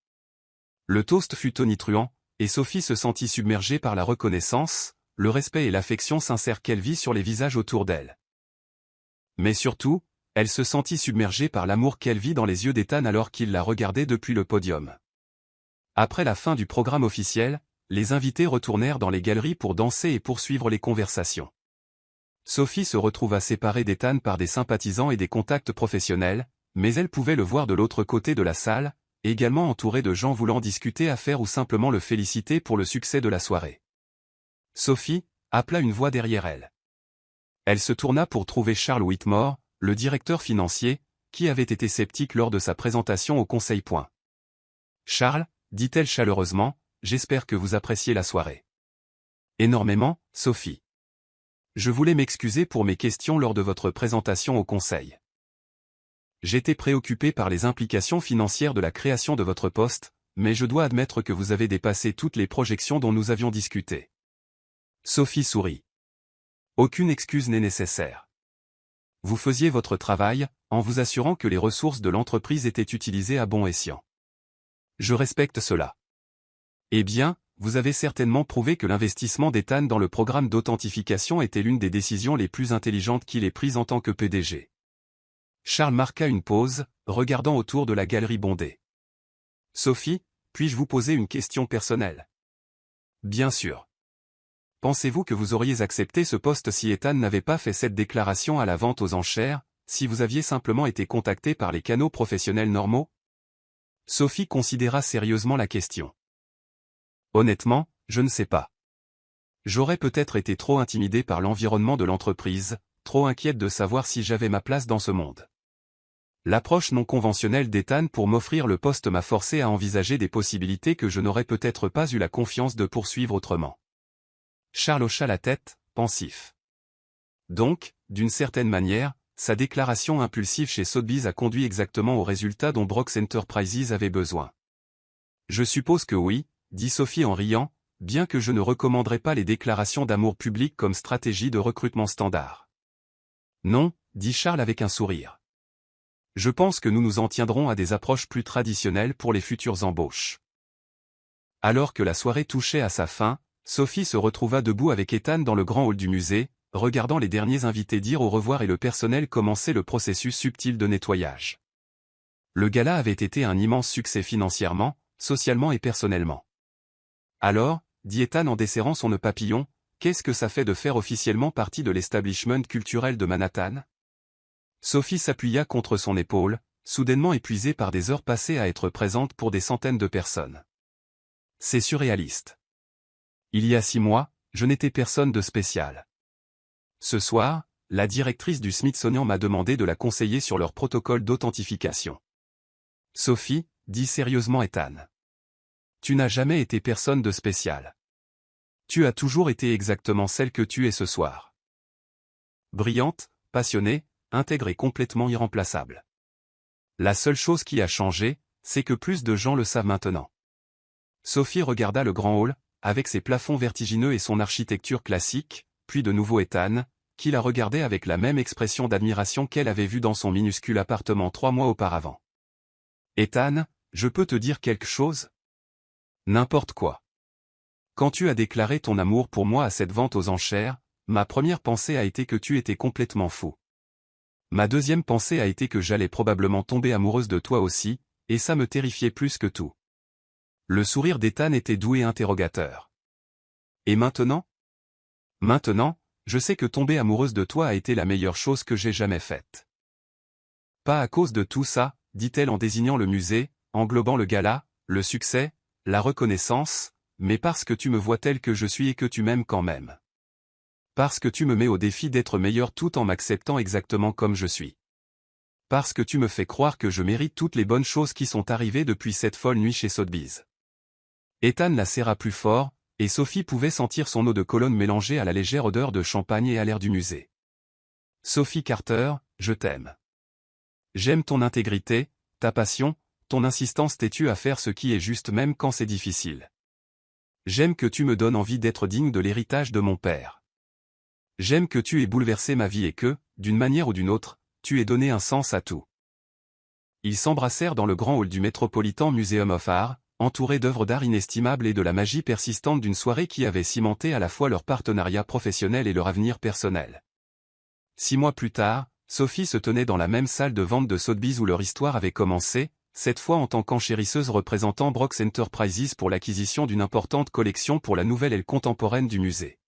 Le toast fut tonitruant, et Sophie se sentit submergée par la reconnaissance, le respect et l'affection sincère qu'elle vit sur les visages autour d'elle. Mais surtout, elle se sentit submergée par l'amour qu'elle vit dans les yeux d'Ethan alors qu'il la regardait depuis le podium. Après la fin du programme officiel, les invités retournèrent dans les galeries pour danser et poursuivre les conversations. Sophie se retrouva séparée d'Ethan par des sympathisants et des contacts professionnels, mais elle pouvait le voir de l'autre côté de la salle, également entouré de gens voulant discuter affaires ou simplement le féliciter pour le succès de la soirée. Sophie appela une voix derrière elle. Elle se tourna pour trouver Charles Whitmore, le directeur financier, qui avait été sceptique lors de sa présentation au Conseil. Charles, dit-elle chaleureusement, j'espère que vous appréciez la soirée. Énormément, Sophie. Je voulais m'excuser pour mes questions lors de votre présentation au conseil. J'étais préoccupé par les implications financières de la création de votre poste, mais je dois admettre que vous avez dépassé toutes les projections dont nous avions discuté. Sophie sourit. Aucune excuse n'est nécessaire. Vous faisiez votre travail, en vous assurant que les ressources de l'entreprise étaient utilisées à bon escient. Je respecte cela. Eh bien, vous avez certainement prouvé que l'investissement d'Ethan dans le programme d'authentification était l'une des décisions les plus intelligentes qu'il ait prises en tant que PDG. Charles marqua une pause, regardant autour de la galerie bondée. Sophie, puis-je vous poser une question personnelle? Bien sûr. Pensez-vous que vous auriez accepté ce poste si Ethan n'avait pas fait cette déclaration à la vente aux enchères, si vous aviez simplement été contacté par les canaux professionnels normaux? Sophie considéra sérieusement la question. Honnêtement, je ne sais pas. J'aurais peut-être été trop intimidé par l'environnement de l'entreprise, trop inquiète de savoir si j'avais ma place dans ce monde. L'approche non conventionnelle d'Ethan pour m'offrir le poste m'a forcé à envisager des possibilités que je n'aurais peut-être pas eu la confiance de poursuivre autrement. Charles hocha la tête, pensif. Donc, d'une certaine manière, sa déclaration impulsive chez Sotheby's a conduit exactement au résultat dont Brooks Enterprises avait besoin. Je suppose que oui, dit Sophie en riant, bien que je ne recommanderais pas les déclarations d'amour public comme stratégie de recrutement standard. Non, dit Charles avec un sourire. Je pense que nous nous en tiendrons à des approches plus traditionnelles pour les futures embauches. Alors que la soirée touchait à sa fin, Sophie se retrouva debout avec Ethan dans le grand hall du musée, regardant les derniers invités dire au revoir et le personnel commencer le processus subtil de nettoyage. Le gala avait été un immense succès financièrement, socialement et personnellement. Alors, dit Ethan en desserrant son nœud papillon, qu'est-ce que ça fait de faire officiellement partie de l'establishment culturel de Manhattan? Sophie s'appuya contre son épaule, soudainement épuisée par des heures passées à être présente pour des centaines de personnes. C'est surréaliste. Il y a 6 mois, je n'étais personne de spécial. Ce soir, la directrice du Smithsonian m'a demandé de la conseiller sur leur protocole d'authentification. Sophie, dit sérieusement Ethan. Tu n'as jamais été personne de spécial. Tu as toujours été exactement celle que tu es ce soir. Brillante, passionnée, intègre et complètement irremplaçable. La seule chose qui a changé, c'est que plus de gens le savent maintenant. Sophie regarda le grand hall, avec ses plafonds vertigineux et son architecture classique, puis de nouveau Ethan, qui la regardait avec la même expression d'admiration qu'elle avait vue dans son minuscule appartement 3 mois auparavant. Ethan, je peux te dire quelque chose? N'importe quoi. Quand tu as déclaré ton amour pour moi à cette vente aux enchères, ma première pensée a été que tu étais complètement fou. Ma deuxième pensée a été que j'allais probablement tomber amoureuse de toi aussi, et ça me terrifiait plus que tout. Le sourire d'Ethan était doux et interrogateur. Et maintenant? Maintenant, je sais que tomber amoureuse de toi a été la meilleure chose que j'ai jamais faite. Pas à cause de tout ça, dit-elle en désignant le musée, englobant le gala, le succès, la reconnaissance, mais parce que tu me vois tel que je suis et que tu m'aimes quand même. Parce que tu me mets au défi d'être meilleur tout en m'acceptant exactement comme je suis. Parce que tu me fais croire que je mérite toutes les bonnes choses qui sont arrivées depuis cette folle nuit chez Sotheby's. Ethan la serra plus fort, et Sophie pouvait sentir son eau de Cologne mélangée à la légère odeur de champagne et à l'air du musée. Sophie Carter, je t'aime. J'aime ton intégrité, ta passion, ton insistance têtue à faire ce qui est juste même quand c'est difficile. J'aime que tu me donnes envie d'être digne de l'héritage de mon père. J'aime que tu aies bouleversé ma vie et que, d'une manière ou d'une autre, tu aies donné un sens à tout. Ils s'embrassèrent dans le grand hall du Metropolitan Museum of Art, entourés d'œuvres d'art inestimables et de la magie persistante d'une soirée qui avait cimenté à la fois leur partenariat professionnel et leur avenir personnel. 6 mois plus tard, Sophie se tenait dans la même salle de vente de Sotheby's où leur histoire avait commencé, cette fois en tant qu'enchérisseuse représentant Brooks Enterprises pour l'acquisition d'une importante collection pour la nouvelle aile contemporaine du musée.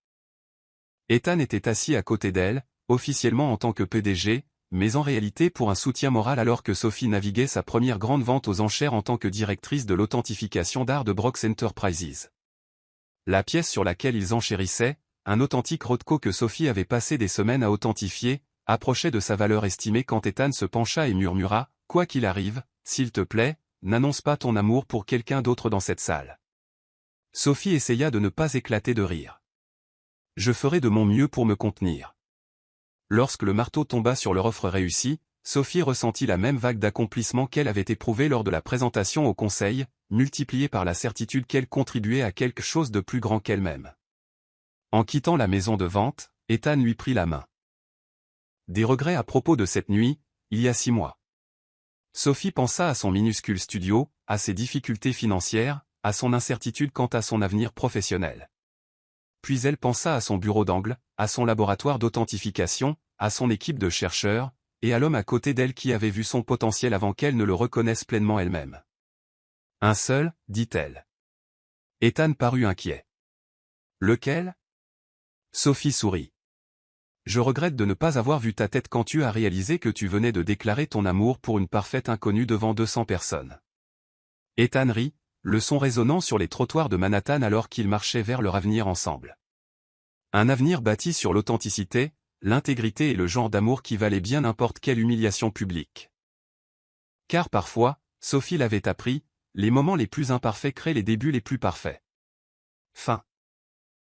Ethan était assis à côté d'elle, officiellement en tant que PDG, mais en réalité pour un soutien moral alors que Sophie naviguait sa première grande vente aux enchères en tant que directrice de l'authentification d'art de Brooks Enterprises. La pièce sur laquelle ils enchérissaient, un authentique Rothko que Sophie avait passé des semaines à authentifier, approchait de sa valeur estimée quand Ethan se pencha et murmura « Quoi qu'il arrive, s'il te plaît, n'annonce pas ton amour pour quelqu'un d'autre dans cette salle. Sophie essaya de ne pas éclater de rire. Je ferai de mon mieux pour me contenir. Lorsque le marteau tomba sur leur offre réussie, Sophie ressentit la même vague d'accomplissement qu'elle avait éprouvée lors de la présentation au conseil, multipliée par la certitude qu'elle contribuait à quelque chose de plus grand qu'elle-même. En quittant la maison de vente, Ethan lui prit la main. Des regrets à propos de cette nuit, il y a 6 mois. Sophie pensa à son minuscule studio, à ses difficultés financières, à son incertitude quant à son avenir professionnel. Puis elle pensa à son bureau d'angle, à son laboratoire d'authentification, à son équipe de chercheurs, et à l'homme à côté d'elle qui avait vu son potentiel avant qu'elle ne le reconnaisse pleinement elle-même. Un seul, dit-elle. Ethan parut inquiet. Lequel? Sophie sourit. Je regrette de ne pas avoir vu ta tête quand tu as réalisé que tu venais de déclarer ton amour pour une parfaite inconnue devant 200 personnes. Ethan rit, le son résonnant sur les trottoirs de Manhattan alors qu'ils marchaient vers leur avenir ensemble. Un avenir bâti sur l'authenticité, l'intégrité et le genre d'amour qui valait bien n'importe quelle humiliation publique. Car parfois, Sophie l'avait appris, les moments les plus imparfaits créent les débuts les plus parfaits. Fin.